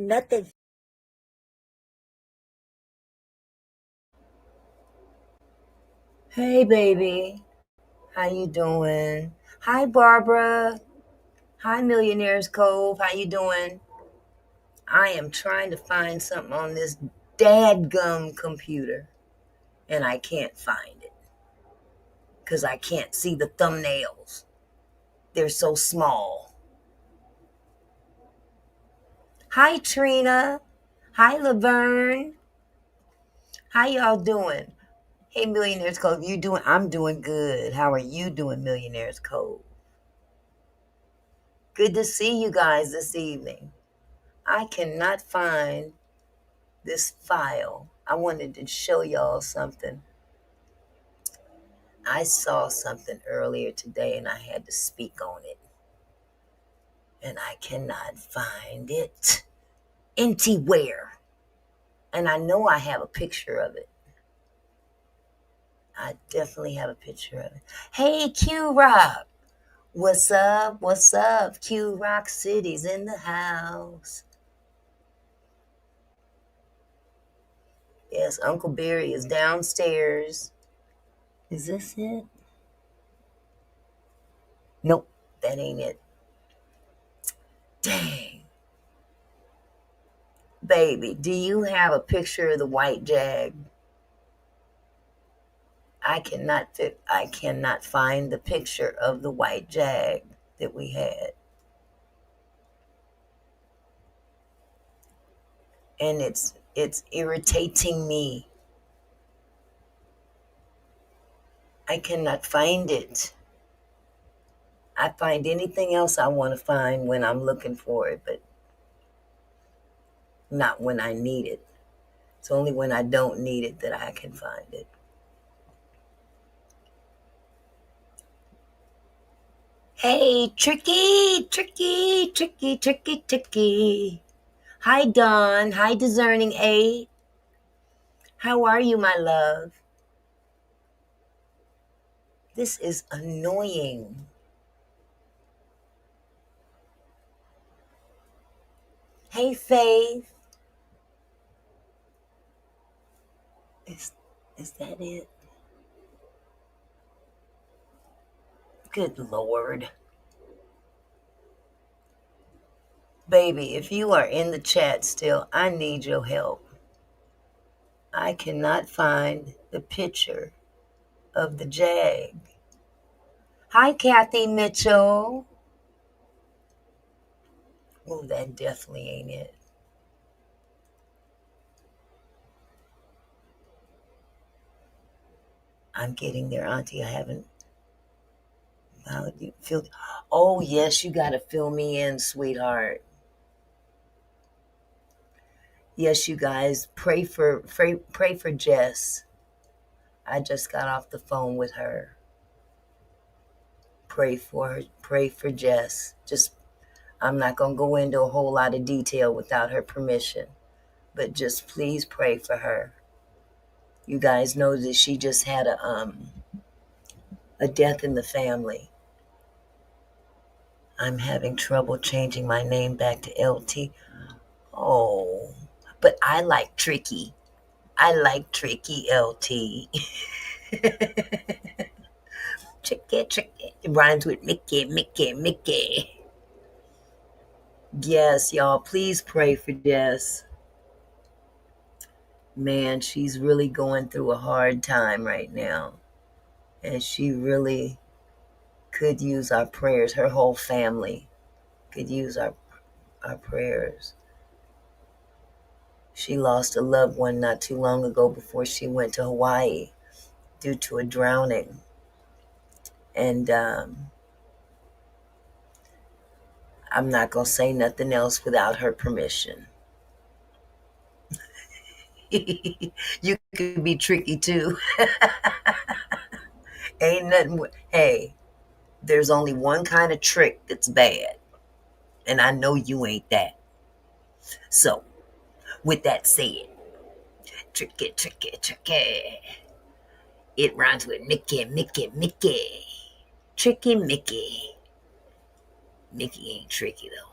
nothing. Hey, baby. How you doing? Hi, Barbara. Hi, Millionaires Cove. How you doing? I am trying to find something on this dadgum computer, and I can't find it because I can't see the thumbnails. They're so small. Hi, Trina. Hi, Laverne. How y'all doing? Hey, Millionaires Cove. You doing? I'm doing good. How are you doing, Millionaires Cove? Good to see you guys this evening. I cannot find this file. I wanted to show y'all something. I saw something earlier today and I had to speak on it. And I cannot find it anywhere. And I know I have a picture of it. I definitely have a picture of it. Hey, Q Rock. What's up? What's up? Q Rock City's in the house. Yes, Uncle Barry is downstairs. Is this it? Nope, that ain't it. Dang. Baby, do you have a picture of the white jag? I cannot find the picture of the white jag that we had. And it's irritating me. I cannot find it. I find anything else I want to find when I'm looking for it, but not when I need it. It's only when I don't need it that I can find it. Hey, Tricky, Tricky, Tricky, Tricky, Tricky. Hi, Dawn. Hi, Discerning 8. How are you, my love? This is annoying. Hey, Faith. Is that it? Good Lord. Baby, if you are in the chat still, I need your help. I cannot find the picture of the jag. Hi, Kathy Mitchell. Oh, that definitely ain't it. I'm getting there, Auntie. I haven't. Oh, yes, you got to fill me in, sweetheart. Yes, you guys, pray for Jess. I just got off the phone with her. Pray for her. Pray for Jess. I'm not going to go into a whole lot of detail without her permission, but just please pray for her. You guys know that she just had a death in the family. I'm having trouble changing my name back to LT. Oh, but I like Tricky. I like Tricky LT. Tricky, Tricky. It rhymes with Mickey, Mickey, Mickey. Yes, y'all, please pray for Jess. Man, she's really going through a hard time right now. And she really could use our prayers. Her whole family could use our prayers. She lost a loved one not too long ago before she went to Hawaii due to a drowning. And I'm not going to say nothing else without her permission. You could be tricky too. Ain't nothing. Hey, there's only one kind of trick that's bad. And I know you ain't that. So, with that said, tricky, tricky, tricky. It rhymes with Mickey, Mickey, Mickey. Tricky Mickey. Mickey ain't tricky though.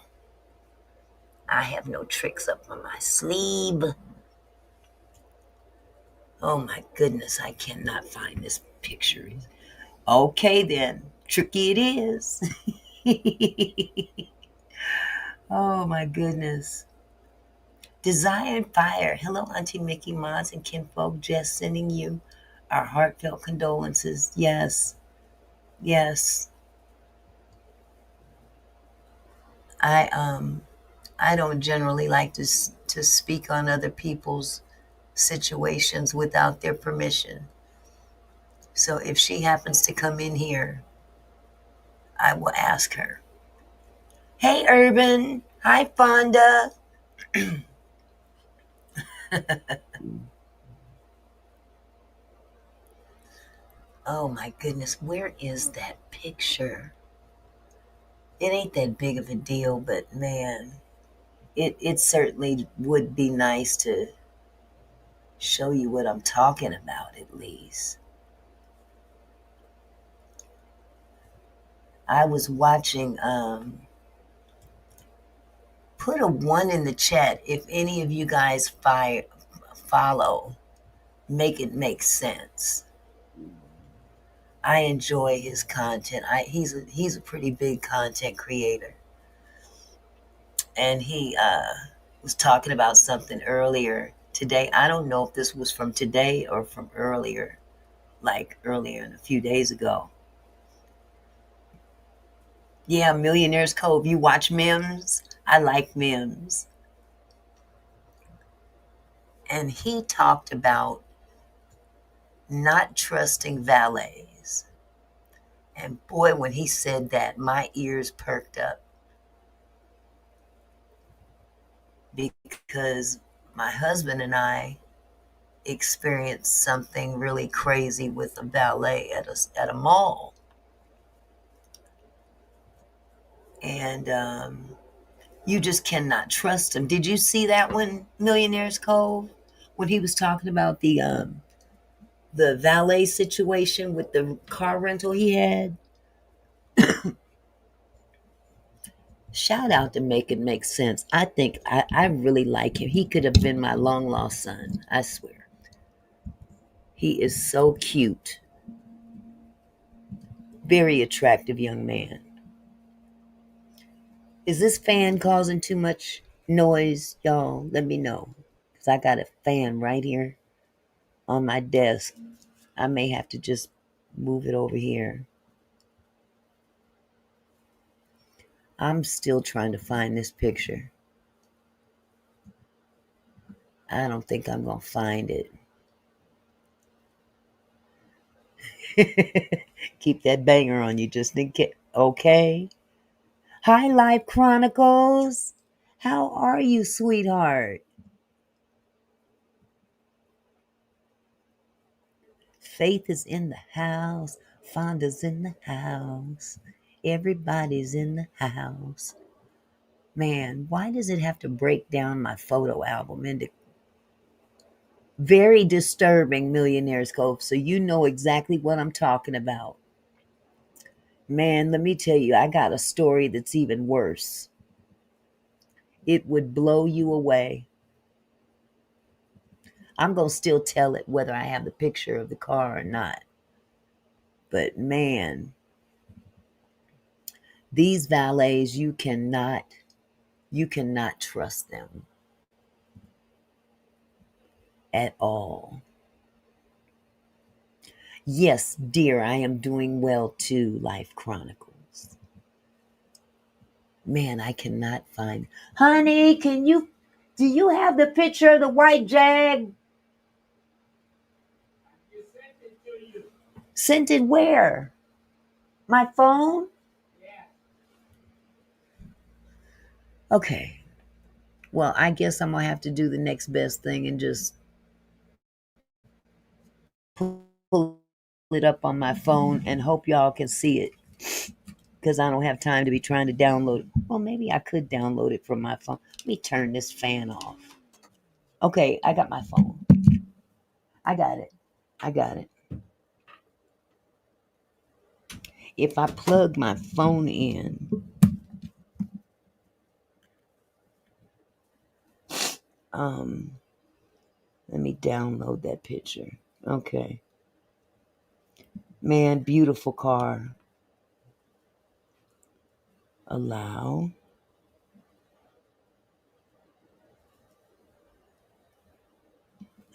I have no tricks up on my sleeve. Oh my goodness, I cannot find this picture. Okay then, tricky it is. Oh my goodness. Desire and Fire. Hello, Auntie Mickey Moz and Kinfolk. Just sending you our heartfelt condolences. Yes, yes. I I don't generally like to speak on other people's situations without their permission. So if she happens to come in here, I will ask her. Hey, Urban. Hi, Fonda. Oh my goodness, where is that picture? It ain't that big of a deal, but man, it certainly would be nice to show you what I'm talking about at least. I was watching put a one in the chat if any of you guys follow Make It Make Sense. I enjoy his content. He's a pretty big content creator, and he was talking about something earlier today. I don't know if this was from today or from earlier, like earlier a few days ago. Yeah, Millionaire's Cove. You watch memes? I like memes. And he talked about not trusting valets. And boy, when he said that, my ears perked up because my husband and I experienced something really crazy with a valet at a mall. And you just cannot trust him. Did you see that one, Millionaire's Cove? When he was talking about the valet situation with the car rental he had? Shout out to Make It Make Sense. I think I really like him. He could have been my long lost son. I swear. He is so cute. Very attractive young man. Is this fan causing too much noise, y'all? Let me know. Because I got a fan right here on my desk. I may have to just move it over here. I'm still trying to find this picture. I don't think I'm going to find it. Keep that banger on you just in case. Okay. Hi, Life Chronicles. How are you, sweetheart? Faith is in the house. Fonda's in the house. Everybody's in the house. Man, why does it have to break down my photo album into very disturbing Millionaire's Cove? So you know exactly what I'm talking about. Man, let me tell you, I got a story that's even worse. It would blow you away. I'm going to still tell it whether I have the picture of the car or not. But man, these valets, you cannot trust them at all. Yes, dear, I am doing well too, Life Chronicles. Man, I cannot find. Honey, do you have the picture of the white Jag? Sent it where? My phone? Okay. Well, I guess I'm going to have to do the next best thing and just pull it up on my phone and hope y'all can see it because I don't have time to be trying to download it. Well, maybe I could download it from my phone. Let me turn this fan off. Okay, I got my phone. I got it. I got it. If I plug my phone in, Let me download that picture. Okay. Man, beautiful car. Allow.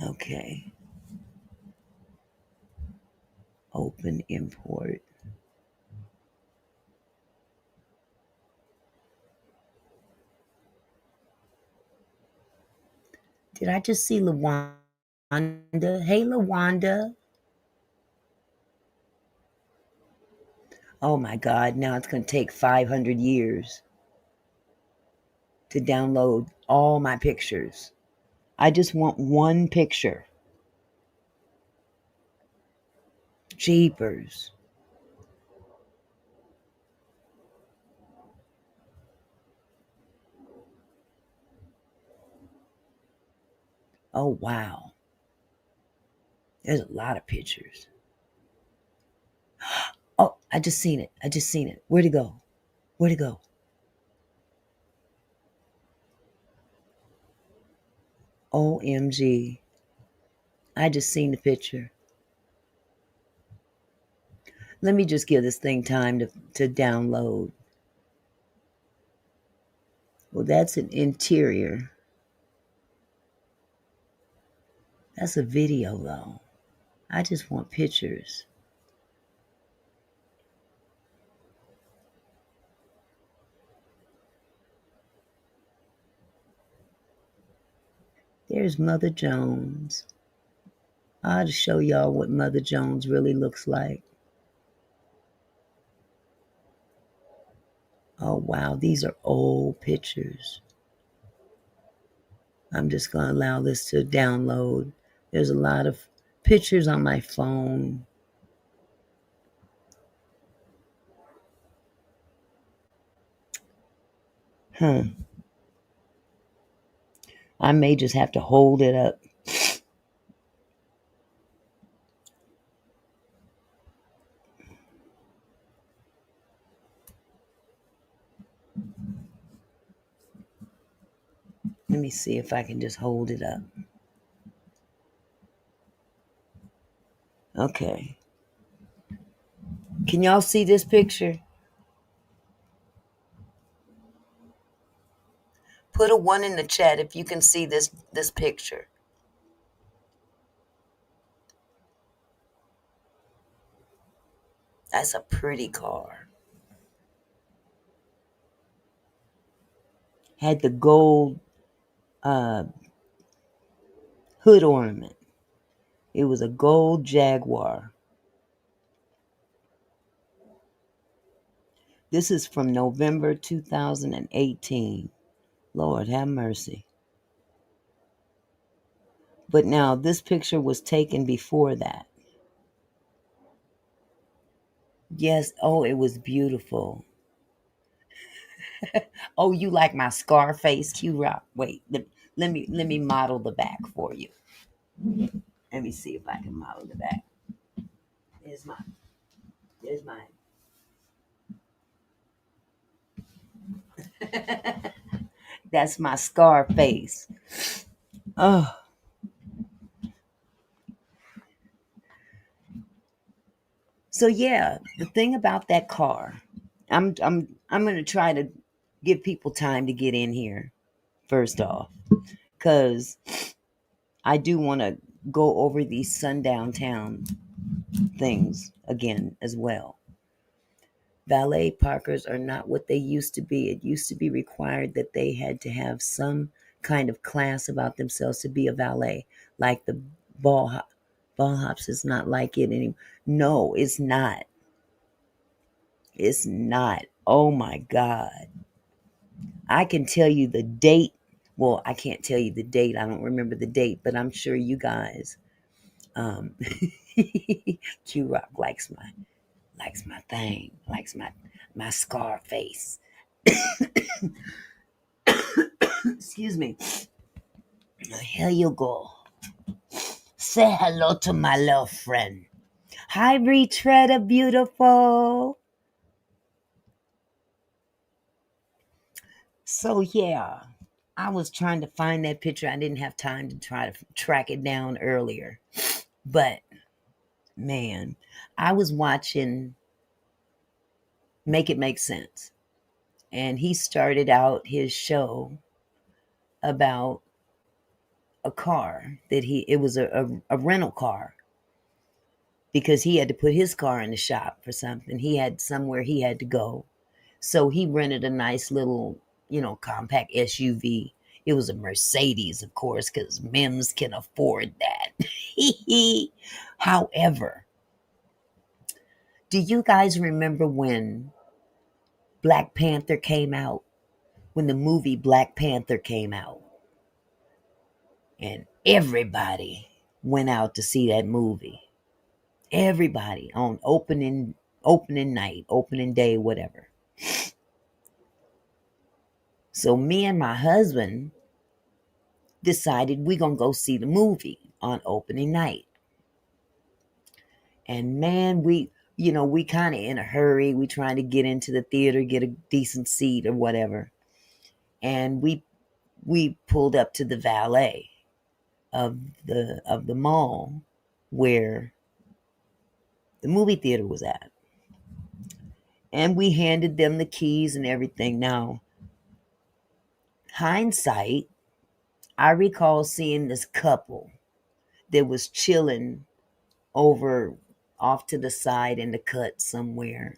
Okay. Open import. Did I just see LaWanda? Hey, LaWanda. Oh my God, now it's going to take 500 years to download all my pictures. I just want one picture. Jeepers. Oh, wow. There's a lot of pictures. Oh, I just seen it. Where'd it go? OMG. I just seen the picture. Let me just give this thing time to download. Well, that's an interior. That's a video, though. I just want pictures. There's Mother Jones. I'll just show y'all what Mother Jones really looks like. Oh, wow. These are old pictures. I'm just going to allow this to download. There's a lot of pictures on my phone. I may just have to hold it up. Let me see if I can just hold it up. Okay. Can y'all see this picture? Put a 1 in the chat if you can see this picture. That's a pretty car. Had the gold hood ornament. It was a gold Jaguar. This is from November 2018. Lord have mercy. But now this picture was taken before that. Yes. Oh, it was beautiful. Oh, you like my Scarface Q-Rock? Wait, let me model the back for you. Let me see if I can model the back. There's my. That's my Scarface. Oh. So yeah, the thing about that car, I'm gonna try to give people time to get in here first off, because I do want to go over these Sundown Town things again as well. Valet parkers are not what they used to be. It used to be required that they had to have some kind of class about themselves to be a valet, like the ball hops is not like it anymore. No, it's not. It's not. Oh my God. I can tell you the date. Well, I can't tell you the date. I don't remember the date, but I'm sure you guys. Q Rock likes my thing, likes my scar face. Excuse me. Here you go. Say hello to my little friend. Hi, Retreader beautiful. So yeah, I was trying to find that picture. I didn't have time to try to track it down earlier. But man, I was watching Make It Make Sense. And he started out his show about a car that it was a rental car because he had to put his car in the shop for something. He had somewhere he had to go. So he rented a nice little, compact SUV. It was a Mercedes, of course, because Mims can afford that. However, do you guys remember when Black Panther came out? When the movie Black Panther came out? And everybody went out to see that movie. Everybody on opening night, opening day, whatever. So me and my husband decided we're going to go see the movie on opening night. And man, we kind of in a hurry. We trying to get into the theater, get a decent seat or whatever. And we pulled up to the valet of the mall where the movie theater was at. And we handed them the keys and everything. Now, hindsight, I recall seeing this couple that was chilling over off to the side in the cut somewhere.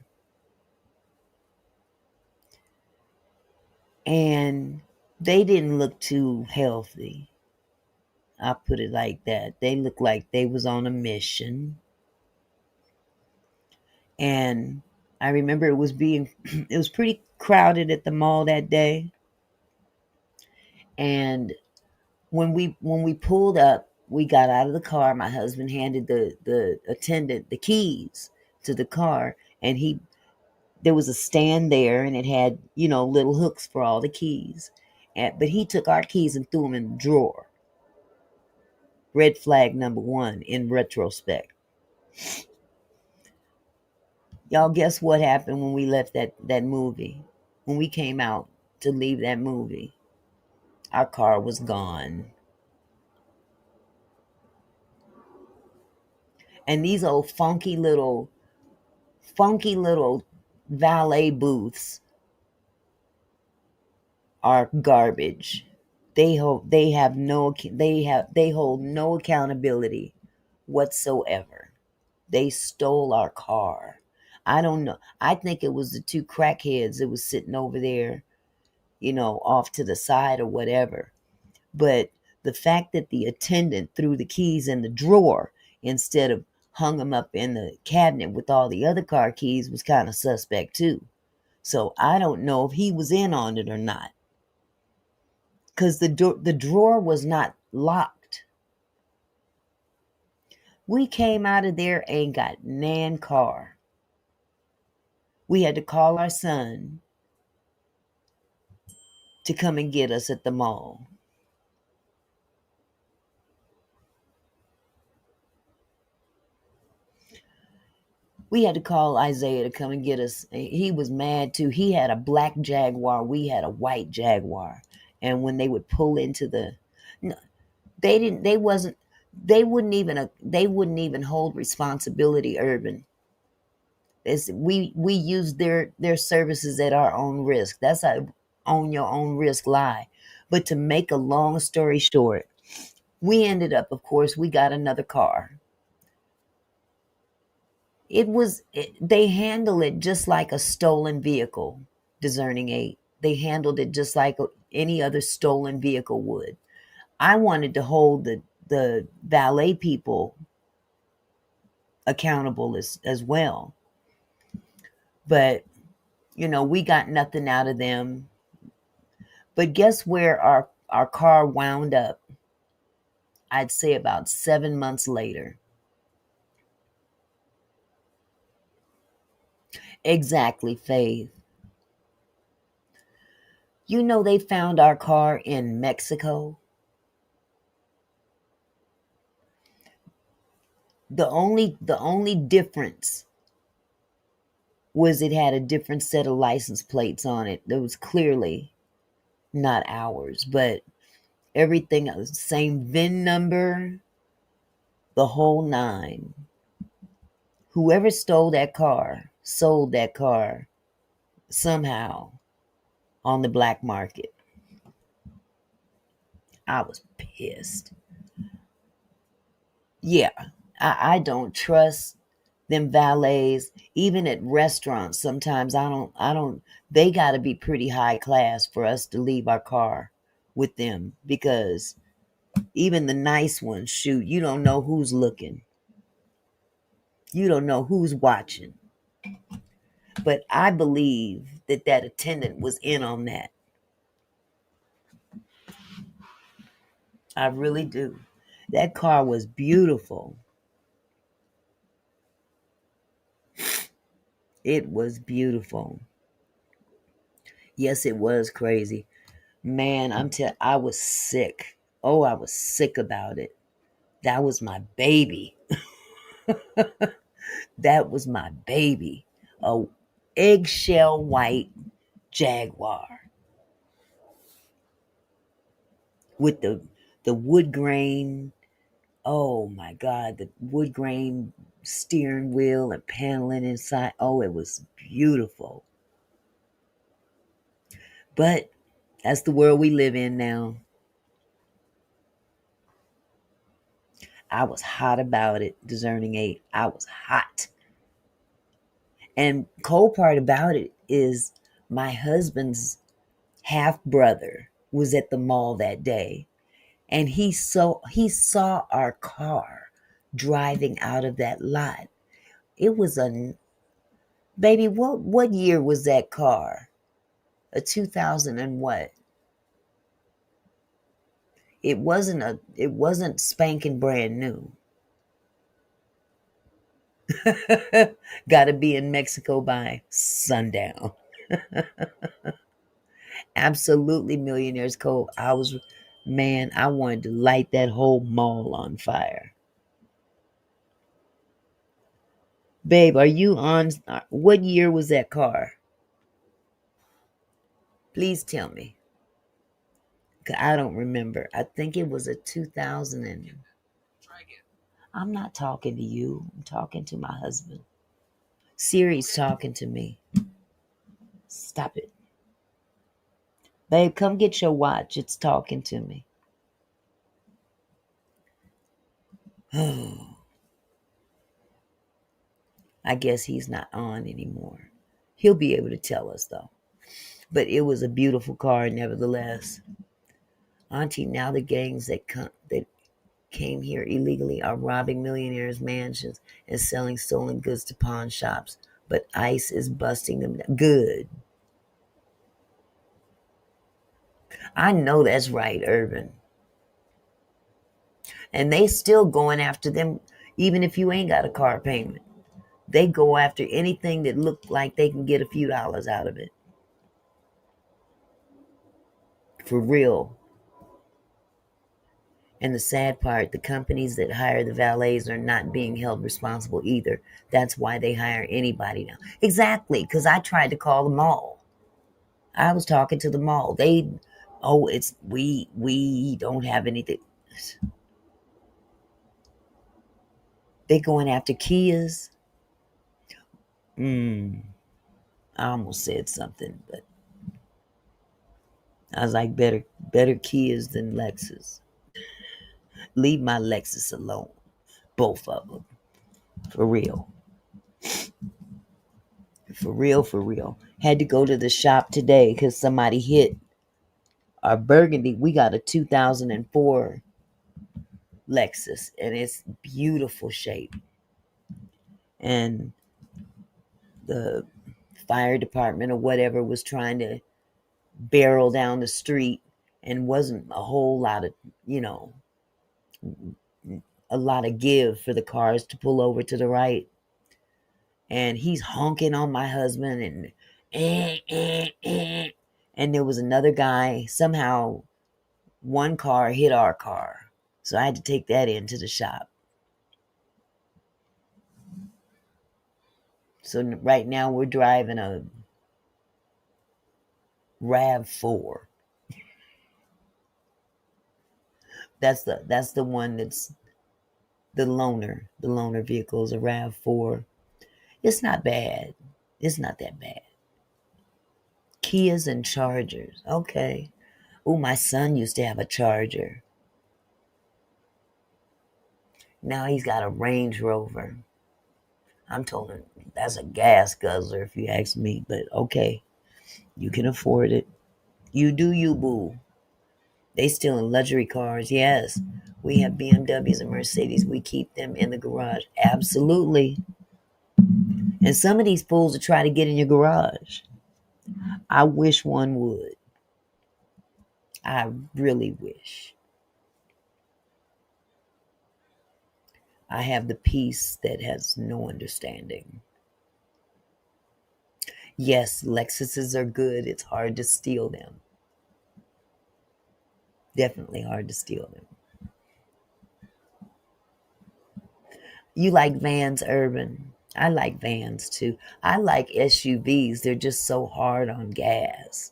And they didn't look too healthy. I put it like that. They looked like they was on a mission. And I remember it was pretty crowded at the mall that day. And when we pulled up, we got out of the car. My husband handed the attendant the keys to the car, and there was a stand there, and it had little hooks for all the keys. But he took our keys and threw them in the drawer. Red flag number one in retrospect. Y'all, guess what happened when we left that movie? When we came out to leave that movie, our car was gone. And these old funky little valet booths are garbage. They hold no accountability whatsoever. They stole our car. I don't know. I think it was the two crackheads that was sitting over there, off to the side or whatever. But the fact that the attendant threw the keys in the drawer instead of hung them up in the cabinet with all the other car keys was kind of suspect too. So I don't know if he was in on it or not. Because the drawer was not locked. We came out of there and got nan car. We had to call our son to come and get us at the mall. We had to call Isaiah to come and get us. He was mad too. He had a black Jaguar. We had a white Jaguar. And when they would pull into they wouldn't even hold responsibility, Urban. We use their services at our own risk. That's a own your own risk lie. But to make a long story short, we ended up, of course, we got another car. They handle it just like a stolen vehicle, Discerning 8. They handled it just like any other stolen vehicle would. I wanted to hold the valet people accountable as well. But, we got nothing out of them. But guess where our car wound up? I'd say about 7 months later. Exactly, Faith. They found our car in Mexico. The only difference was it had a different set of license plates on it. There was clearly not ours, but everything else, same VIN number, the whole nine. Whoever stole that car sold that car somehow on the black market. I was pissed. Yeah, I don't trust them valets. Even at restaurants, sometimes I don't. They got to be pretty high class for us to leave our car with them, because even the nice ones, shoot, you don't know who's looking. You don't know who's watching. But I believe that that attendant was in on that. I really do. That car was beautiful. It was beautiful. Yes, it was crazy. Man, I was sick. Oh, I was sick about it. That was my baby. That was my baby. A eggshell white Jaguar with the wood grain. Oh my God, the wood grain steering wheel and paneling inside. Oh, it was beautiful. But that's the world we live in now. I was hot about it, discerning eight. I was hot. And cold part about it is my husband's half brother was at the mall that day, and he saw our car driving out of that lot. It was a baby. What year was that car? A 2000 and what? It wasn't spanking brand new. Got to be in Mexico by sundown. Absolutely Millionaires Cove. Man, I wanted to light that whole mall on fire. Babe, are you on? What year was that car? Please tell me. 'Cause I don't remember. I think it was a 2000 and. I'm not talking to you. I'm talking to my husband. Siri's talking to me. Stop it. Babe, come get your watch. It's talking to me. Oh, I guess he's not on anymore. He'll be able to tell us though. But it was a beautiful car nevertheless. Auntie, now the gangs that came here illegally are robbing millionaires' mansions and selling stolen goods to pawn shops. But ICE is busting them down. Good. I know that's right, Urban. And they still going after them, even if you ain't got a car payment. They go after anything that look like they can get a few dollars out of it. For real. And the sad part, the companies that hire the valets are not being held responsible either. That's why they hire anybody now. Exactly, because I tried to call the mall. I was talking to the mall. It's we don't have anything. They going after Kias. I almost said something, but I was like, better Kias than Lexus. Leave my Lexus alone. Both of them. For real. For real, for real. Had to go to the shop today because somebody hit our Burgundy. We got a 2004 Lexus, and it's beautiful shape. And the fire department or whatever was trying to barrel down the street, and wasn't a whole lot of, a lot of give for the cars to pull over to the right. And he's honking on my husband and and there was another guy. Somehow one car hit our car, so I had to take that into the shop. So right now we're driving a RAV4. That's the one that's the loaner vehicle is a RAV4. It's not bad. It's not that bad. Kias and Chargers. Okay. Oh, my son used to have a Charger. Now he's got a Range Rover. I'm told him that's a gas guzzler if you ask me, but okay. You can afford it. You do you, boo. They still in luxury cars, yes. We have BMWs and Mercedes. We keep them in the garage. Absolutely. And some of these fools will try to get in your garage. I wish one would. I really wish. I have the peace that has no understanding. Yes, Lexuses are good. It's hard to steal them. Definitely hard to steal them. You like vans, Urban? I like vans too. I like SUVs. They're just so hard on gas.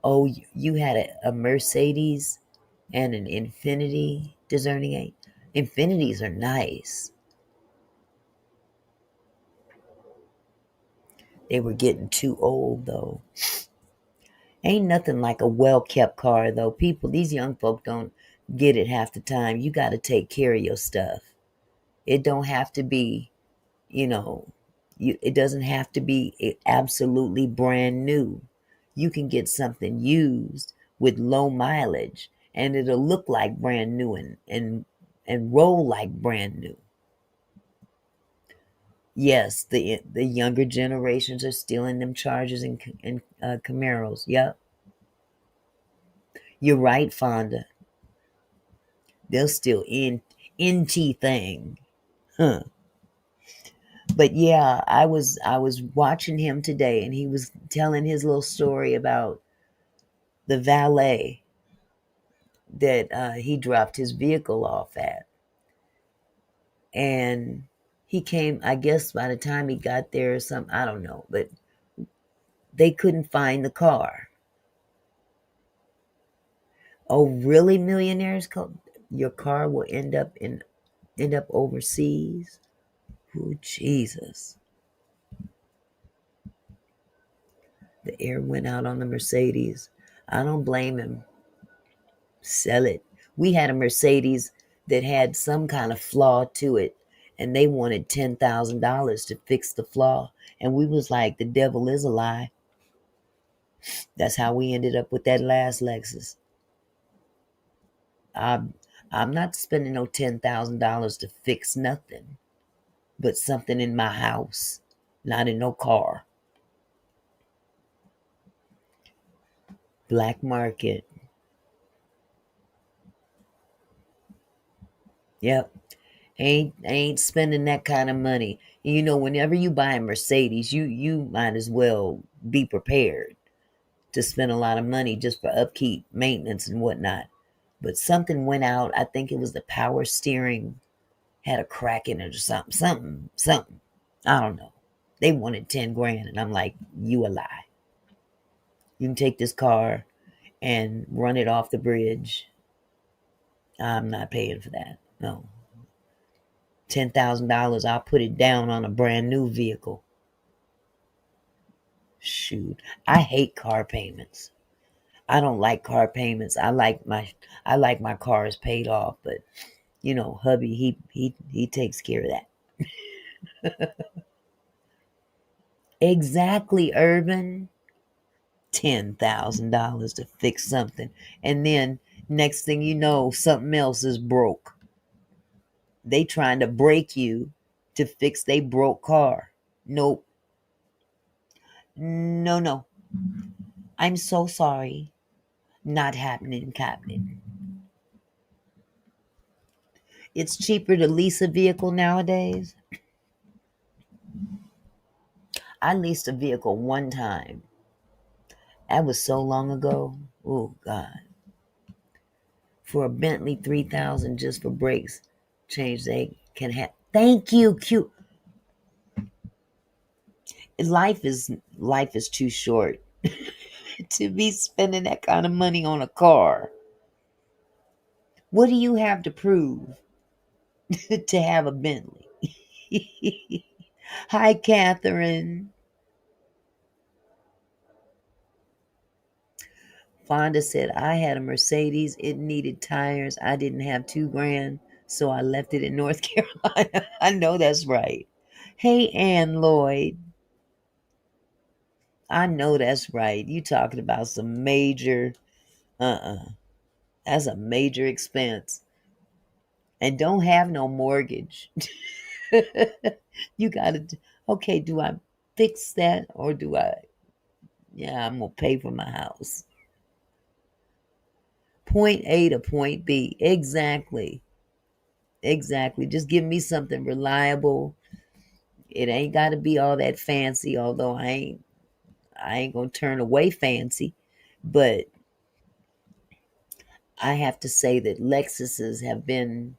Oh, you had a Mercedes and an Infinity discerning eight. Infinities are nice. They were getting too old though. Ain't nothing like a well kept car though. People, these young folk don't get it half the time. You got to take care of your stuff. It don't have to be, you know, it doesn't have to be absolutely brand new. You can get something used with low mileage and it'll look like brand new and roll like brand new. Yes, the younger generations are stealing them Chargers and Camaros. Yep, you're right, Fonda. They'll steal NT thing, huh? But yeah, I was watching him today, and he was telling his little story about the valet that he dropped his vehicle off at, and he came. I guess by the time he got there, or something, I don't know, but they couldn't find the car. Oh, really, millionaires? Your car will end up overseas. Oh, Jesus! The air went out on the Mercedes. I don't blame him. Sell it. We had a Mercedes that had some kind of flaw to it, and they wanted $10,000 to fix the flaw. And we was like, the devil is a lie. That's how we ended up with that last Lexus. I'm, I'm not spending no $10,000 to fix nothing but something in my house, not in no car. Black market. Yep. Ain't spending that kind of money. You know, whenever you buy a Mercedes, you might as well be prepared to spend a lot of money just for upkeep, maintenance, and whatnot. But something went out. I think it was the power steering had a crack in it or something. I don't know. They wanted 10 grand, and I'm like, you a lie. You can take this car and run it off the bridge. I'm not paying for that. No. $10,000, I'll put it down on a brand new vehicle. Shoot, I hate car payments. I don't like car payments. I like my cars paid off, but hubby, he takes care of that. Exactly, Urban. $10,000 to fix something, and then next thing you know, something else is broke. They trying to break you to fix they broke car. Nope. No, no. I'm so sorry. Not happening, Captain. It's cheaper to lease a vehicle nowadays. I leased a vehicle one time. That was so long ago. Oh God. For a Bentley 3000 just for brakes change they can have. Thank you, cute. Life is too short. to be spending that kind of money on a car. What do you have to prove to have a Bentley? Hi, Catherine. Fonda said, I had a Mercedes. It needed tires. I didn't have 2 grand, so I left it in North Carolina. I know that's right. Hey, Ann Lloyd. I know that's right. You talking about some major, that's a major expense. And don't have no mortgage. You gotta, okay, do I fix that or do I, yeah, I'm gonna pay for my house. Point A to point B. Exactly. Exactly. Just give me something reliable. It ain't got to be all that fancy, although I ain't going to turn away fancy, but I have to say that Lexuses have been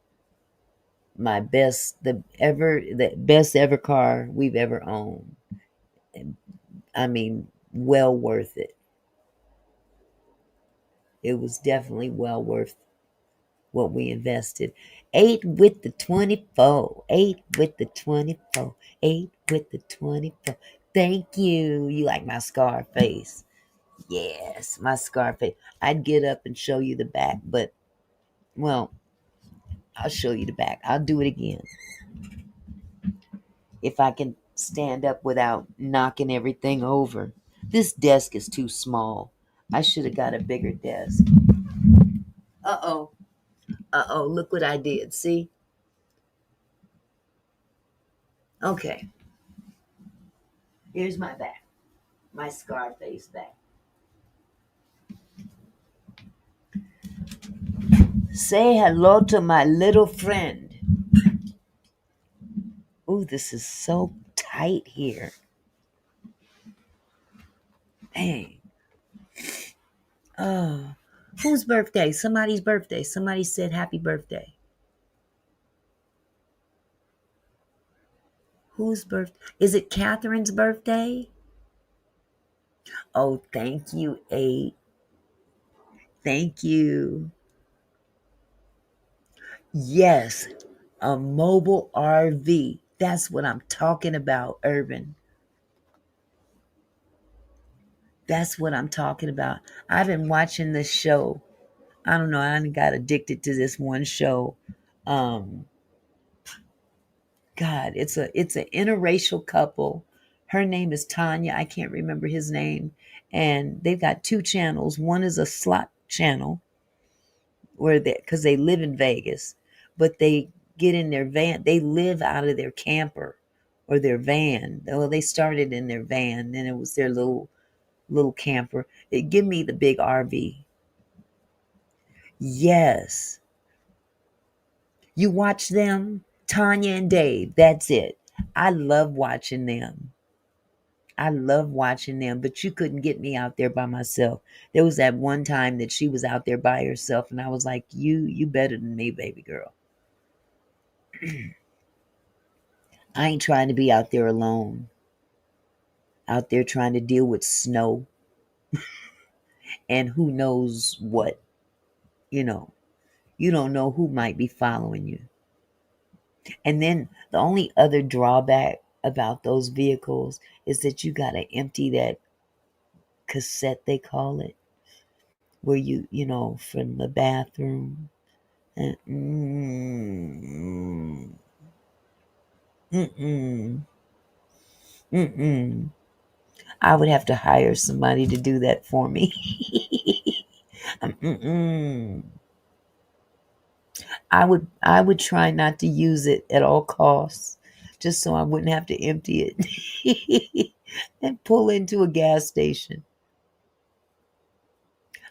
the best ever car we've ever owned. I mean, well worth it. It was definitely well worth what we invested. 8 with the 24. 8 with the 24. 8 with the 24. Thank you. You like my scar face. Yes, my scar face. I'd get up and show you the back, but, well, I'll show you the back. I'll do it again. If I can stand up without knocking everything over. This desk is too small. I should have got a bigger desk. Uh-oh. Uh-oh, look what I did. See? Okay. Here's my back. My scar face back. Say hello to my little friend. Ooh, this is so tight here. Dang. Oh, whose birthday? Somebody's birthday. Somebody said happy birthday. Whose birthday? Is it Catherine's birthday? Oh, thank you, 8. Thank you. Yes, a mobile RV. That's what I'm talking about, Urban. That's what I'm talking about. I've been watching this show. I don't know. I got addicted to this one show. Um, God, it's an interracial couple. Her name is Tanya. I can't remember his name. And they've got 2 channels. One is a slot channel where because they live in Vegas, but they get in their van. They live out of their camper or their van. Well, they started in their van, and it was their little camper. Give me the big RV. Yes, you watch them, Tanya and Dave. That's it. I love watching them. I love watching them, but you couldn't get me out there by myself. There was that one time that she was out there by herself, and I was like, you better than me, baby girl. I ain't trying to be out there alone, out there trying to deal with snow and who knows what, you know. You don't know who might be following you. And then the only other drawback about those vehicles is that you got to empty that cassette, they call it, where from the bathroom. And, mm-mm, mm-mm. I would have to hire somebody to do that for me. Mm-mm. I would try not to use it at all costs, just so I wouldn't have to empty it and pull into a gas station.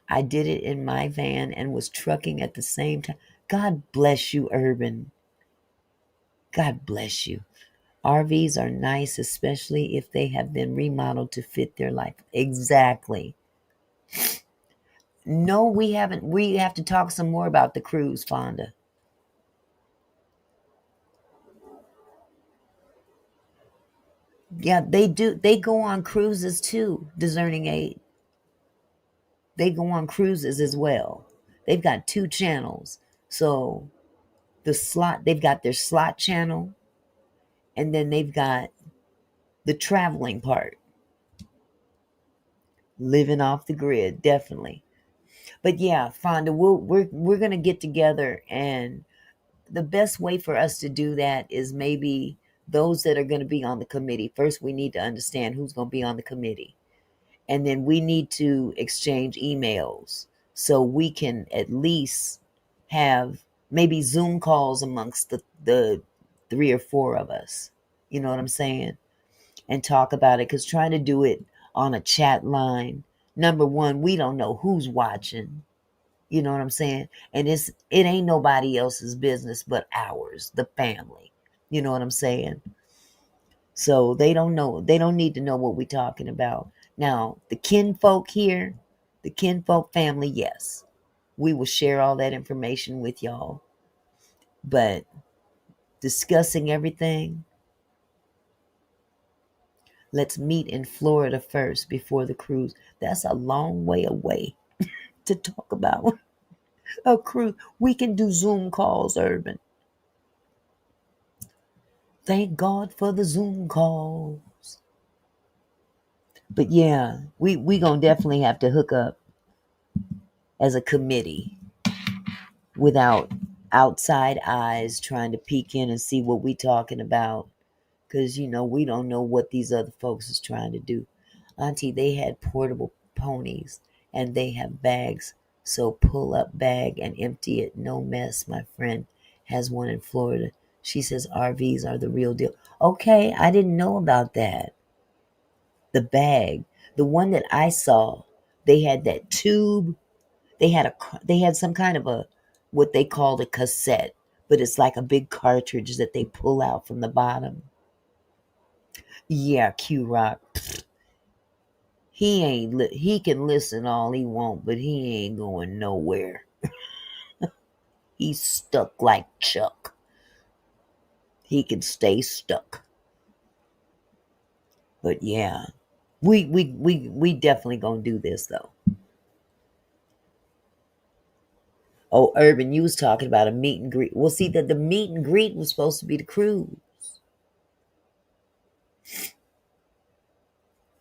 I did it in my van and was trucking at the same time. God bless you, Urban. God bless you. RVs are nice, especially if they have been remodeled to fit their life. Exactly. No, we haven't. We have to talk some more about the cruise, Fonda. Yeah, they do. They go on cruises too, Discerning Aid. They go on cruises as well. They've got 2 channels. So they've got their slot channel, and then they've got the traveling part. Living off the grid, definitely. But yeah, Fonda, we're gonna get together, and the best way for us to do that is maybe those that are going to be on the committee. First, we need to understand who's going to be on the committee, and then we need to exchange emails so we can at least have maybe Zoom calls amongst the 3 or 4 of us. You know what I'm saying? And talk about it, because trying to do it on a chat line, number one, we don't know who's watching. You know what I'm saying? And it ain't nobody else's business but ours, the family. You know what I'm saying? So they don't know. They don't need to know what we're talking about. Now, the kinfolk here, the kinfolk family, yes, we will share all that information with y'all. But discussing everything, let's meet in Florida first before the cruise. That's a long way away to talk about a cruise. We can do Zoom calls, Urban. Thank God for the Zoom calls. But yeah, we gonna definitely have to hook up as a committee without outside eyes trying to peek in and see what we talking about. Because, we don't know what these other folks is trying to do. Auntie, they had portable ponies and they have bags. So pull up bag and empty it. No mess. My friend has one in Florida. She says RVs are the real deal. Okay, I didn't know about that. The bag, the one that I saw, they had that tube. They had some kind of a what they called a cassette, but it's like a big cartridge that they pull out from the bottom. Yeah, Q Rock. He can listen all he want, but he ain't going nowhere. He's stuck like Chuck. He can stay stuck. But yeah, we definitely gonna do this though. Oh, Urban, you was talking about a meet and greet. Well, see, that the meet and greet was supposed to be the cruise.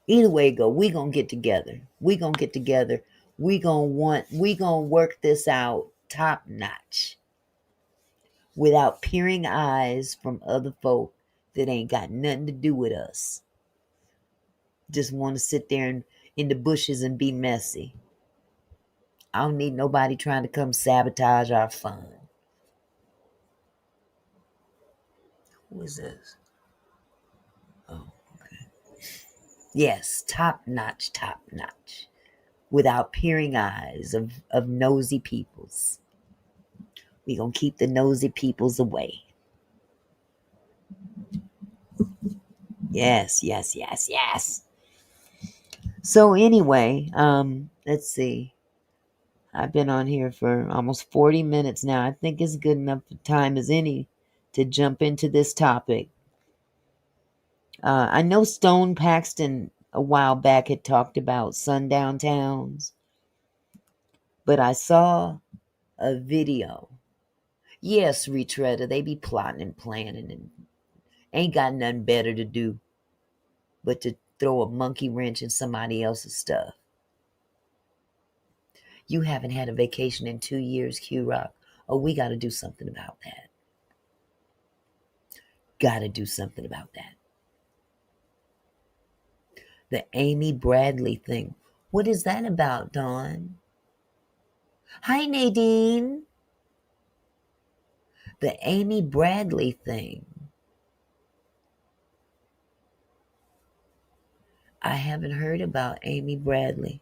Either way it go, we gonna get together. We gonna get together. We gonna work this out top notch without peering eyes from other folk that ain't got nothing to do with us. Just want to sit there in the bushes and be messy. I don't need nobody trying to come sabotage our fun. Who is this? Oh, okay. Yes, top notch, top notch. Without peering eyes of nosy peoples. We gonna keep the nosy peoples away. Yes, yes, yes, yes. So anyway, let's see. I've been on here for almost 40 minutes now. I think it's good enough time as any to jump into this topic. I know Stone Paxton a while back had talked about sundown towns, but I saw a video. Yes, Retreader, they be plotting and planning and ain't got nothing better to do but to throw a monkey wrench in somebody else's stuff. You haven't had a vacation in 2 years, Q Rock. Oh, we got to do something about that. Got to do something about that. The Amy Bradley thing. What is that about, Dawn? Hi, Nadine. The Amy Bradley thing. I haven't heard about Amy Bradley.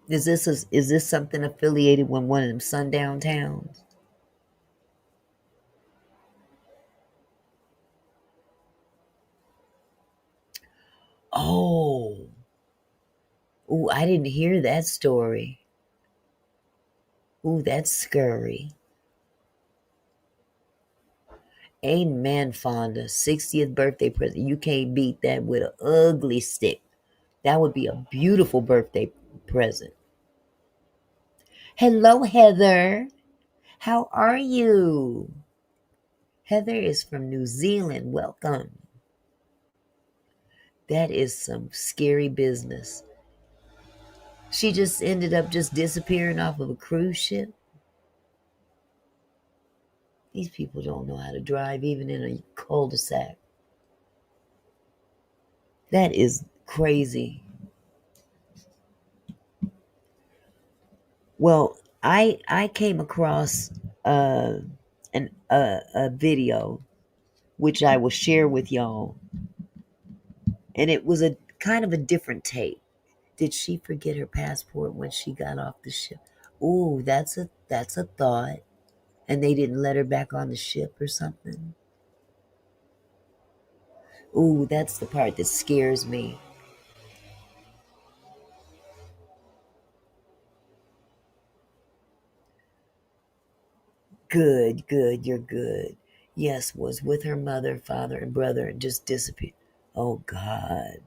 Is this something affiliated with one of them sundown towns? Oh. Ooh, I didn't hear that story. Ooh, that's scary. Amen, Fonda. 60th birthday present. You can't beat that with an ugly stick. That would be a beautiful birthday present. Hello, Heather. How are you? Heather is from New Zealand. Welcome. That is some scary business. She just ended up just disappearing off of a cruise ship. These people don't know how to drive even in a cul-de-sac. That is crazy. Well, I came across a video which I will share with y'all, and it was a kind of a different take. Did she forget her passport when she got off the ship? Ooh, that's a thought. And they didn't let her back on the ship or something. Ooh, that's the part that scares me. Good, good, you're good. Yes, was with her mother, father, and brother and just disappeared. Oh, God.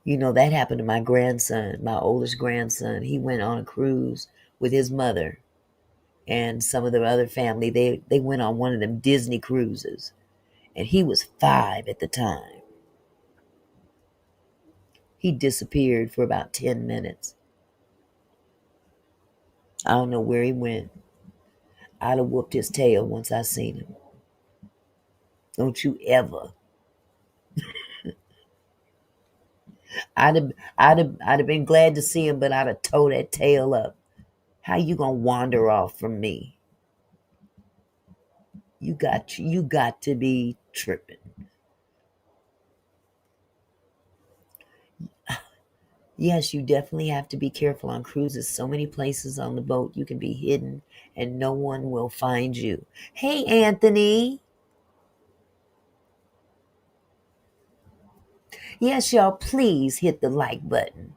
You know, that happened to my grandson, my oldest grandson. He went on a cruise with his mother and some of the other family. They went on one of them Disney cruises, and he was 5 at the time. He disappeared for about 10 minutes. I don't know where he went. I'd have whooped his tail once I seen him. Don't you ever. I'd have been glad to see him, but I'd have towed that tail up. How you gonna wander off from me? You got to be tripping. Yes, you definitely have to be careful on cruises. So many places on the boat you can be hidden and no one will find you. Hey, Anthony. Yes, y'all, please hit the like button.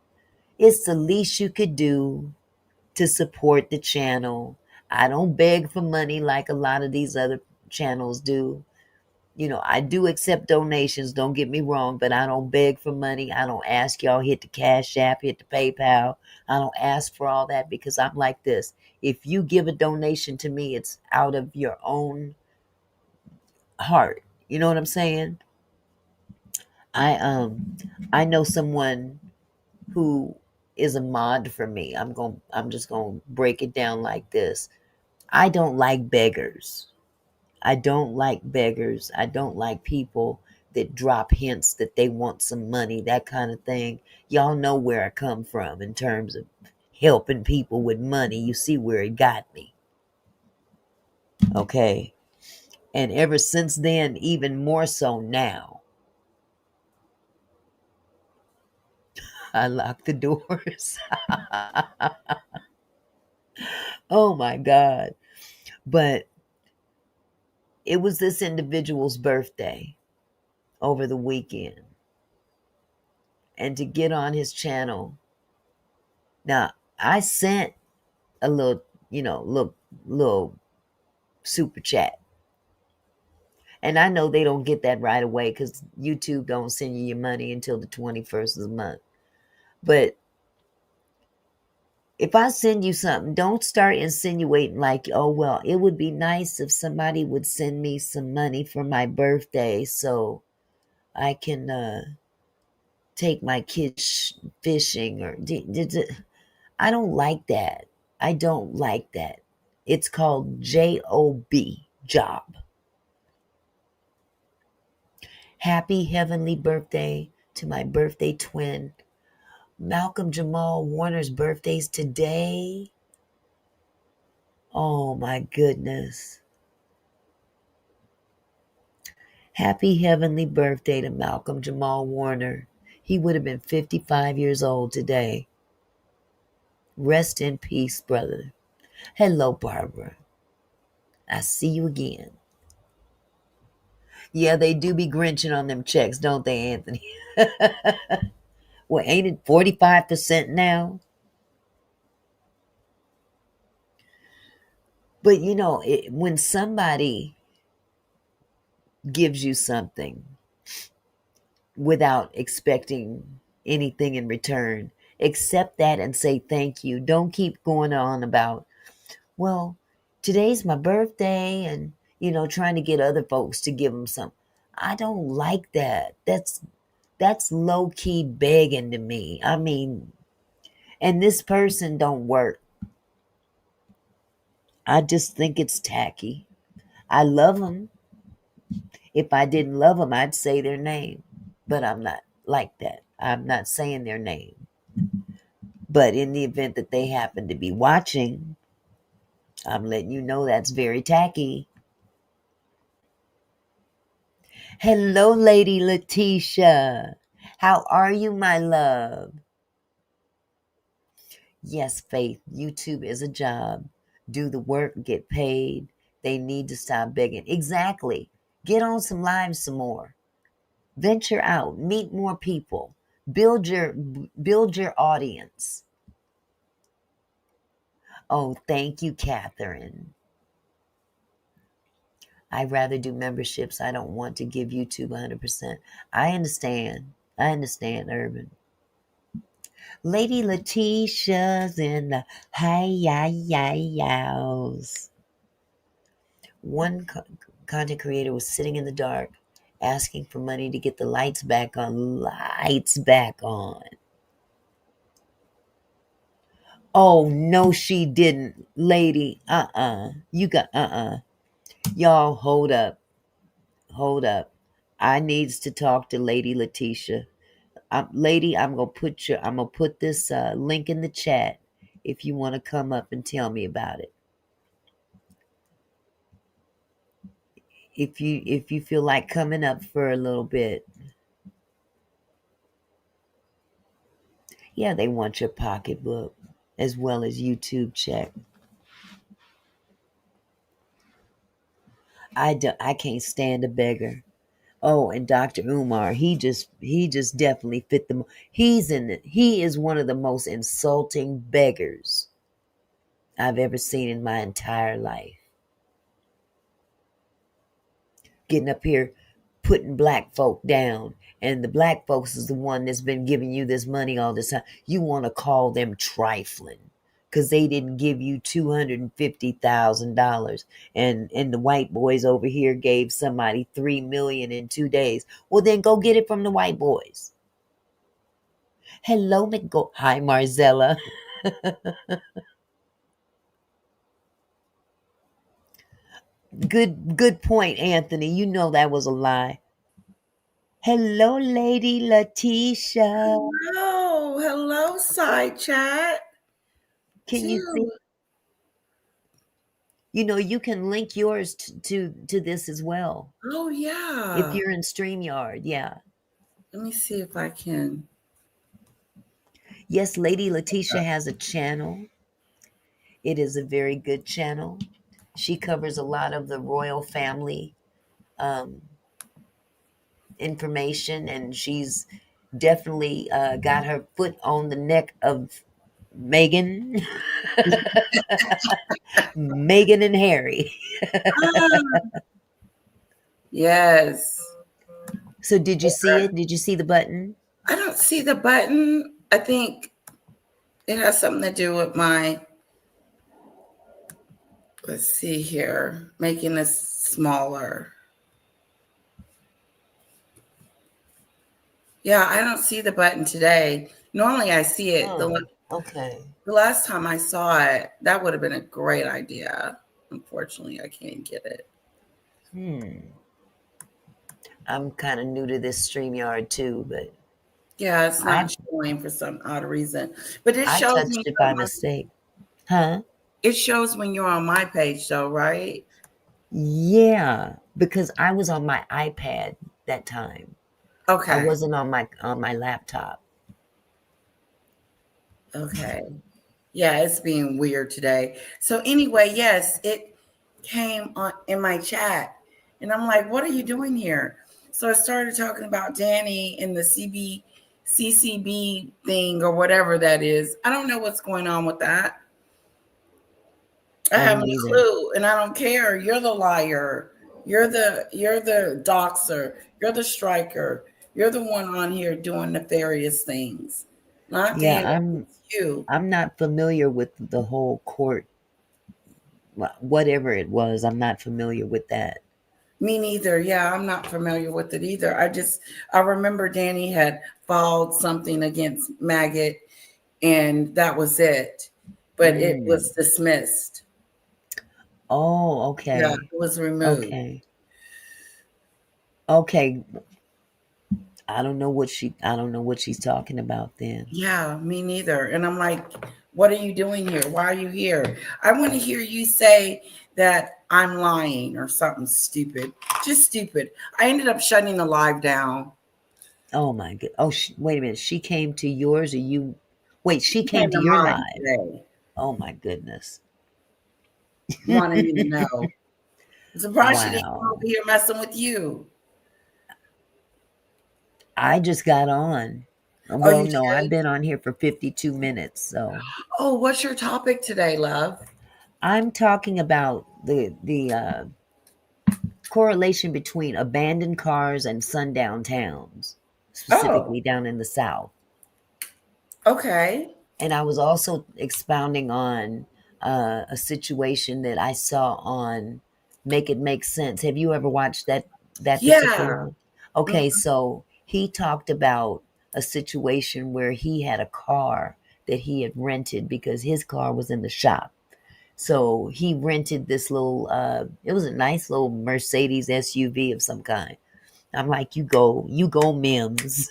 It's the least you could do to support the channel. I don't beg for money like a lot of these other channels do. You know, I do accept donations, don't get me wrong, but I don't beg for money. I don't ask y'all hit the Cash App, hit the PayPal. I don't ask for all that because I'm like this. If you give a donation to me, it's out of your own heart. You know what I'm saying? I know someone who is a mod for me. I'm just going to break it down like this. I don't like beggars. I don't like beggars. I don't like people that drop hints that they want some money, that kind of thing. Y'all know where I come from in terms of helping people with money. You see where it got me. Okay. And ever since then, even more so now, I lock the doors. Oh my God. But it was this individual's birthday over the weekend. And to get on his channel, now I sent a little, little super chat. And I know they don't get that right away because YouTube don't send you your money until the 21st of the month. But if I send you something, don't start insinuating like, oh, well, it would be nice if somebody would send me some money for my birthday so I can take my kids fishing. Or I don't like that. I don't like that. It's called J-O-B, job. Happy heavenly birthday to my birthday twin. Malcolm Jamal Warner's birthday's today. Oh my goodness. Happy heavenly birthday to Malcolm Jamal Warner. He would have been 55 years old today. Rest in peace, brother. Hello, Barbara. I see you again. Yeah, they do be grinching on them checks, don't they, Anthony? Well, ain't it 45% now? But when somebody gives you something, without expecting anything in return. Accept that and say thank you. Don't keep going on about, well, today's my birthday and, trying to get other folks to give them some. I don't like that. That's low key begging to me. I mean, and this person don't work. I just think it's tacky. I love them. If I didn't love them, I'd say their name. But I'm not like that. I'm not saying their name. But in the event that they happen to be watching, I'm letting you know that's very tacky. Hello, Lady Letitia. How are you, my love? Yes, Faith, YouTube is a job. Do the work, get paid. They need to stop begging. Exactly. Get on some lives some more. Venture out, meet more people. Build your audience. Oh, thank you, Catherine. I'd rather do memberships. I don't want to give YouTube 100%. I understand. I understand, Urban. Lady Letitia's in the house. One content creator was sitting in the dark asking for money to get the lights back on. Lights back on. Oh, no, she didn't, lady. You got, Y'all, hold up. Hold up. I needs to talk to Lady Letitia. Lady, I'm gonna put this link in the chat if you want to come up and tell me about it. If you feel like coming up for a little bit. Yeah, they want your pocketbook as well as YouTube check. I can't stand a beggar. Oh, and Dr. Umar, he just definitely fit the. He is one of the most insulting beggars I've ever seen in my entire life. Getting up here, putting black folk down, and the black folks is the one that's been giving you this money all this time. You want to call them trifling because they didn't give you $250,000, and the white boys over here gave somebody $3 million in 2 days. Well, then go get it from the white boys. Hello, McGo. Hi, Marzella. Good point, Anthony. You know that was a lie. Hello, Lady Letitia. Hello, hello, side chat. Can you see? Too. You can link yours to this as well. Oh If yeah. you're in StreamYard, yeah. Let me see if I can. Yes, Lady Letitia has a channel. It is a very good channel. She covers a lot of the royal family um, information, and she's definitely got her foot on the neck of Megan, Megan and Harry. Ah, yes. So, did you see it? Did you see the button? I don't see the button. I think it has something to do with my. Let's see here. Making this smaller. Yeah, I don't see the button today. Normally I see it. Oh, okay. The last time I saw it, that would have been a great idea. Unfortunately, I can't get it. Hmm. I'm kind of new to this StreamYard too, but Yeah, it's I not showing for some odd reason. But it I shows touched me it by mistake. Huh? it shows when you're on my page though, right? Yeah, because I was on my iPad that time. I Okay. wasn't on my laptop. Okay. Yeah, it's being weird today. So anyway, yes, it came on in my chat. And I'm like, what are you doing here? So I started talking about Danny and the CCB thing or whatever that is. I don't know what's going on with that. I I haven't don't a either. clue, and I don't care. You're the liar. You're the doxer. You're the striker. You're the one on here doing nefarious things, not Yeah, Danny. It's you. I'm not familiar with the whole court, whatever it was. I'm not familiar with that. Me neither. Yeah, I'm not familiar with it either. I remember Danny had filed something against Maggot, and that was it. But it Mm. was dismissed. Oh, Yeah, okay. it was removed. Okay. Okay. I don't know what she's talking about then. Yeah, me neither. And I'm like, what are you doing here? Why are you here? I want to hear you say that I'm lying or something stupid. Just stupid. I ended up shutting the live down. Oh my god. Oh, wait a minute. She came to yours or you wait, she You came came to to your mine live. today, Oh my goodness. wanting me to know. I'm surprised she didn't come over Wow. here messing with you. I just got on. Oh, Well, you no, I've did? been on here for 52 minutes, so Oh, what's your topic today, love? I'm talking about the correlation between abandoned cars and sundown towns, Oh, specifically down in the South. okay. And I was also expounding on a situation that I saw on Make It Make Sense. Have you ever watched that particular Yeah. one? Mm. Okay, so he talked about a situation where he had a car that he had rented because his car was in the shop. So he rented this little it was a nice little Mercedes SUV of some kind. I'm like, you go, Mims.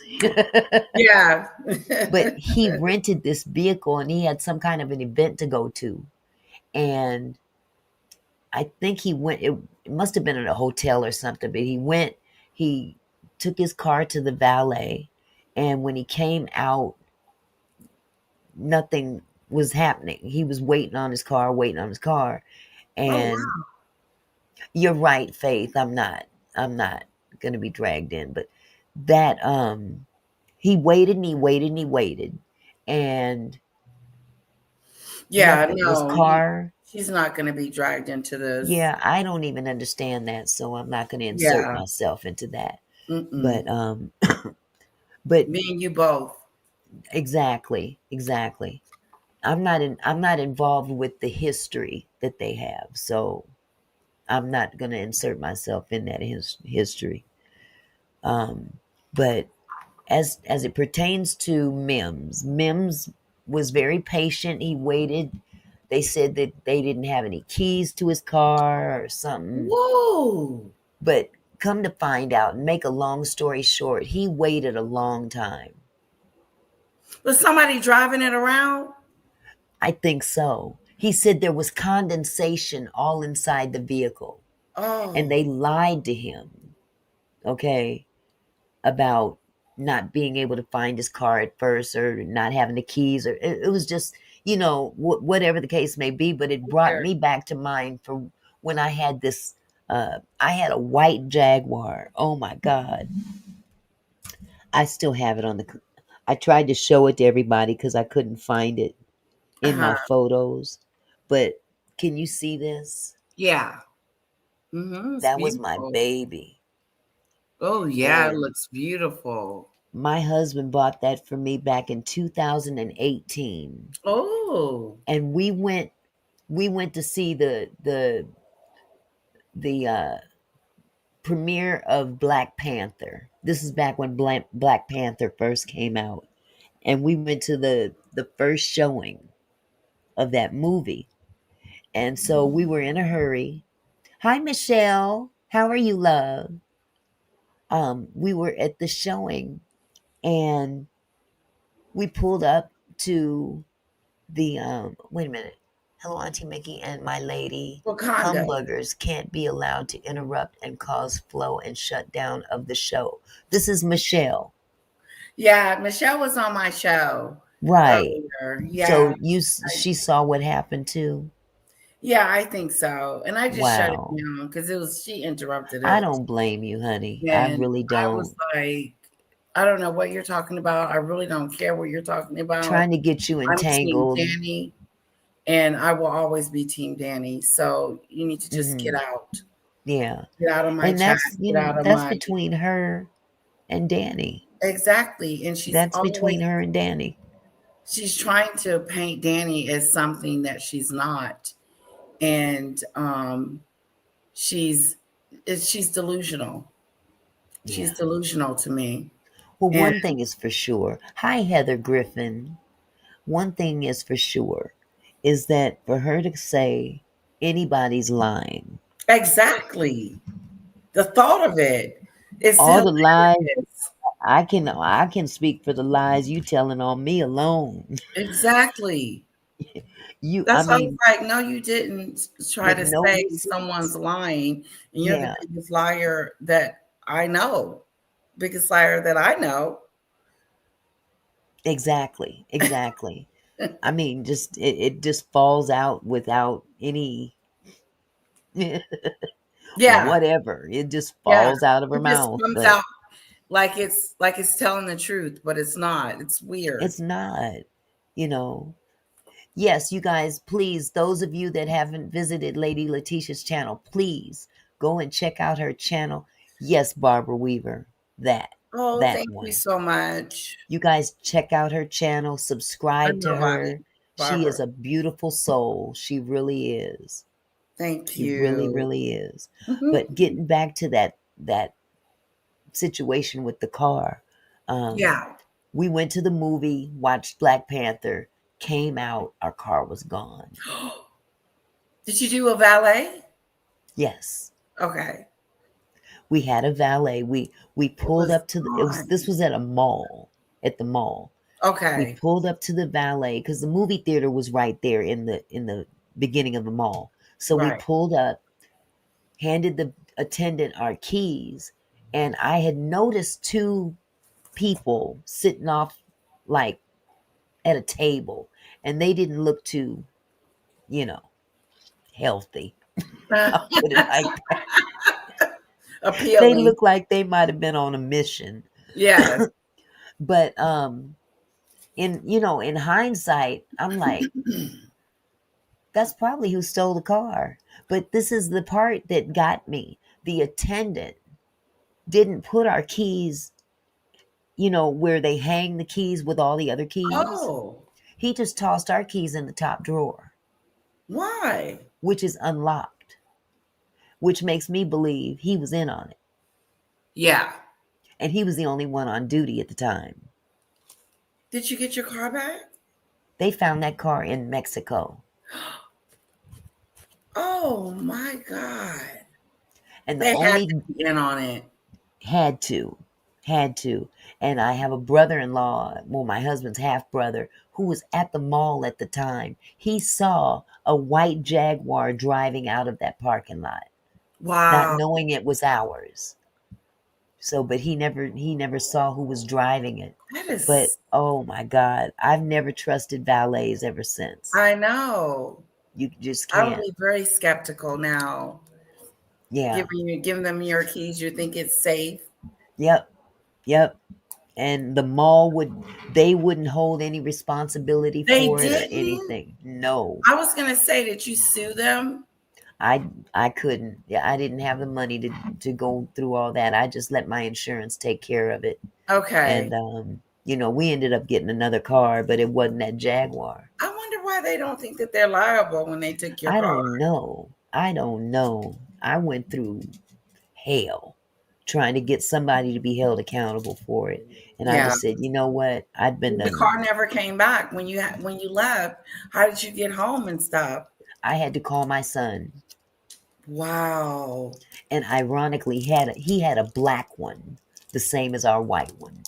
Yeah. But he rented this vehicle and he had some kind of an event to go to. And I think he went, it must have been at a hotel or something, but he took his car to the valet. And when he came out, nothing was happening. He was waiting on his car, waiting on his car. Oh, And wow. you're right, Faith. I'm not going to be dragged in, but that, he waited and he waited and he waited. And Yeah, nothing. His no, car, she's not going to be dragged into this. yeah, I don't even understand that, so I'm not gonna insert Yeah. myself into that. Mm-mm. But, but Me and you both. exactly, exactly. I'm not involved with the history that they have, so I'm not gonna insert myself in that history. Um, but as it pertains to Mims was very patient. He waited. They said that they didn't have any keys to his car or something. Whoa. But come to find out, and make a long story short, he waited a long time. Was somebody driving it around? I think so. He said there was condensation all inside the vehicle, and Oh, they lied to him, okay, about not being able to find his car at first or not having the keys, or it was just, whatever the case may be. But it brought weird. me back to mind for when I had this. I had a white Jaguar. Oh my God. I still have it on the. I tried to show it to everybody because I couldn't find it in Uh-huh. my photos. But can you see this? Yeah. Mm-hmm. It's That was my beautiful. baby. Oh, yeah. It And looks beautiful. my husband bought that for me back in 2018. Oh, And we went to see the premiere of Black Panther. This is back when Black Panther first came out. And we went to the first showing of that movie. And so we were in a hurry. Hi, Michelle. How are you, love? We were at the showing and we pulled up to the, wait a minute. Hello, Auntie Mickey and my lady. Wakanda. Humbuggers can't be allowed to interrupt and cause flow and shut down of the show. This is Michelle. Yeah, Michelle was on my show Right. earlier. Yeah. So she saw what happened too? Yeah, I think so. And I just shut it Wow. down because she interrupted I it. don't blame you, honey. I And really I was don't. like, I don't know what you're talking about. I really don't care what you're talking about. Trying to get you I'm Team entangled. Danny, and I will always be Team Danny. So you need to just Hmm. Yeah. get out of my And chat, that's, get out of that's my. between her and Danny. Exactly. And she's That's always between her and Danny. she's trying to paint Danny as something that she's not. And she's she's delusional. She's Yeah. delusional to me. Well, And one thing is for sure. Hi, Heather Griffin. One thing is for sure is that for her to say anybody's lying, exactly. The thought of it is all the lies hilarious. I can speak for the lies you telling on me alone. Exactly. You, I That's why I was mean, like, no, you didn't try to no, say you someone's didn't. lying, and you're the Yeah, biggest liar that I know. Biggest liar that I know. exactly, exactly. I mean, just it just falls out without any Yeah, whatever. It just yeah. falls out of her It just mouth, comes but out like it's telling the truth, but it's not. It's weird. it's not. You know, yes, you guys, please, those of you that haven't visited Lady Letitia's channel, please go and check out her channel. Yes, Barbara Weaver, that Oh, that thank you one. so much. You guys check out her channel, I subscribe to know, Bonnie, her. She is Barbara. a beautiful soul. She really is. Thank She really, you. really is. But getting back to that situation with the car, um, Yeah. we went to the movie, watched Black Panther, came out, our car was gone. Did you do a valet? Yes, Okay. we had a valet. We It pulled was up to this gone. was at a mall, at the mall. We Okay. pulled up to the valet because the movie theater was right there in the beginning of the mall. So we Right. pulled up, handed the attendant our keys, and I had noticed two people sitting off like at a table, and they didn't look too, you know, healthy. I'll put it like that. They Appealing. look like they might have been on a mission. Yes. But in hindsight, I'm like, that's probably who stole the car. But this is the part that got me. The attendant didn't put our keys, where they hang the keys with all the other keys. Oh, He just tossed our keys in the top drawer, why? which is unlocked, which makes me believe he was in on it. Yeah. And he was the only one on duty at the time. Did you get your car back? They found that car in Mexico. Oh my God. And the They had to only be in on it. had to, had to. And I have a brother in law, well, my husband's half brother, who was at the mall at the time. He saw a white Jaguar driving out of that parking lot, not Wow. knowing it was ours. So, but he never saw who was driving it. That But is, oh my God, I've never trusted valets ever since. I know. You just I would can't. be very skeptical now. Yeah. Giving them your keys, you think it's safe? Yep. Yep. And the mall they wouldn't hold any responsibility They for it or didn't? anything. No. I was gonna say, did you sue them? I couldn't. Yeah, I didn't have the money to go through all that. I just let my insurance take care of it. Okay. And we ended up getting another car, but it wasn't that Jaguar. I wonder why they don't think that they're liable when they took your I car. don't know. I don't know. I went through hell trying to get somebody to be held accountable for it. And I Yeah. just said, you know what? I'd been The done. car never came back when you left. How did you get home and stuff? I had to call my son. Wow. And ironically, he had a black one, the same as our white one.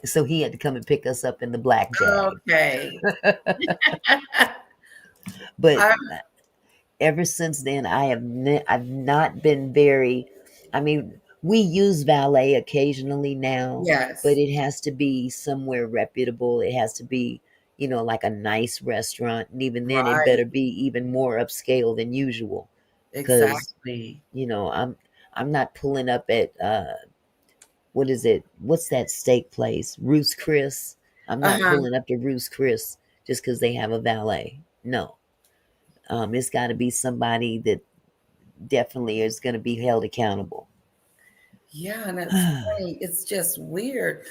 So he had to come and pick us up in the black Jag. Okay. But I, ever since then, I've not been very. I mean, we use valet occasionally now, but yes. it has to be somewhere reputable. It has to be, like a nice restaurant, and even then, it Right. better be even more upscale than usual. Because Exactly. I'm not pulling up at what is it? What's that steak place? Roost Chris. I'm not Uh-huh. pulling up to Roost Chris just because they have a valet. No, it's got to be somebody that definitely is going to be held accountable. Yeah, and it's funny. It's just weird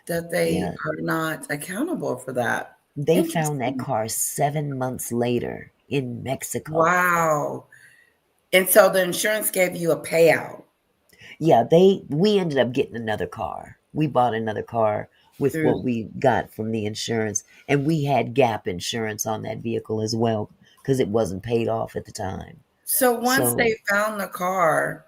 that they Yeah, are not accountable for that. they found that Interesting. car 7 months later in Mexico. Wow. And so the insurance gave you a payout Yeah, we ended up getting another car. We bought another car with through. what we got from the insurance, and we had gap insurance on that vehicle as well because it wasn't paid off at the time. So once So they found the car,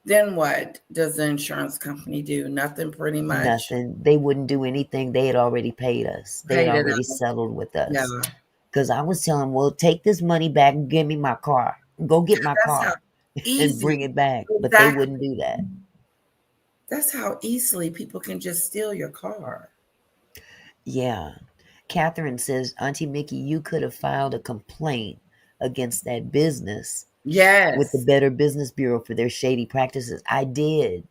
then what does the insurance company do? Nothing pretty much. nothing. They wouldn't do anything. They had already paid us. They had Paid it already out. settled with Yeah. us. Because I was telling them, well, take this money back and give me my car. Go get my That's how car and easy. bring it back. But they Exactly. wouldn't do that. That's how easily people can just steal your car. Yeah. Catherine says, Auntie Mickey, you could have filed a complaint against that business with the Yes. Better Business Bureau for their shady practices. I did.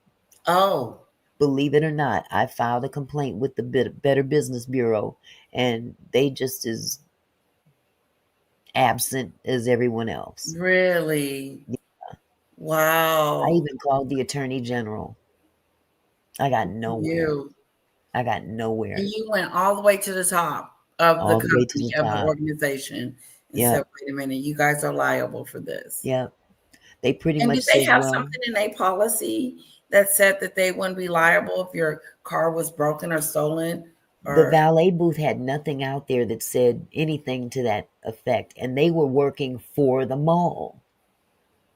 Oh, Believe it or not, I filed a complaint with the Better Business Bureau, and they just as absent as everyone else. really? I Wow. even called the Attorney General. I got nowhere. You. I got And nowhere. you went all the way to the top of the All the way to company, the of the top. organization, and said, Yep. wait a minute, you guys are liable for this. Yep. They pretty And much did they said, have well, something in a policy that said that they wouldn't be liable if your car was broken or stolen? the Or, valet booth had nothing out there that said anything to that effect, and they were working for the mall.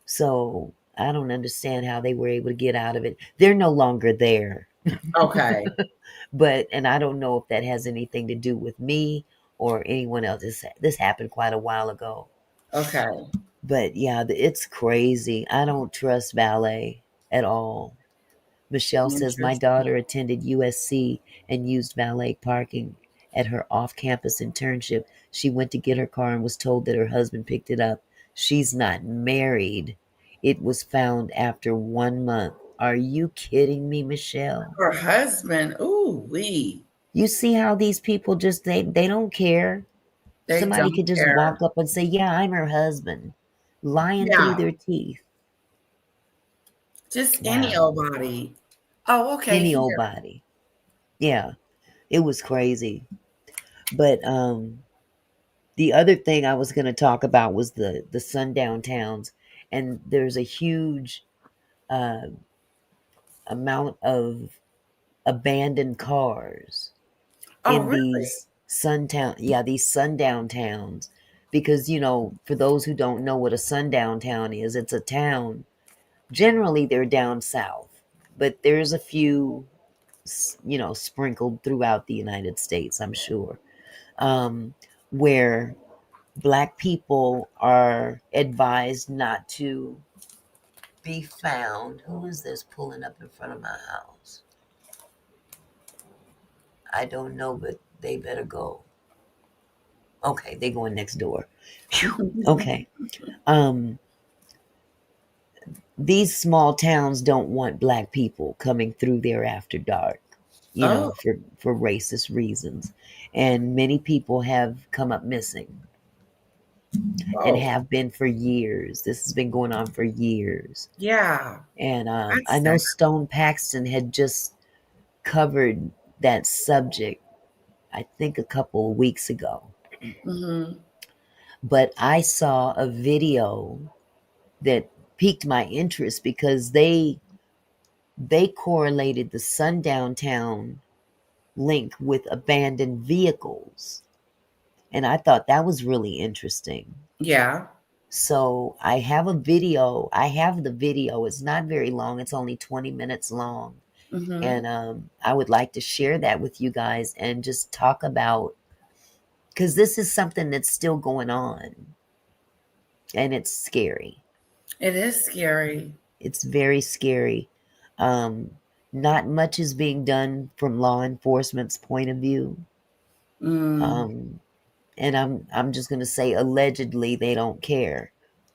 So I don't understand how they were able to get out of it. They're no longer there. okay, But, and I don't know if that has anything to do with me or anyone else. This happened quite a while ago. okay, But yeah, it's crazy. I don't trust valet at all. Michelle says, my interesting. daughter attended USC and used valet parking at her off campus internship. She went to get her car and was told that her husband picked it up. She's not married. It was found after 1 month. Are you kidding me, Michelle? Her husband, ooh, wee, You see how these people just they don't care. they Somebody don't could just care. walk up and say, "Yeah, I'm her husband," lying through Yeah, their teeth. just any Wow, old body. Oh, okay, any old here. body. Yeah, it was crazy. But the other thing I was going to talk about was the sundown towns, and there's a huge uh, amount of abandoned cars Oh, in really? these sundown towns, because for those who don't know what a sundown town is, it's a town. Generally, they're down south, but there's a few, sprinkled throughout the United States, I'm sure, um, where Black people are advised not to be found. Who is this pulling up in front of my house? I don't know, but they better go. Okay, they going next door. Phew. Okay. Um, these small towns don't want Black people coming through there after dark, Oh, for racist reasons. And many people have come up missing and oh, have been for years. This has been going on for years. yeah. And I That's know sad. Stone Paxton had just covered that subject, I think a couple of weeks ago. Hmm. But I saw a video that piqued my interest because they correlated the sundown town link with abandoned vehicles. And I thought that was really interesting. Yeah. So I have a video. I have the video. It's not very long, it's only 20 minutes long. Hmm. And I would like to share that with you guys and just talk about, because this is something that's still going on and it's scary. It is scary. It's very scary. Um, Not much is being done from law enforcement's point of view. Mm, Um, and I'm just going to say allegedly they don't care.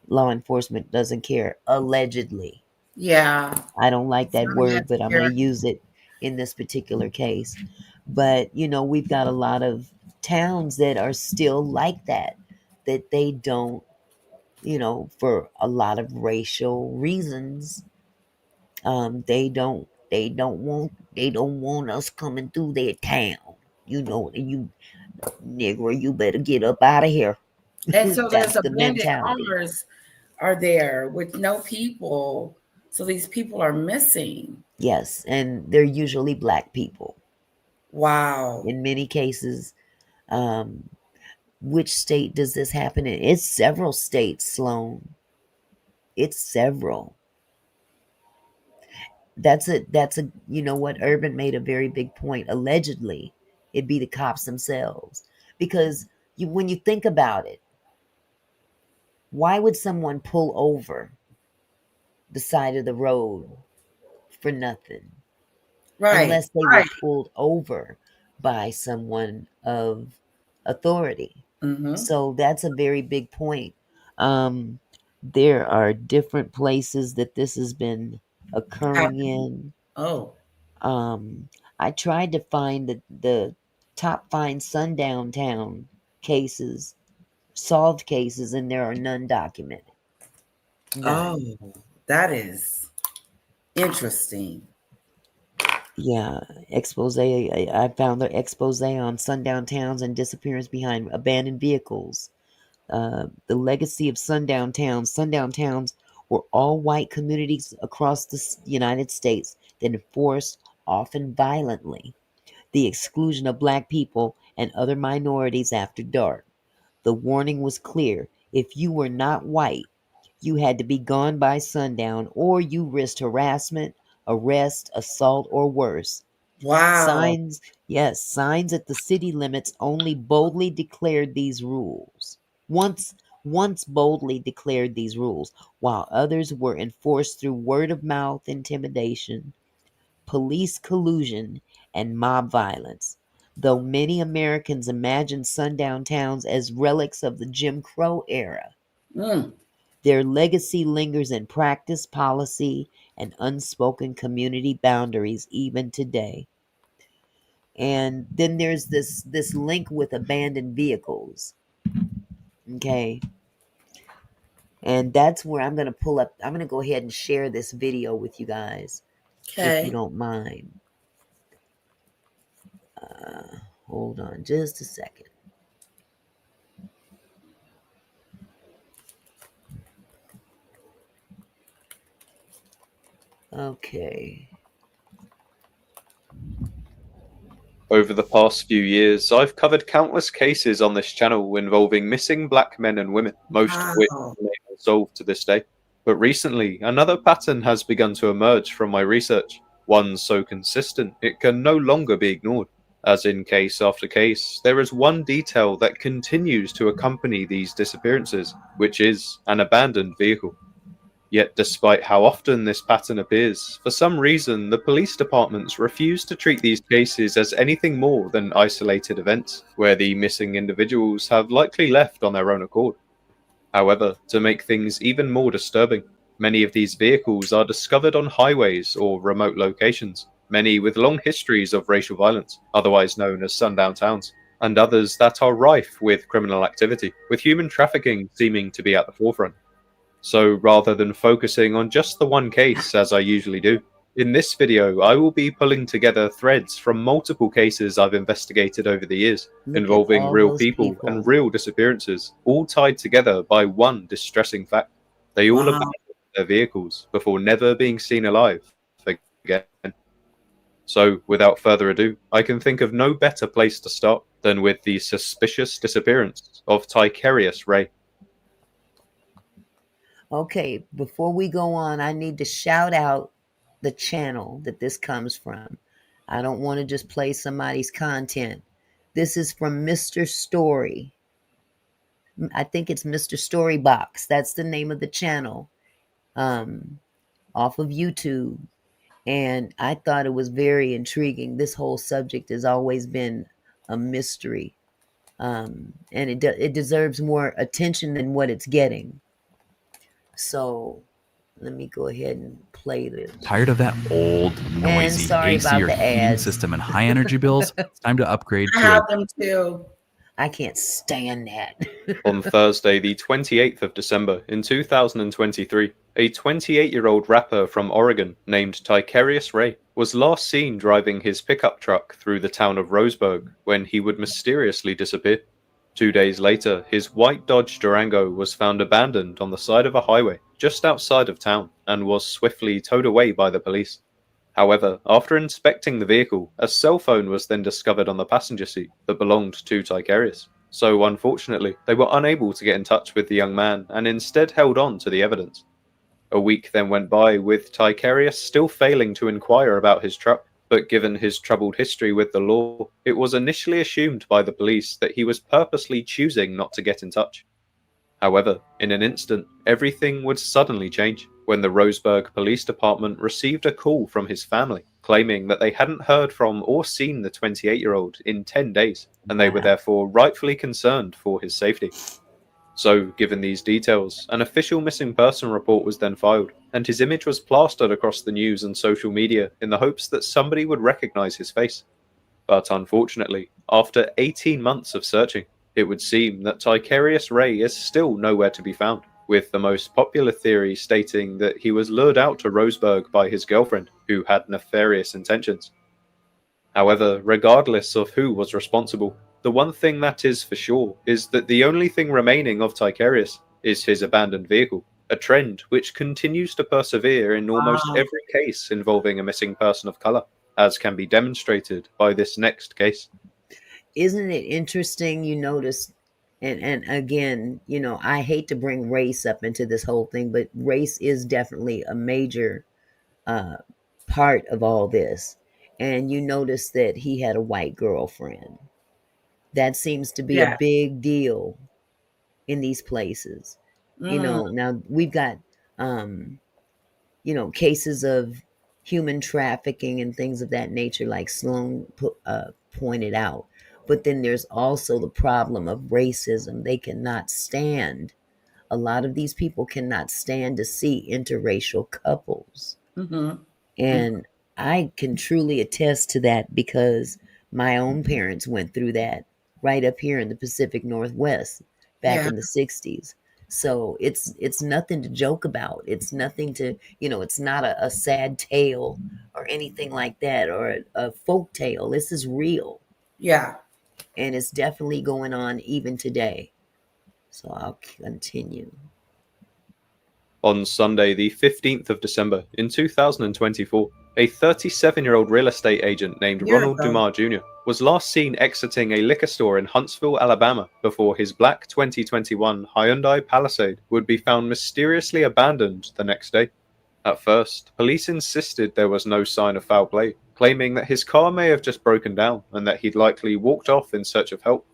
Law enforcement doesn't care. Allegedly. yeah. I don't like It's that not word, that but I'm going scary. to use it in this particular case. But, we've got a lot of towns that are still like that, that they don't, for a lot of racial reasons, They don't want us coming through their town. You nigger, you better get up out of here. And so there's That's the abandoned mentality. cars are there with no people. So these people are missing. Yes, and they're usually black people Wow. in many cases. Um, which state does this happen in? It's several states, Sloan. It's several. That's a you know what, Urban made a very big point. Allegedly, it'd be the cops themselves. Because when you think about it, why would someone pull over the side of the road for nothing? Right. Unless they were Right. pulled over by someone of authority. Mm-hmm. So that's a very big point. Um, there are different places that this has been occurring Happening. in. Oh. Um, I tried to find the top find sundown town cases, solved cases, and there are none documented. Oh, None. that is interesting. Yeah, expose. I found the expose on sundown towns and disappearance behind abandoned vehicles. The legacy of sundown towns. Sundown towns were all white communities across the United States that enforced, often violently, the exclusion of black people and other minorities after dark. The warning was clear: if you were not white, you had to be gone by sundown or you risked harassment, arrest, assault, or worse. Wow. Signs, yes, signs at the city limits only boldly declared these rules. Once once boldly declared these rules, while others were enforced through word of mouth intimidation, police collusion, and mob violence. Though many Americans imagine sundown towns as relics of the Jim Crow era, Mm. their legacy lingers in practice, policy, and unspoken community boundaries even today. And then there's this link with abandoned vehicles. Okay. And that's where I'm going to pull up. I'm going to go ahead and share this video with you guys, if you Okay. don't mind. Uh, Hold on just a second. Okay. Over the past few years, I've covered countless cases on this channel involving missing black men and women, most of which Wow. remain unsolved to this day. But recently, another pattern has begun to emerge from my research, one so consistent it can no longer be ignored. As in case after case, there is one detail that continues to accompany these disappearances, which is an abandoned vehicle. Yet despite how often this pattern appears, for some reason the police departments refuse to treat these cases as anything more than isolated events, where the missing individuals have likely left on their own accord. However, to make things even more disturbing, many of these vehicles are discovered on highways or remote locations, many with long histories of racial violence, otherwise known as sundown towns, and others that are rife with criminal activity, with human trafficking seeming to be at the forefront. So rather than focusing on just the one case as I usually do, in this video I will be pulling together threads from multiple cases I've investigated over the years, Look at involving all real those people and people. real disappearances, all tied together by one distressing fact. They all Wow. abandoned their vehicles before never being seen alive again. So, without further ado, I can think of no better place to start than with the suspicious disappearance of Ticarius Ray. Okay, before we go on, I need to shout out the channel that this comes from. I don't want to just play somebody's content. This is from Mr. Story. I think it's Mr. Storybox. That's the name of the channel, um, off of YouTube. And I thought it was very intriguing. This whole subject has always been a mystery, and it deserves more attention than what it's getting. So let me go ahead and play this. Tired of that old, And noisy sorry AC about or the heating ads. system and high energy bills? It's time to upgrade I to a have them too. I can't stand that. On Thursday, the 28th of December in 2023, a 28-year-old rapper from Oregon named Ticarius Ray was last seen driving his pickup truck through the town of Roseburg when he would mysteriously disappear. 2 days later, his white Dodge Durango was found abandoned on the side of a highway just outside of town and was swiftly towed away by the police. However, after inspecting the vehicle, a cell phone was then discovered on the passenger seat that belonged to Ticarius. So unfortunately, they were unable to get in touch with the young man and instead held on to the evidence. A week then went by with Ticarius still failing to inquire about his truck, but given his troubled history with the law, it was initially assumed by the police that he was purposely choosing not to get in touch. However, in an instant, everything would suddenly change when the Roseburg Police Department received a call from his family claiming that they hadn't heard from or seen the 28-year-old in 10 days, and they were therefore rightfully concerned for his safety. So, given these details, an official missing person report was then filed, and his image was plastered across the news and social media in the hopes that somebody would recognize his face. But unfortunately, after 18 months of searching, it would seem that Ticarius Ray is still nowhere to be found, with the most popular theory stating that he was lured out to Roseburg by his girlfriend, who had nefarious intentions. However, regardless of who was responsible, the one thing that is for sure is that the only thing remaining of Ticarius is his abandoned vehicle, a trend which continues to persevere in almost Wow. every case involving a missing person of color, as can be demonstrated by this next case. Isn't it interesting? You notice, and again, I hate to bring race up into this whole thing, but race is definitely a major part of all this. And you notice that he had a white girlfriend. That seems to be a Yeah. big deal in these places. Mm, Now we've got cases of human trafficking and things of that nature, like Sloan pointed out. But then there's also the problem of racism. They cannot stand, a lot of these people cannot stand to see interracial couples. mm-hmm. And I can truly attest to that because my own parents went through that right up here in the Pacific Northwest back Yeah. in the 60s. So it's nothing to joke about. It's nothing to, it's not a sad tale or anything like that, or a folk tale. This is real. Yeah. And it's definitely going on even today. So I'll continue. On Sunday, the 15th of December in 2024, a 37-year-old real estate agent named Year Ronald ago. Dumas Jr. was last seen exiting a liquor store in Huntsville, Alabama, before his black 2021 Hyundai Palisade would be found mysteriously abandoned the next day. At first, police insisted there was no sign of foul play, claiming that his car may have just broken down and that he'd likely walked off in search of help.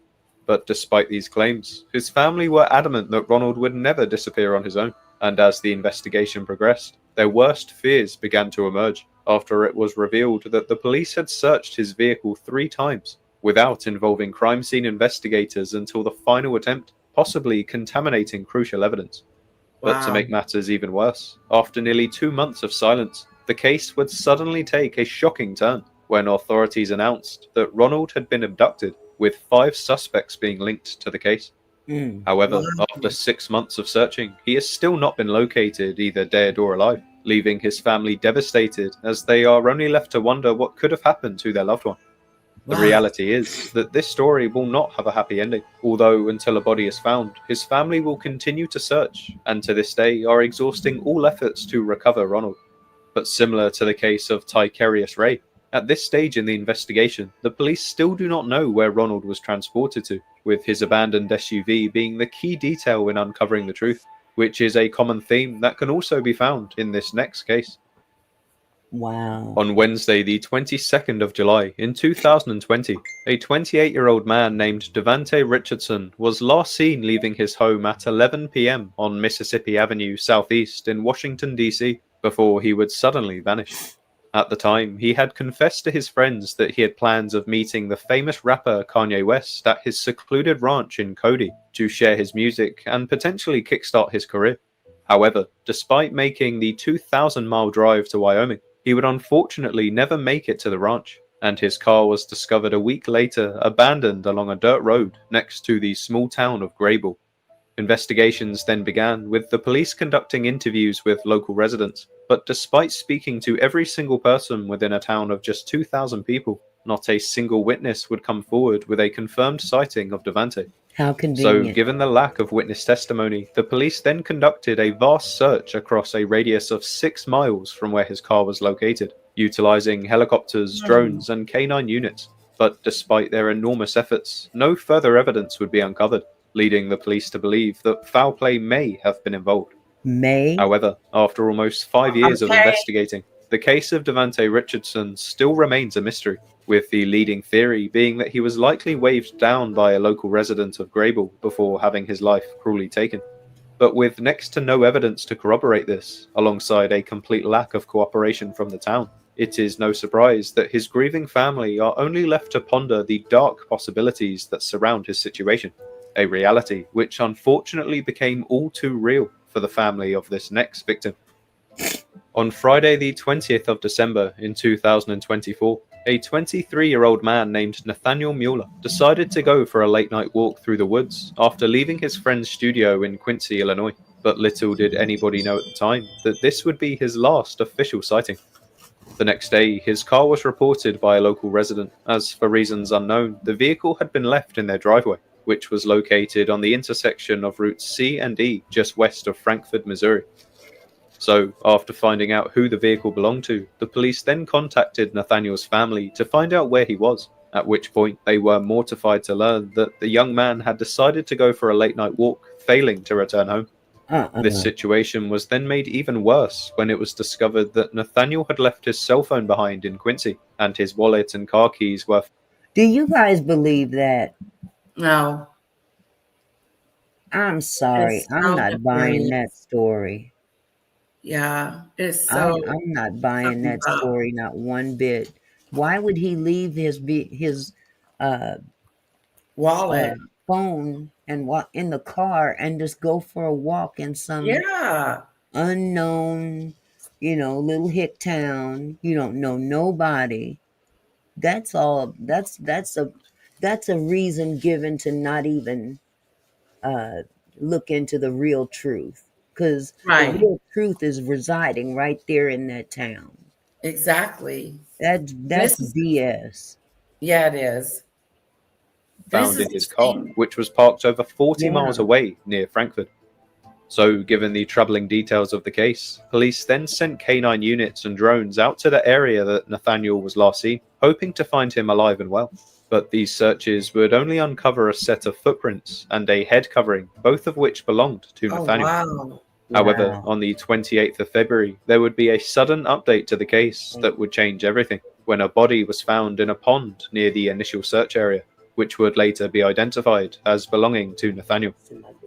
But despite these claims, his family were adamant that Ronald would never disappear on his own. And as the investigation progressed, their worst fears began to emerge after it was revealed that the police had searched his vehicle 3 times without involving crime scene investigators until the final attempt, possibly contaminating crucial evidence. But to Wow. make matters even worse, after nearly 2 months of silence, the case would suddenly take a shocking turn when authorities announced that Ronald had been abducted, with 5 suspects being linked to the case. However, Wow. after 6 months of searching, he has still not been located, either dead or alive, leaving his family devastated as they are only left to wonder what could have happened to their loved one. The Wow. reality is that this story will not have a happy ending, although until a body is found, his family will continue to search, and to this day are exhausting all efforts to recover Ronald. But similar to the case of Ticarius Ray, at this stage in the investigation, the police still do not know where Ronald was transported to, with his abandoned SUV being the key detail in uncovering the truth, which is a common theme that can also be found in this next case. Wow. On Wednesday, the 22nd of July in 2020, a 28-year-old man named Devante Richardson was last seen leaving his home at 11 p.m. on Mississippi Avenue Southeast in Washington, D.C., before he would suddenly vanish. At the time, he had confessed to his friends that he had plans of meeting the famous rapper Kanye West at his secluded ranch in Cody to share his music and potentially kickstart his career. However, despite making the 2,000-mile drive to Wyoming, he would unfortunately never make it to the ranch, and his car was discovered a week later abandoned along a dirt road next to the small town of Grable. Investigations then began, with the police conducting interviews with local residents, but despite speaking to every single person within a town of just 2,000 people, not a single witness would come forward with a confirmed sighting of Devante. How So, convenient. given the lack of witness testimony, the police then conducted a vast search across a radius of 6 miles from where his car was located, utilizing helicopters, drones, and canine units. But despite their enormous efforts, no further evidence would be uncovered, leading the police to believe that foul play may have been involved. May? However, after almost 5 years of Okay. investigating, the case of Devante Richardson still remains a mystery, with the leading theory being that he was likely waved down by a local resident of Grable before having his life cruelly taken. But with next to no evidence to corroborate this, alongside a complete lack of cooperation from the town, it is no surprise that his grieving family are only left to ponder the dark possibilities that surround his situation, a reality which unfortunately became all too real for the family of this next victim. On Friday, the 20th of December in 2024, a 23-year-old man named Nathaniel Mueller decided to go for a late-night walk through the woods after leaving his friend's studio in Quincy, Illinois. But little did anybody know at the time that this would be his last official sighting. The next day, his car was reported by a local resident, as for reasons unknown, the vehicle had been left in their driveway, which was located on the intersection of routes C and E just west of Frankfort, Missouri. So, after finding out who the vehicle belonged to, the police then contacted Nathaniel's family to find out where he was, at which point they were mortified to learn that the young man had decided to go for a late-night walk, failing to return home. This situation was then made even worse when it was discovered that Nathaniel had left his cell phone behind in Quincy, and his wallet and car keys were... Do you guys believe that? No, I'm sorry. it's I'm so not buying nefarious. that story. Yeah, it's I'm so I'm not buying something's that up. story, not one bit. Why would he leave his uh, Wallet. phone and walk in the car and just go for a walk in some Yeah, unknown, little hick town? You don't know nobody. That's all. That's a reason given to not even uh, look into the real truth, because the right. real truth is residing right there in that town. Exactly. And That's this is the, BS. yeah, it is. This found is in the his car, thing. which was parked over 40 Yeah. miles away near Frankfurt. So, given the troubling details of the case, police then sent canine units and drones out to the area that Nathaniel was last seen, hoping to find him alive and well. But these searches would only uncover a set of footprints and a head covering, both of which belonged to Oh, Nathaniel. wow. However, Wow. on the 28th of February, there would be a sudden update to the case that would change everything, when a body was found in a pond near the initial search area, which would later be identified as belonging to Nathaniel.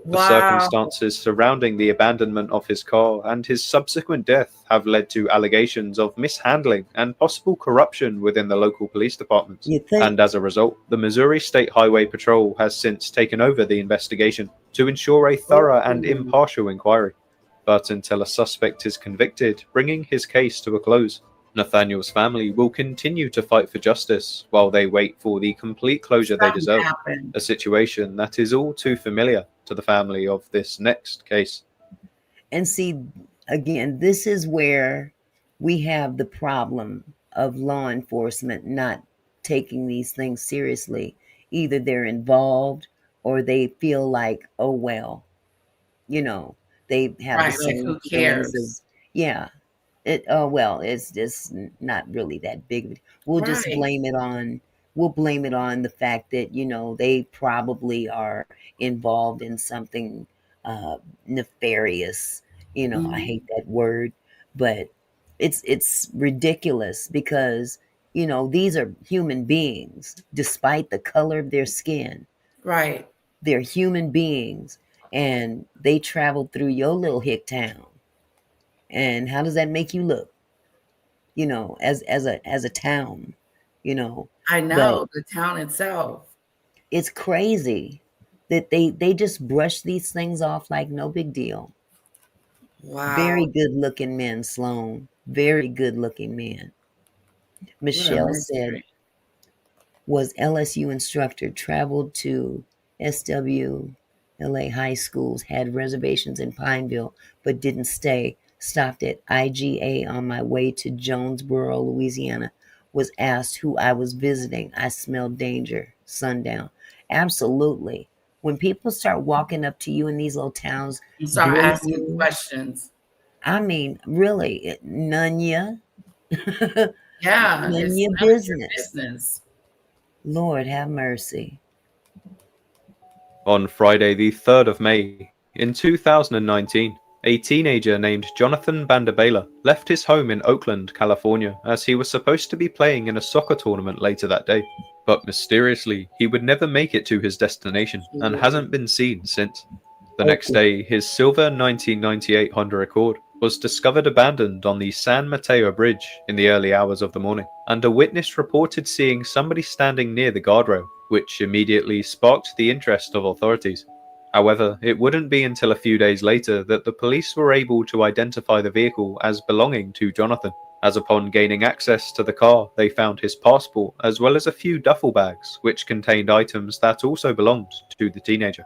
The Wow. circumstances surrounding the abandonment of his car and his subsequent death have led to allegations of mishandling and possible corruption within the local police departments. You think? And as a result, the Missouri State Highway Patrol has since taken over the investigation to ensure a thorough and impartial inquiry. But until a suspect is convicted, bringing his case to a close, Nathaniel's family will continue to fight for justice while they wait for the complete closure they Something deserve. happened. A situation that is all too familiar to the family of this next case. And see, again, this is where we have the problem of law enforcement not taking these things seriously. Either they're involved or they feel like, oh, well, you know, they have the Right. Like, same who feelings cares? as, yeah, well, it's just not really that big of a, we'll just Right. blame it on the fact that, they probably are involved in something nefarious. I Mhm. hate that word, but it's ridiculous because, these are human beings despite the color of their skin. Right. They're human beings, and they traveled through your little hick town. And how does that make you look? As a town, you know. I But know the town itself. it's crazy that they just brush these things off like no big deal. Very Wow. good looking men, Sloan. Very good looking men. What a Michelle said, mystery. was LSU instructor, traveled to SWLA high schools, had reservations in Pineville, but didn't stay. Stopped at IGA on my way to Jonesboro, Louisiana. Was asked who I was visiting. I smelled danger. Sundown. Absolutely. When people start walking up to you in these little towns, And start grilling asking you, questions. I mean, really, none ya. Yeah, None it's your none of your business. business. Lord have mercy. On Friday, the 3rd of May, in 2019, a teenager named Jonathan Bandabela left his home in Oakland, California, as he was supposed to be playing in a soccer tournament later that day. But mysteriously, he would never make it to his destination and hasn't been seen since. The next Oakland. day, his silver 1998 Honda Accord was discovered abandoned on the San Mateo Bridge in the early hours of the morning, and a witness reported seeing somebody standing near the guardrail, which immediately sparked the interest of authorities. However, it wouldn't be until a few days later that the police were able to identify the vehicle as belonging to Jonathan, as upon gaining access to the car, they found his passport as well as a few duffel bags which contained items that also belonged to the teenager.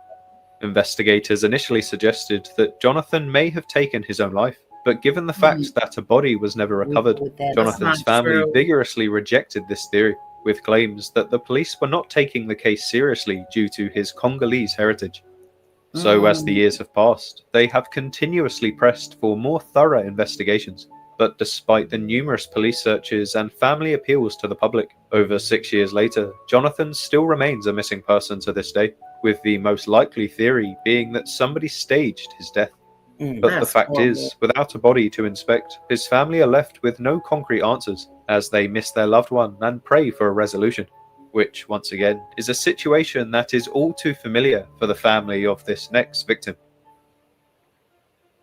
Investigators initially suggested that Jonathan may have taken his own life, but given the fact that a body was never We know recovered, what that That's is. Jonathan's not family true. vigorously rejected this theory, with claims that the police were not taking the case seriously due to his Congolese heritage. So, as the years have passed, they have continuously pressed for more thorough investigations. But despite the numerous police searches and family appeals to the public, over 6 years later, Jonathan still remains a missing person to this day, with the most likely theory being that somebody staged his death. But the That's fact horrible. is, without a body to inspect, his family are left with no concrete answers as they miss their loved one and pray for a resolution, which, once again, is a situation that is all too familiar for the family of this next victim.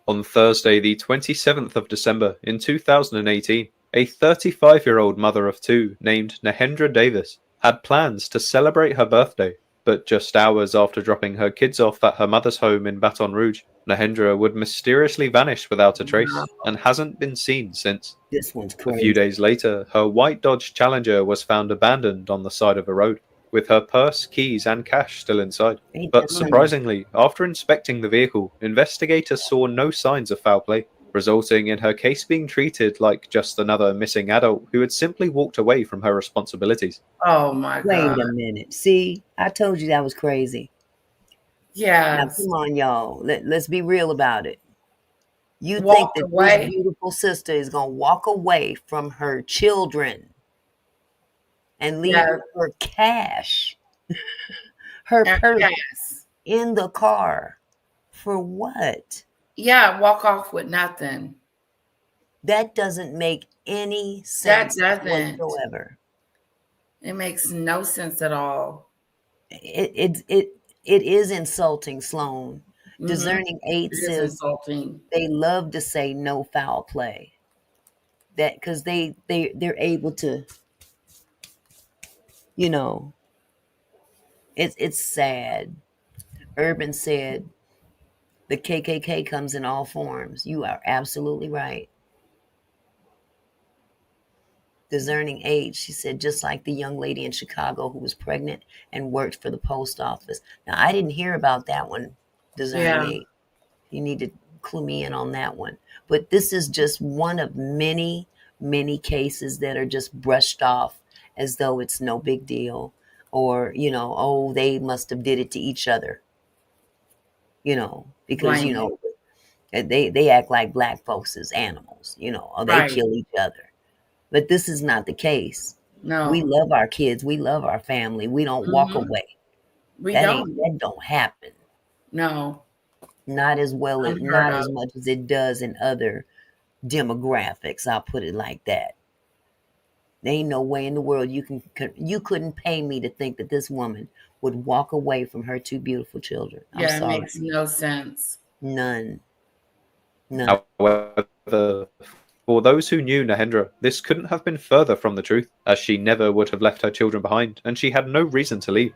On Thursday, the 27th of December in 2018, a 35-year-old mother of two named Nahendra Davis had plans to celebrate her birthday, but just hours after dropping her kids off at her mother's home in Baton Rouge, Nahendra would mysteriously vanish without a trace and hasn't been seen since. This one's A few crazy. days later, her white Dodge Challenger was found abandoned on the side of a road, with her purse, keys, and cash still inside. Ain't But that something? surprisingly, after inspecting the vehicle, investigators saw no signs of foul play, resulting in her case being treated like just another missing adult who had simply walked away from her responsibilities. Oh my Wait God. a minute. See, I told you that was crazy. Now, Yes. come on, y'all. Let's be real about it. You think Walked that away. this beautiful sister is going to walk away from her children and leave Yeah. her cash, her purse Yes. in the car for what? Yeah, walk off with nothing. That doesn't make any That sense doesn't. whatsoever. It makes no sense at all. It is insulting, Sloan. Mhm. Discerning 8 It is says insulting. they love to say no foul play. That because they're able to, you know, it's sad. Urban said the KKK comes in all forms. You are absolutely right. Discerning age, she said, just like the young lady in Chicago who was pregnant and worked for the post office. Now, I didn't hear about that one, discerning Yeah. age. You need to clue me in on that one. But this is just one of many, many cases that are just brushed off as though it's no big deal. Or, oh, they must have did it to each other. Because, Blaming. they act like black folks is animals, or they Right. kill each other. But this is not the case. No. We love our kids. We love our family. We don't walk Mhm. away. We That don't. don't happen. No. Not as well as Unheard not of. as much as it does in other demographics. I'll put it like that. There ain't no way in the world you couldn't pay me to think that this woman would walk away from her two beautiful children. I'm Yeah, it sorry. makes no sense. None. However, for those who knew Nahendra, this couldn't have been further from the truth, as she never would have left her children behind, and she had no reason to leave.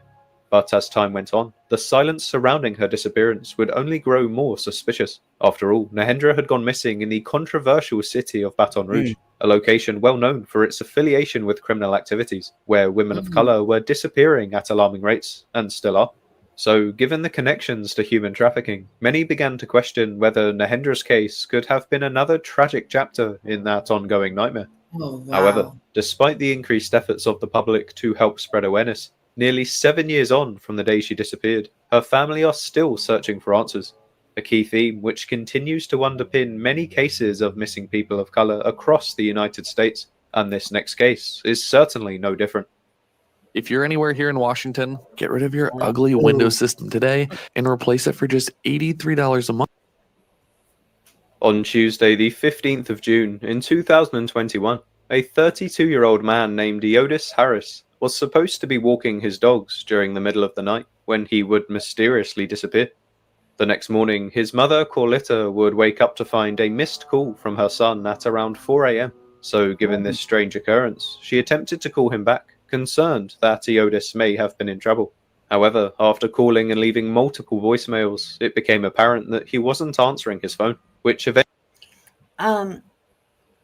But as time went on, the silence surrounding her disappearance would only grow more suspicious. After all, Nahendra had gone missing in the controversial city of Baton Rouge, a location well known for its affiliation with criminal activities, where women of Mhm. color were disappearing at alarming rates, and still are. So, given the connections to human trafficking, many began to question whether Nahendra's case could have been another tragic chapter in that ongoing nightmare. Oh, However, wow. despite the increased efforts of the public to help spread awareness, nearly 7 years on from the day she disappeared, her family are still searching for answers. A key theme which continues to underpin many cases of missing people of color across the United States, and this next case is certainly no different. If you're anywhere here in Washington, get rid of your ugly Ooh. Windows system today and replace it for just $83 a month. On Tuesday, the 15th of June in 2021, a 32-year-old man named Eodis Harris was supposed to be walking his dogs during the middle of the night when he would mysteriously disappear. The next morning, his mother, Corletta, would wake up to find a missed call from her son at around 4 a.m. So, given this strange occurrence, she attempted to call him back, concerned that Eodis may have been in trouble. However, after calling and leaving multiple voicemails, it became apparent that he wasn't answering his phone, which eventually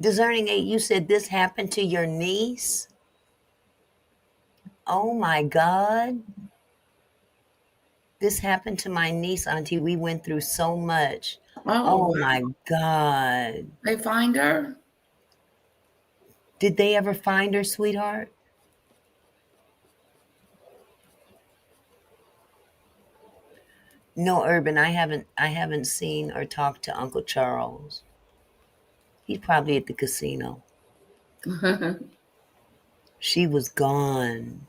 Discerning 8, you said this happened to your niece? Oh my God. This happened to my niece, Auntie. We went through so much. Oh, Oh wow. my God. They find her? Did they ever find her, sweetheart? No, Urban, I haven't seen or talked to Uncle Charles. He's probably at the casino. She was gone.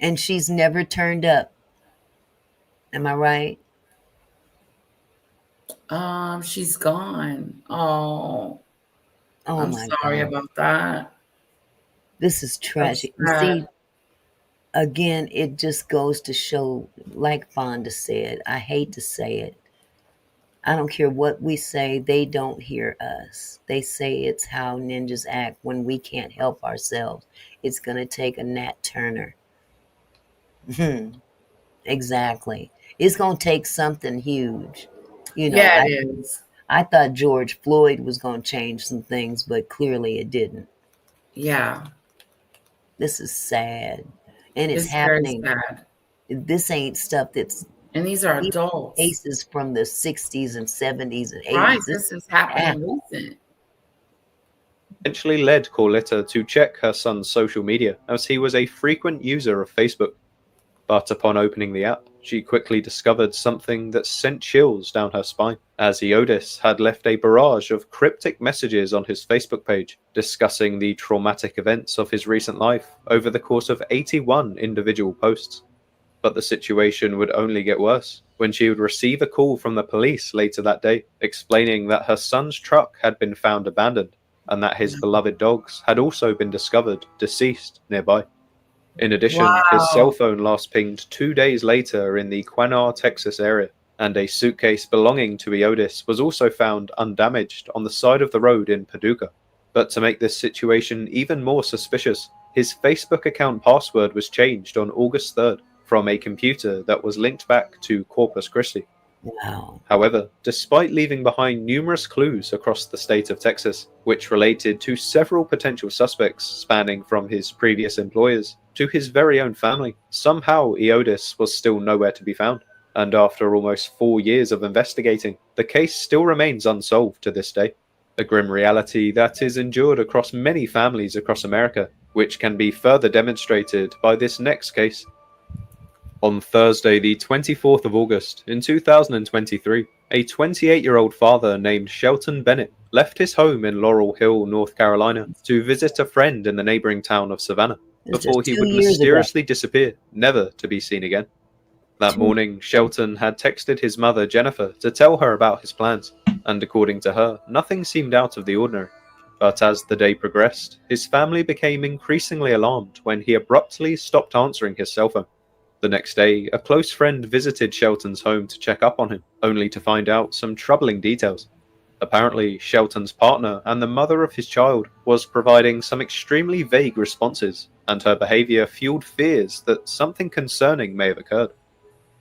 And she's never turned up. Am I right? She's gone. Oh, Oh I'm my sorry God. about that. This is That's tragic. You sad. see, again, it just goes to show, like Fonda said, I hate to say it. I don't care what we say, they don't hear us. They say it's how ninjas act when we can't help ourselves. It's going to take a Nat Turner. Exactly. It's going to take something huge. You know, Yeah, it is. I thought George Floyd was going to change some things, but clearly it didn't. Yeah, This is sad. And it's it's very happening. sad. This ain't stuff that's And these are adults. cases from the 60s and 70s and 80s. Right, This this is is happening recent. led Corletta to check her son's social media, as he was a frequent user of Facebook. But upon opening the app, she quickly discovered something that sent chills down her spine, as Eodis had left a barrage of cryptic messages on his Facebook page discussing the traumatic events of his recent life over the course of 81 individual posts. But the situation would only get worse when she would receive a call from the police later that day explaining that her son's truck had been found abandoned and that his beloved dogs had also been discovered deceased nearby. In addition, his cell Wow. phone last pinged 2 days later in the Quanah, Texas area, and a suitcase belonging to Eodis was also found undamaged on the side of the road in Paducah. But to make this situation even more suspicious, his Facebook account password was changed on August 3rd from a computer that was linked back to Corpus Christi. wow. However, despite leaving behind numerous clues across the state of Texas, which related to several potential suspects spanning from his previous employers to his very own family, somehow Eodis was still nowhere to be found. And after almost 4 years of investigating, the case still remains unsolved to this day. A grim reality that is endured across many families across America, which can be further demonstrated by this next case. On Thursday, the 24th of August, in 2023, a 28-year-old father named Shelton Bennett left his home in Laurel Hill, North Carolina, to visit a friend in the neighboring town of Savannah, It's before just he 2 would years ago. mysteriously disappear, never to be seen again. That morning, Shelton had texted his mother, Jennifer, to tell her about his plans, and according to her, nothing seemed out of the ordinary. But as the day progressed, his family became increasingly alarmed when he abruptly stopped answering his cell phone. The next day, a close friend visited Shelton's home to check up on him, only to find out some troubling details. Apparently, Shelton's partner and the mother of his child was providing some extremely vague responses, and her behavior fueled fears that something concerning may have occurred.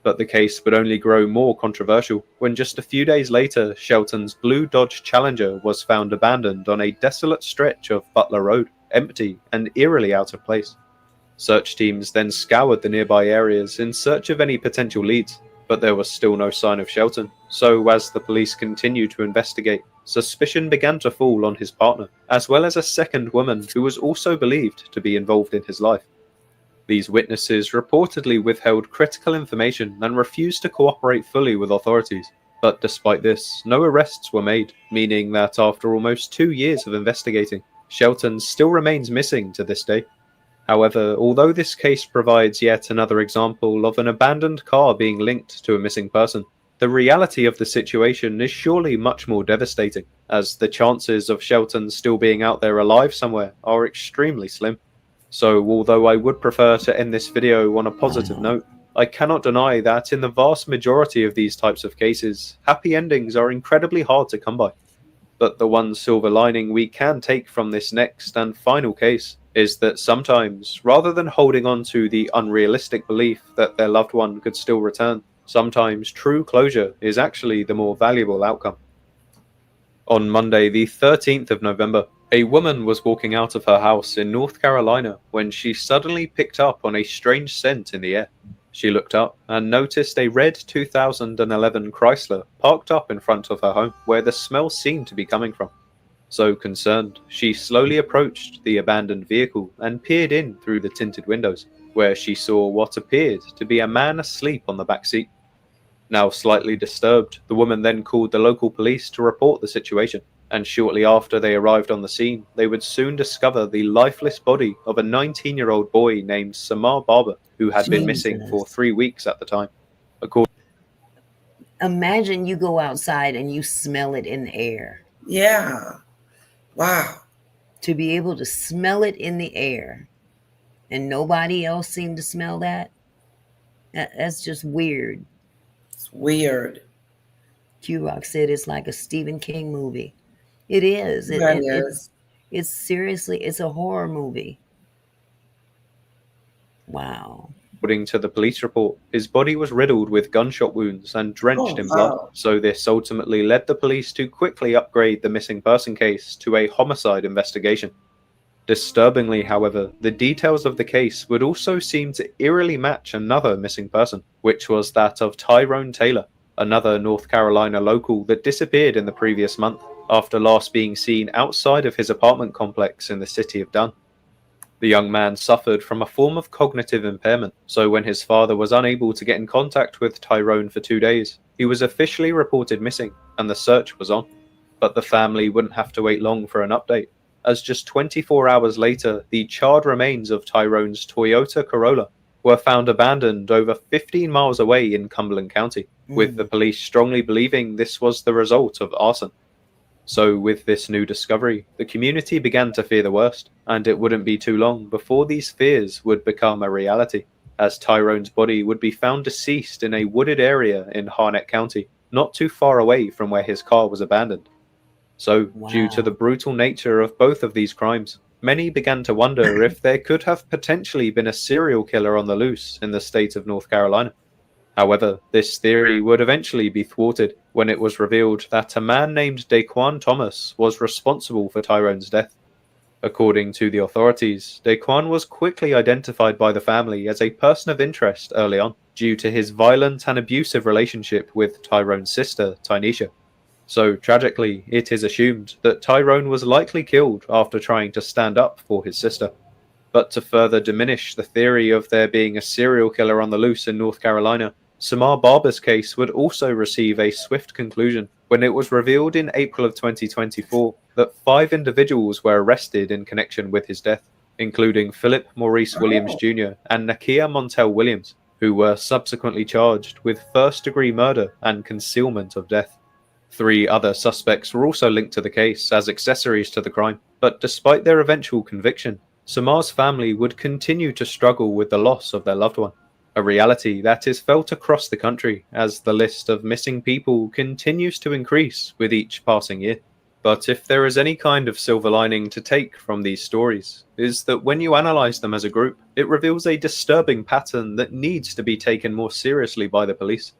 But the case would only grow more controversial when just a few days later, Shelton's blue Dodge Challenger was found abandoned on a desolate stretch of Butler Road, empty and eerily out of place. Search teams then scoured the nearby areas in search of any potential leads, but there was still no sign of Shelton. So as the police continued to investigate, suspicion began to fall on his partner, as well as a second woman who was also believed to be involved in his life. These witnesses reportedly withheld critical information and refused to cooperate fully with authorities. But despite this, no arrests were made, meaning that after almost 2 years of investigating, Shelton still remains missing to this day. However, although this case provides yet another example of an abandoned car being linked to a missing person, the reality of the situation is surely much more devastating, as the chances of Shelton still being out there alive somewhere are extremely slim. So although I would prefer to end this video on a positive note, I cannot deny that in the vast majority of these types of cases, happy endings are incredibly hard to come by. But the one silver lining we can take from this next and final case is that sometimes, rather than holding on to the unrealistic belief that their loved one could still return, sometimes true closure is actually the more valuable outcome. On Monday, the 13th of November, a woman was walking out of her house in North Carolina when she suddenly picked up on a strange scent in the air. She looked up and noticed a red 2011 Chrysler parked up in front of her home, where the smell seemed to be coming from. So concerned, she slowly approached the abandoned vehicle and peered in through the tinted windows, where she saw what appeared to be a man asleep on the back seat. Now slightly disturbed, the woman then called the local police to report the situation, and shortly after they arrived on the scene, they would soon discover the lifeless body of a 19-year-old boy named Samar Barber, who had been missing for 3 weeks at the time. Imagine you go outside and you smell it in the air. Yeah. Wow. To be able to smell it in the air and nobody else seemed to smell that's just weird. It's weird. Q-Rock said it's like a Stephen King movie. It is. It's seriously, it's a horror movie. Wow. According to the police report, his body was riddled with gunshot wounds and drenched in blood. So this ultimately led the police to quickly upgrade the missing person case to a homicide investigation. Disturbingly, however, the details of the case would also seem to eerily match another missing person, which was that of Tyrone Taylor, another North Carolina local that disappeared in the previous month after last being seen outside of his apartment complex in the city of Dunn. The young man suffered from a form of cognitive impairment, so when his father was unable to get in contact with Tyrone for 2 days, he was officially reported missing and the search was on. But the family wouldn't have to wait long for an update, as just 24 hours later, the charred remains of Tyrone's Toyota Corolla were found abandoned over 15 miles away in Cumberland County, with the police strongly believing this was the result of arson. So with this new discovery, the community began to fear the worst, and it wouldn't be too long before these fears would become a reality, as Tyrone's body would be found deceased in a wooded area in Harnett County, not too far away from where his car was abandoned. So, due to the brutal nature of both of these crimes, many began to wonder if there could have potentially been a serial killer on the loose in the state of North Carolina. However, this theory would eventually be thwarted when it was revealed that a man named Daquan Thomas was responsible for Tyrone's death. According to the authorities, Daquan was quickly identified by the family as a person of interest early on, due to his violent and abusive relationship with Tyrone's sister, Tynesha. So, tragically, it is assumed that Tyrone was likely killed after trying to stand up for his sister. But to further diminish the theory of there being a serial killer on the loose in North Carolina, Samar Barber's case would also receive a swift conclusion when it was revealed in April of 2024 that 5 individuals were arrested in connection with his death, including Philip Maurice Williams Jr. and Nakia Montel Williams, who were subsequently charged with first-degree murder and concealment of death. 3 other suspects were also linked to the case as accessories to the crime, but despite their eventual conviction, Samar's family would continue to struggle with the loss of their loved one, a reality that is felt across the country as the list of missing people continues to increase with each passing year. But if there is any kind of silver lining to take from these stories, is that when you analyze them as a group, it reveals a disturbing pattern that needs to be taken more seriously by the police.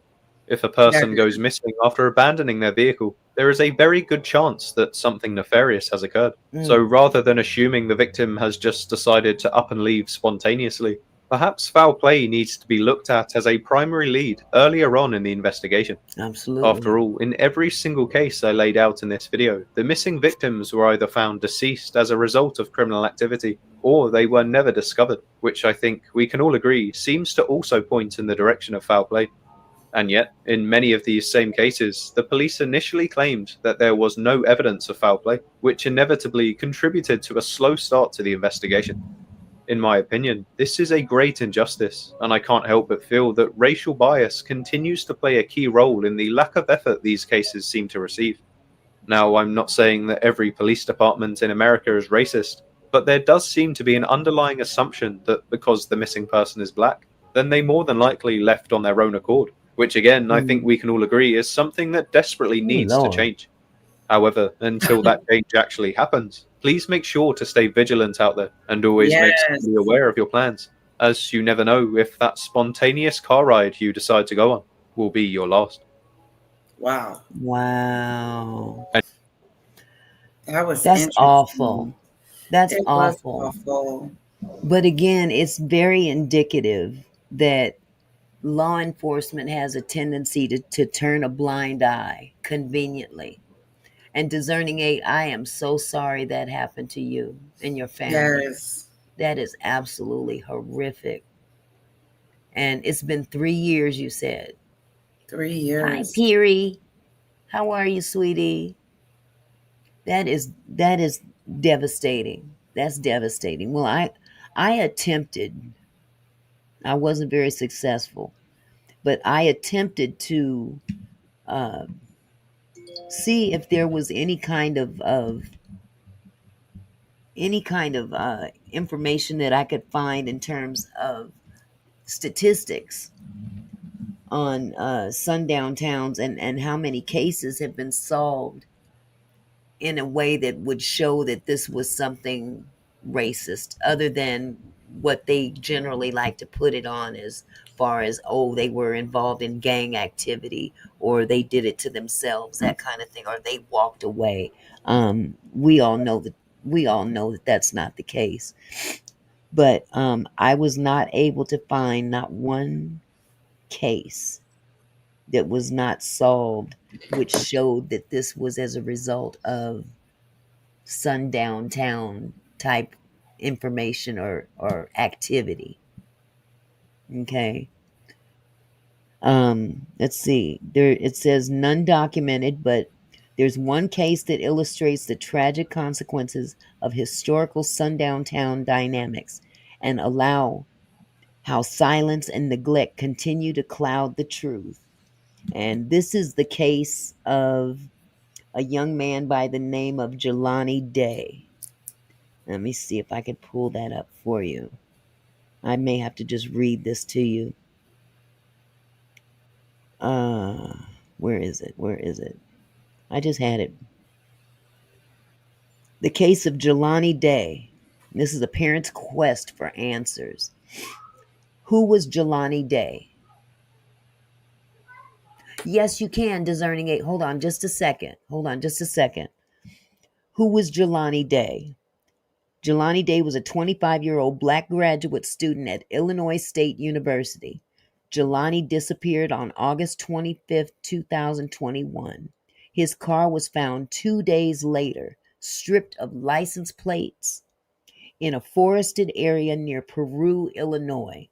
If a That person goes missing after abandoning their vehicle, there is a very good chance that something nefarious has occurred. So Mm, rather than assuming the victim has just decided to up and leave spontaneously, perhaps foul play needs to be looked at as a primary lead earlier on in the investigation. After absolutely. all, in every single case I laid out in this video, the missing victims were either found deceased as a result of criminal activity, or they were never discovered, which I think we can all agree seems to also point in the direction of foul play. And yet, in many of these same cases, the police initially claimed that there was no evidence of foul play, which inevitably contributed to a slow start to the investigation. In my opinion, this is a great injustice, and I can't help but feel that racial bias continues to play a key role in the lack of effort these cases seem to receive. Now, I'm not saying that every police department in America is racist, but there does seem to be an underlying assumption that because the missing person is black, then they more than likely left on their own accord, which again, I think Mm. we can all agree is something that desperately Oh, needs to Lord. change. However, until that change actually happens, please make sure to stay vigilant out there and always make yes. somebody aware of your plans, as you never know if that spontaneous car ride you decide to go on will be your last. Wow. Wow. That was That's awful. interesting. That's It was awful. awful. But again, it's very indicative that law enforcement has a tendency to turn a blind eye conveniently. And discerning eight, I am so sorry that happened to you and your family. Yes. That is absolutely horrific. And it's been 3 years, you said. 3 years. Hi, Peary. How are you, sweetie? That is devastating. That's devastating. Well, I attempted. I wasn't very successful, but I attempted to uh, see if there was any kind of information that I could find in terms of statistics on sundown towns and how many cases have been solved in a way that would show that this was something racist, other than what they generally like to put it on as far as, oh, they were involved in gang activity, or they did it to themselves, that kind of thing, or they walked away. We all know that that's not the case. But I was not able to find not one case that was not solved, which showed that this was as a result of sundown town type information or activity. Okay. Let's see. There it says none documented, but there's one case that illustrates the tragic consequences of historical sundown town dynamics and allow how silence and neglect continue to cloud the truth. And this is the case of a young man by the name of Jelani Day. Let me see if I can pull that up for you. I may have to just read this to you. Uh, where is it? Where is it? I just had it. The case of Jelani Day. This is a parent's quest for answers. Who was Jelani Day? Yes, you can, discerning eight. Hold on just a second. Hold on just a second. Who was Jelani Day? Jelani Day was a 25-year-old black graduate student at Illinois State University. Jelani disappeared on August 25th, 2021. His car was found 2 days later, stripped of license plates, in a forested area near Peru, Illinois,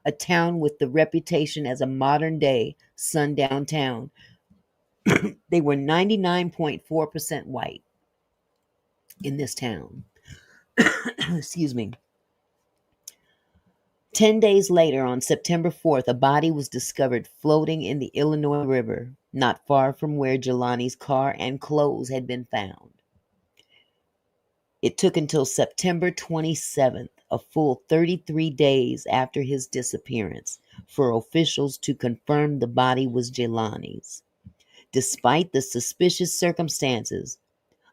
a town with the reputation as a modern-day sundown town. They were 99.4% white in this town. Excuse me. 10 days later, on September 4th, a body was discovered floating in the Illinois River, not far from where Jelani's car and clothes had been found. It took until September 27th, a full 33 days after his disappearance, for officials to confirm the body was Jelani's. Despite the suspicious circumstances,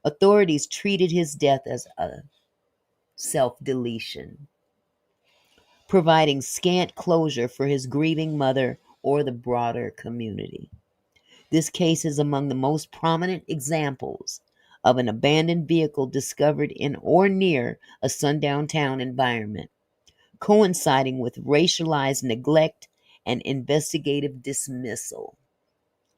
Authorities treated his death as a self deletion, providing scant closure for his grieving mother or the broader community. This case is among the most prominent examples of an abandoned vehicle discovered in or near a sundown town environment, coinciding with racialized neglect and investigative dismissal.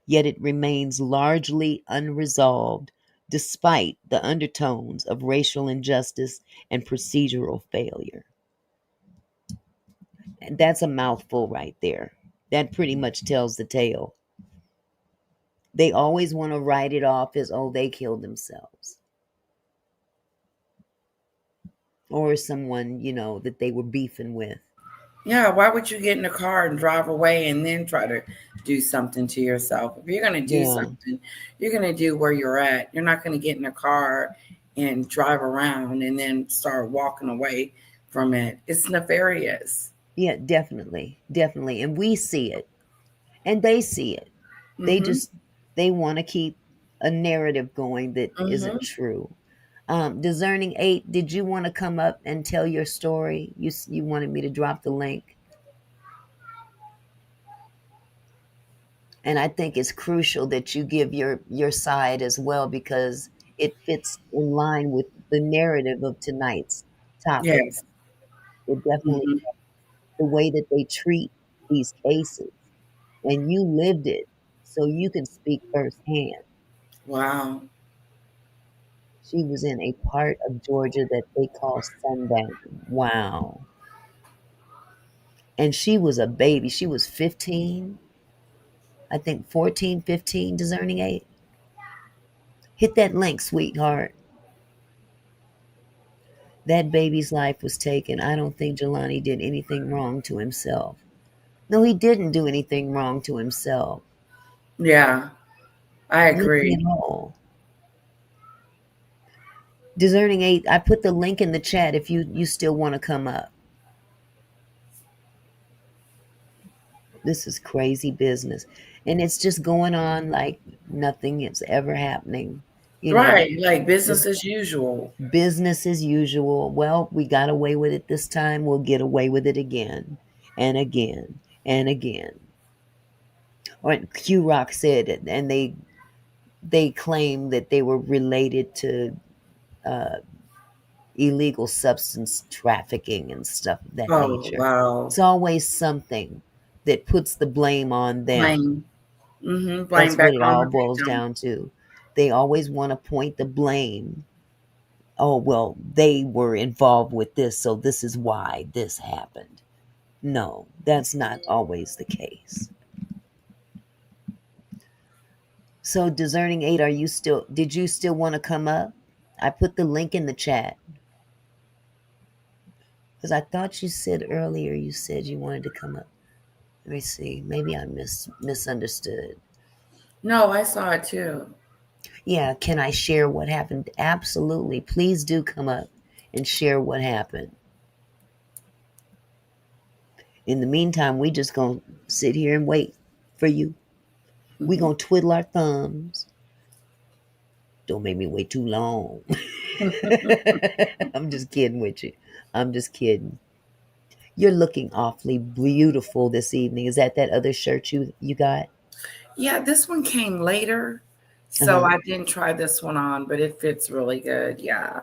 Yet it remains largely unresolved despite the undertones of racial injustice and procedural failure. And that's a mouthful right there. That pretty much tells the tale. They always want to write it off as, oh, they killed themselves. Or someone, that they were beefing with. Yeah, why would you get in a car and drive away and then try to do something to yourself? If you're going to do Yeah. something, you're going to do where you're at. You're not going to get in a car and drive around and then start walking away from it. It's nefarious. Yeah, definitely. Definitely. And we see it. And they see it. They Mm-hmm. just, they want to keep a narrative going that isn't Mm-hmm. true. Discerning 8, did you want to come up and tell your story? You wanted me to drop the link. And I think it's crucial that you give your side as well, because it fits in line with the narrative of tonight's topic. Yes. It definitely, Mm-hmm. the way that they treat these cases, and you lived it, so you can speak firsthand. Wow. She was in a part of Georgia that they call Sundown. Wow. And she was a baby. She was 15, I think 14, 15, discerning 8. Hit that link, sweetheart. That baby's life was taken. I don't think Jelani did anything wrong to himself. No, he didn't do anything wrong to himself. Yeah, I Nothing agree. at all. Discerning 8, I put the link in the chat if you still want to come up. This is crazy business. And it's just going on like nothing is ever happening. Right. Like Just business as usual. business as usual. Well, we got away with it this time. We'll get away with it again and again and again. Or Q Rock said it, and they claim that they were related to uh, illegal substance trafficking and stuff of that Oh, nature. wow. It's always something that puts the blame on them. Blame. Mm-hmm. Blame That's back what it on all the boils victim. down to. They always want to point the blame. Oh, well, they were involved with this, so this is why this happened. No, that's not always the case. So, discerning 8, did you still want to come up? I put the link in the chat. Because I thought you said earlier, you said you wanted to come up. Let me see. Maybe I misunderstood. No, I saw it too. Yeah, can I share what happened? Absolutely. Please do come up and share what happened. In the meantime, we just gonna sit here and wait for you. We gonna twiddle our thumbs. Don't make me wait too long. I'm just kidding with you. I'm just kidding. You're looking awfully beautiful this evening. Is that other shirt you got? Yeah, this one came later. So Uh-huh. I didn't try this one on, but it fits really good. Yeah.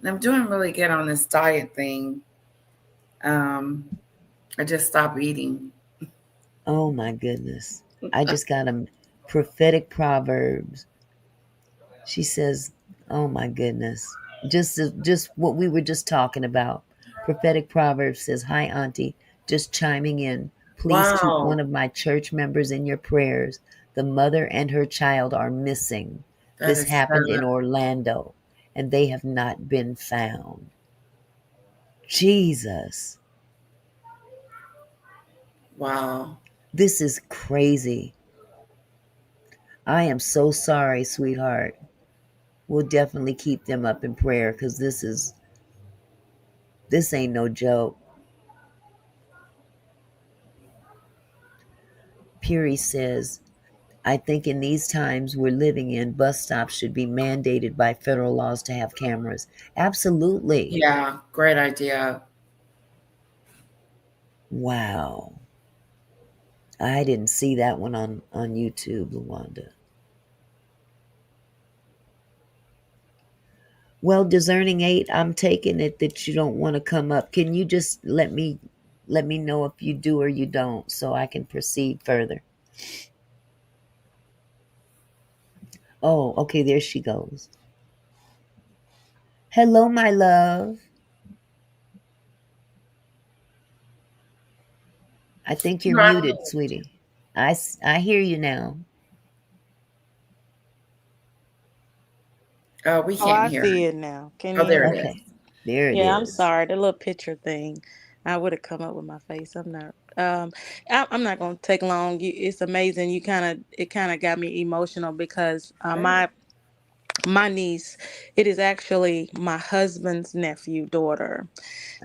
And I'm doing really good on this diet thing. Um, I just stopped eating. Oh my goodness. I just got a prophetic proverbs. She says, "Oh my goodness." Just what we were just talking about. Prophetic proverbs says, "Hi auntie, just chiming in. Please keep one Wow. of my church members in your prayers. The mother and her child are missing. That This is happened in sad. Orlando and they have not been found." Jesus. Wow. This is crazy. I am so sorry, sweetheart. We'll definitely keep them up in prayer, because this ain't no joke. Puri says, I think in these times we're living in, bus stops should be mandated by federal laws to have cameras. Absolutely. Yeah, great idea. Wow. I didn't see that one on YouTube, Luanda. Well, discerning eight, I'm taking it that you don't want to come up. Can you just let me know if you do or you don't so I can proceed further? Oh, okay, there she goes. Hello, my love. I think you're You're on muted, mute. sweetie. I hear you now. Oh, we Oh, can't I hear her. see it now. Can Oh, you there hear it me? is. Okay, there it Yeah, I'm is. sorry. The little picture thing, I would have come up with my face. I'm not. I'm not gonna take long. It's amazing. It kind of got me emotional because Great. my niece, it is actually my husband's nephew daughter.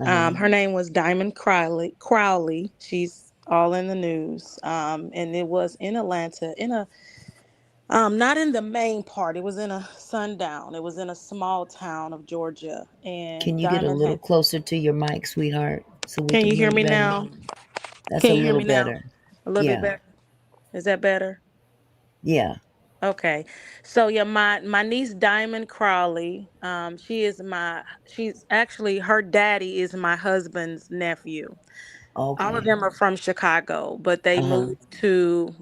Uh-huh. Her name was Diamond Crowley. Crowley. She's all in the news. And it was in Atlanta, in a not in the main part. It was in a Sundown. It was in a small town of Georgia, Can and you get a Diamond little had. closer to your mic, sweetheart, so we Can can you hear hear you me better? now? That's Can a you hear little me now? better. A little bit Yeah. better. Is that better? Yeah. Okay. So yeah, my niece Diamond Crowley. She's actually her daddy is my husband's nephew. All of Okay. them are from Chicago, but they Uh-huh. moved to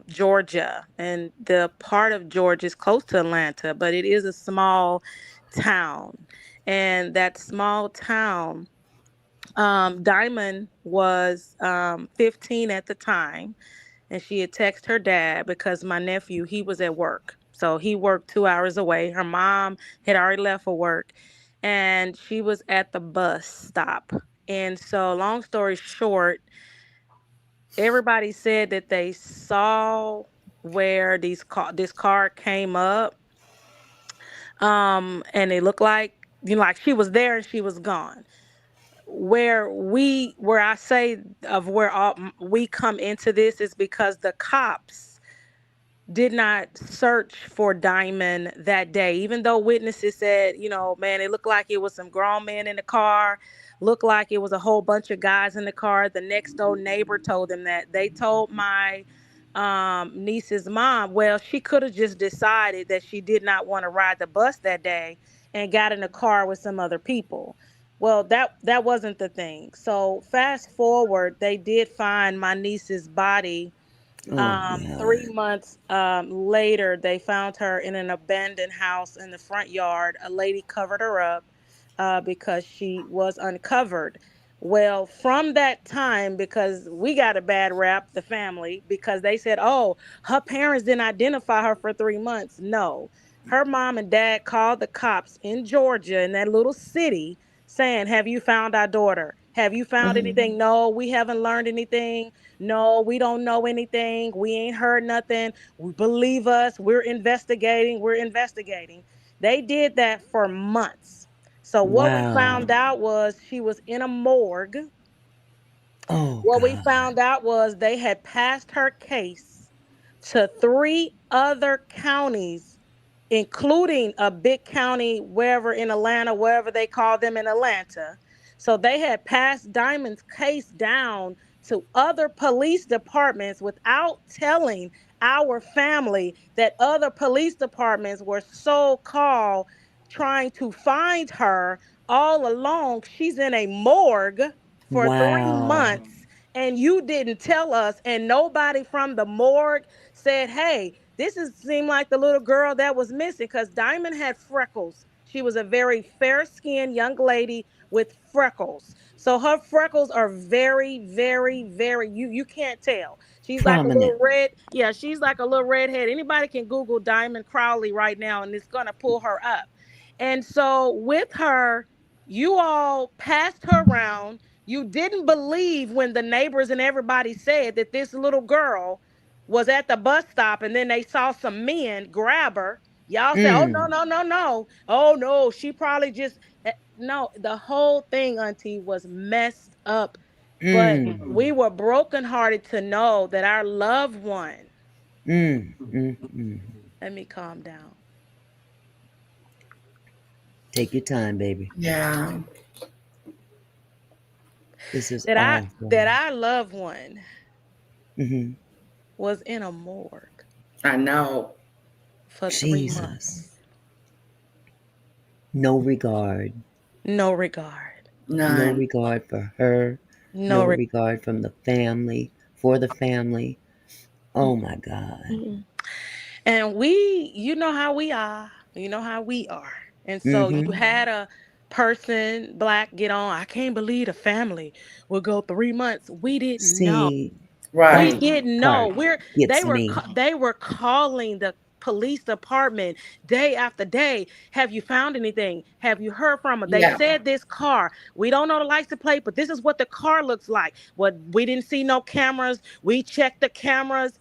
Georgia, and the part of Georgia is close to Atlanta, but it is a small town. And that small town, Diamond was 15 at the time, and she had texted her dad because my nephew, he was at work. So he worked 2 hours away. Her mom had already left for work, and she was at the bus stop. And so, long story short, everybody said that they saw where this car came up, and it looked like, like she was there and she was gone. Where I say of where we come into this is because the cops did not search for Diamond that day, even though witnesses said, man, it looked like it was some grown men in the car, looked like it was a whole bunch of guys in the car. The next door neighbor told them that. They told my niece's mom, well, she could have just decided that she did not want to ride the bus that day and got in a car with some other people. Well, that wasn't the thing. So fast forward, they did find my niece's body. Oh 3 God. months later, they found her in an abandoned house in the front yard. A lady covered her up because she was uncovered. Well, from that time, because we got a bad rap, the family, because they said, oh, her parents didn't identify her for 3 months. No, her mom and dad called the cops in Georgia, in that little city, saying, have you found our daughter? Have you found Uh-huh. anything? No, we haven't learned anything. No, we don't know anything. We ain't heard nothing. We believe us. We're investigating. We're investigating. They did that for months. So what we Wow. found out was she was in a morgue. Oh What we God. found out was they had passed her case to three other counties, including a big county wherever in Atlanta, wherever they call them in Atlanta. So they had passed Diamond's case down to other police departments without telling our family that other police departments were so called trying to find her. All along, she's in a morgue for three Wow. months and you didn't tell us, and nobody from the morgue said, hey, this is seemed like the little girl that was missing, because Diamond had freckles. She was a very fair-skinned young lady with freckles. So her freckles are very, very, very, you can't tell. She's like a Prominent. little red. Yeah, she's like a little redhead. Anybody can Google Diamond Crowley right now and it's gonna pull her up. And so with her, you all passed her around. You didn't believe when the neighbors and everybody said that this little girl was at the bus stop and then they saw some men grab her. Y'all said, oh, no, Mm. no, no, no. Oh, no, she probably just. No, the whole thing, Auntie, was messed up. But Mm. we were brokenhearted to know that our loved one Mm. Let me calm down. Take your time, baby. Yeah. This is That I awful. that our loved one Hmm. was in a morgue I know. for 3 months. Jesus. No regard. No regard. No None. regard for her. No No regard. regard from the family, for the family. Oh my God. And we, you know how we are. You know how we are. And so you Mm-hmm. had a person, black, get on. I can't believe the family will go 3 months. We didn't know. See, We that Right. didn't know. part We're gets me. they were calling the police department day after day. Have you found anything? Have you heard from them? They Yeah. said this car. We don't know the license plate, but this is what the car looks like. What we didn't see no cameras. We checked the cameras.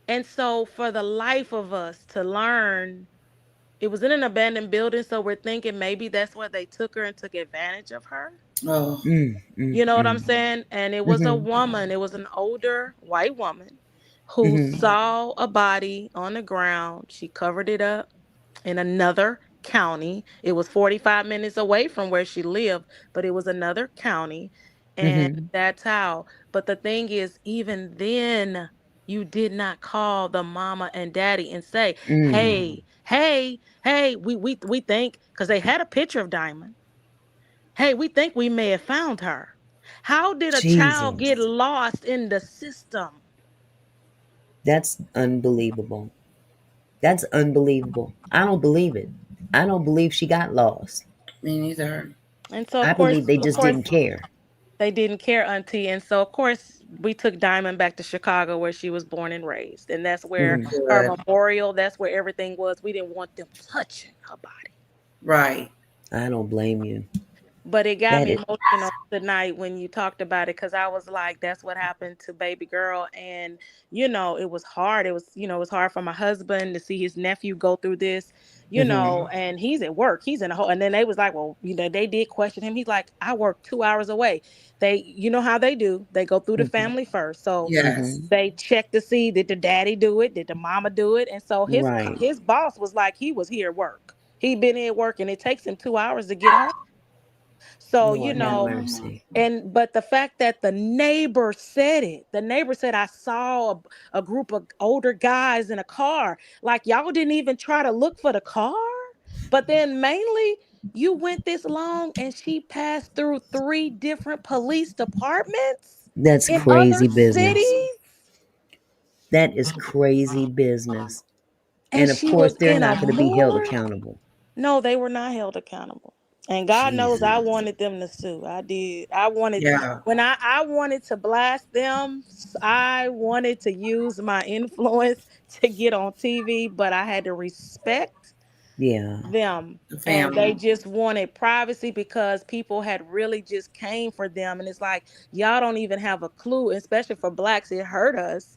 And so for the life of us to learn, it was in an abandoned building, so we're thinking maybe that's where they took her and took advantage of her. Oh. Mm, mm, You know what I'm mm. saying? And it was a Mm-hmm. woman, it was an older white woman who Mm-hmm. saw a body on the ground. She covered it up in another county. It was 45 minutes away from where she lived, but it was another county. And Mm-hmm. that's how. But the thing is, even then, you did not call the mama and daddy and say, Mm. hey, we think, because they had a picture of Diamond. Hey, we think we may have found her. How did a child get Jesus. lost in the system? That's unbelievable. That's unbelievable. I don't believe it. I don't believe she got lost. Me neither. And so I believe they of just course, didn't care. they didn't care, Auntie. And so, of course, we took Diamond back to Chicago where she was born and raised. And that's where Hmm. her Good. memorial, that's where everything was. We didn't want them touching her body. Right. I don't blame you. But it got That me is, emotional tonight when you talked about it because I was like, that's what happened to baby girl. And, it was hard. It was, it was hard for my husband to see his nephew go through this, hmm, and he's at work. He's in a whole, and then they was like, well, they did question him. He's like, I work 2 hours away. They, you know how they do. They go through the hmm, family first. So Yes. hmm. they check to see, did the daddy do it? Did the mama do it? And so his Right. his boss was like, he was here at work. He'd been here working. It takes him 2 hours to get home. So, Lord have mercy. and but the fact that the neighbor said it, the neighbor said, I saw a group of older guys in a car. Like, y'all didn't even try to look for the car. But then mainly, you went this long and she passed through three different police departments That's in other crazy business. cities. That is crazy business. And And of she course, was they're in a not going to be held morgue. accountable. No, they were not held accountable. And God knows I Jesus. wanted them to sue. I did. I wanted Yeah. when I wanted to blast them, I wanted to use my influence to get on TV, but I had to respect Yeah. them. The And they family. just wanted privacy because people had really just came for them. And it's like, y'all don't even have a clue, especially for blacks. It hurt us.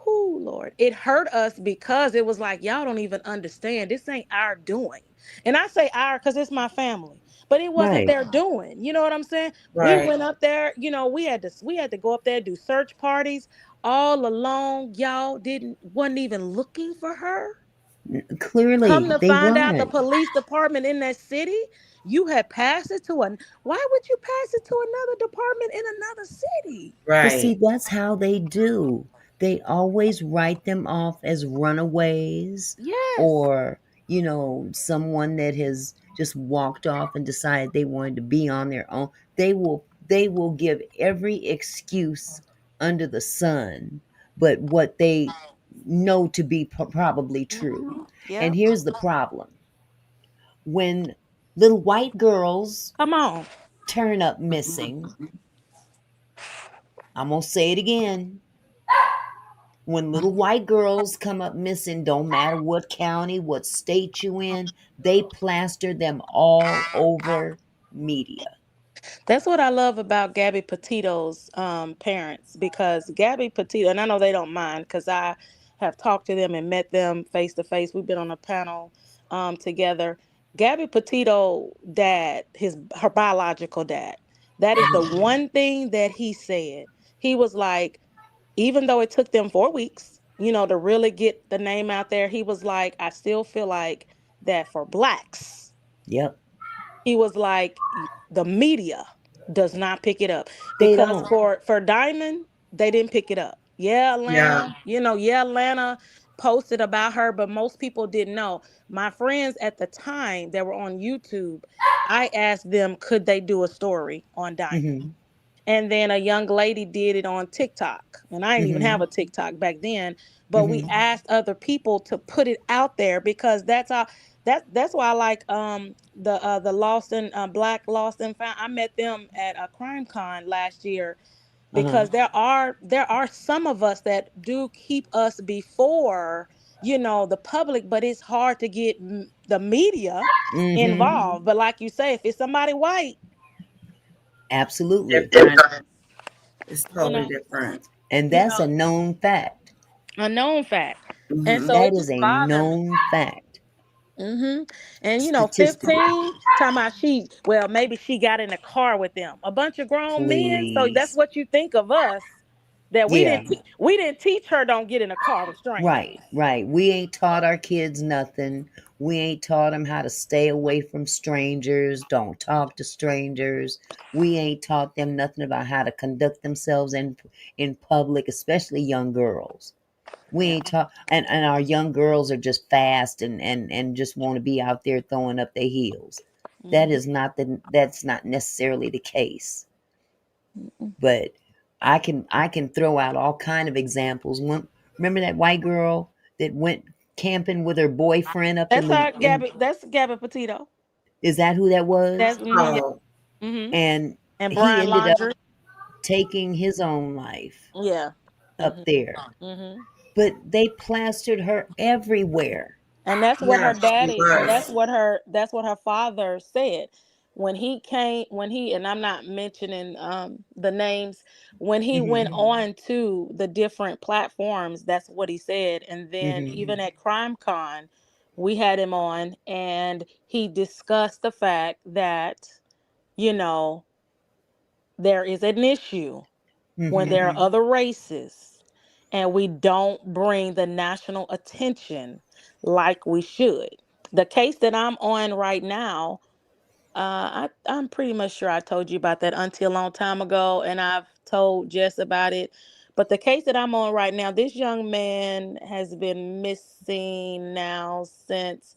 Whoo, Lord. It hurt us because it was like, y'all don't even understand. This ain't our doing. And I say our because it's my family. But it wasn't Right. their doing. You know what I'm saying? We Right. went up there, we had to go up there, do search parties all along. Y'all wasn't even looking for her. Come Clearly, to they find out the weren't. police department in that city, you had passed it to why would you pass it to another department in another city? But Right. see, that's how they do. They always write them off as runaways Yes. or, someone that has just walked off and decided they wanted to be on their own. They will give every excuse under the sun, but what they know to be probably true. And Yep. here's the problem. When little white girls Come on. turn up missing, I'm going to say it again. When little white girls come up missing, don't matter what county, what state you in, they plaster them all over media. That's what I love about Gabby Petito's parents, because Gabby Petito, and I know they don't mind because I have talked to them and met them face to face. We've been on a panel together. Gabby Petito dad, her biological dad, that is the one thing that he said. He was like, even though it took them 4 weeks, to really get the name out there, he was like, I still feel like that for blacks, Yep. he was like, the media does not pick it up, They because don't. for Diamond, they didn't pick it up. Yeah, Yeah. Atlanta, yeah, Atlanta posted about her, but most people didn't know. My friends at the time that were on YouTube, I asked them, could they do a story on Diamond? Mm-hmm. And then a young lady did it on TikTok. And I didn't even have Mm-hmm. a TikTok back then, but we Mm-hmm. asked other people to put it out there, because that's why I like the Lost and Black Lost and Found. I met them at a Crime Con last year, Uh-huh. because there are some of us that do keep us before the public, but it's hard to get the media Mm-hmm. involved. But like you say, if it's somebody white, Absolutely. Different. It's you totally know, different. And you that's know, a known fact. a known fact. And Hmm. so That it is just a bothered me. known fact. And Statistically. 15, talking about maybe she got in a car with them, a bunch of grown men. So that's Please. what you think of us, that Yeah. we didn't teach her don't get in a car with strangers. Right. Right. We ain't taught our kids nothing. We ain't taught them how to stay away from strangers. Don't talk to strangers. We ain't taught them nothing about how to conduct themselves in public, especially young girls. We Yeah. ain't taught, and our young girls are just fast and just want to be out there throwing up their heels. Mhm. That's not necessarily the case. Mhm. But I can throw out all kind of examples. Remember that white girl that went camping with her boyfriend up in That's the our in Gabby. That's Gabby Petito. is that who that That's was? Oh, mm-hmm. And And he Brian ended up Laundrie. taking his own life Yeah. up hmm there. hmm But they plastered her everywhere. And that's what her yeah, she daddy, and was. that's what her father said when he came, and I'm not mentioning the names, when he went Mhm. on to the different platforms. That's what he said. And then Mhm. even at Crime Con, we had him on, and he discussed the fact that you know there is an issue when Mhm. there are other races, and we don't bring the national attention like we should. The case that I'm on right now, I'm pretty much sure I told you about that until a long time ago, and I've told Jess about it. But the case that I'm on right now, this young man has been missing now since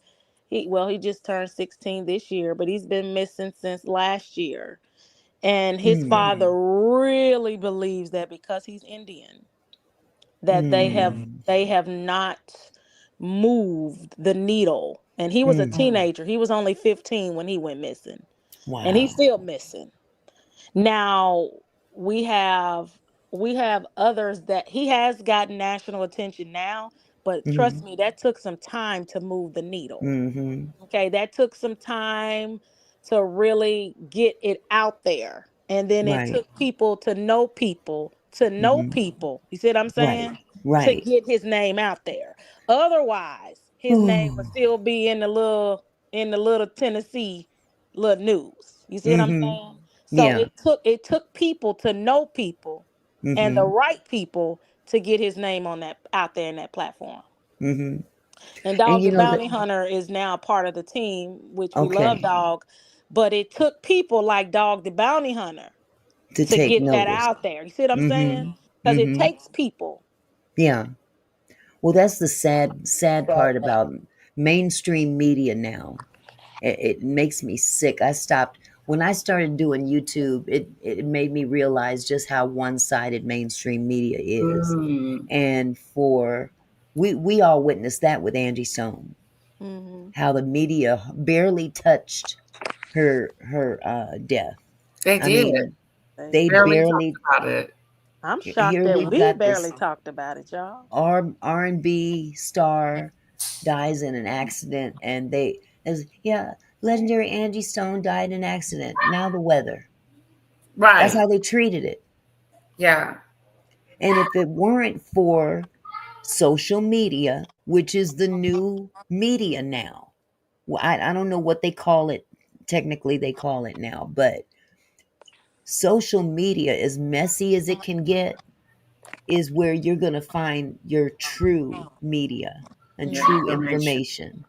he just turned 16 this year, but he's been missing since last year. And his Mm. father really believes that because he's Indian, that Mm. they have not moved the needle. And he was a Mm. teenager. He was only 15 when he went missing. And he's Wow. still missing. Now we have others that he has gotten national attention now, but trust Mhm. me, that took some time to move the needle. Mhm. Okay, that took some time to really get it out there. And then it Right. took people to know people, to know Mhm. people. You see what I'm Right. saying? To Right. get his name out there. Otherwise, his name would Ooh. still be in the little Tennessee little news. You see what I'm Mhm. saying? So Yeah. it took people to know people, and the Mhm. right people to get his name on that out there in that platform. Mhm. And And Dog you the know that. Bounty Hunter is now a part of the team, which we love Okay. Dog. But it took people like Dog the Bounty Hunter To to take get that notice. out there. You see what I'm saying? Mhm. Because it Mhm. takes people. Yeah. Well, that's the sad part about mainstream media now. It makes me sick. I stopped when I started doing YouTube. It made me realize just how one-sided mainstream media is, Mm. and for we all witnessed that with Angie Stone, Hmm how the media barely touched her death. They I did. mean, They they did. Barely talked barely. about it. I'm shocked Here that we've we got barely this talked about it, y'all. R&B star dies in an accident, and they as yeah, legendary Angie Stone died in an accident. Now the weather. That's Right. how they treated it. Yeah. And if it weren't for social media, which is the new media now, well, I don't know what they call it. Technically, they call it now, but social media, as messy as it can get, is where you're going to find your true media and Yeah, true information. information,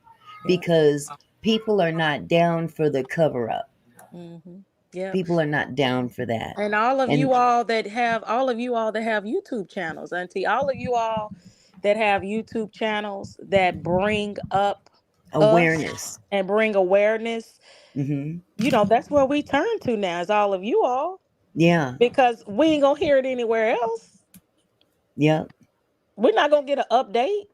because people are not down for the cover up. Mm-hmm. Yep. People are not down for that. And all of And you all that have YouTube channels, Auntie, all of you all that have YouTube channels that bring up us awareness. and bring awareness, Hmm. that's where we turn to now, is all of you all, Yeah. because we ain't gonna hear it anywhere else. Yep. We're not gonna get an update.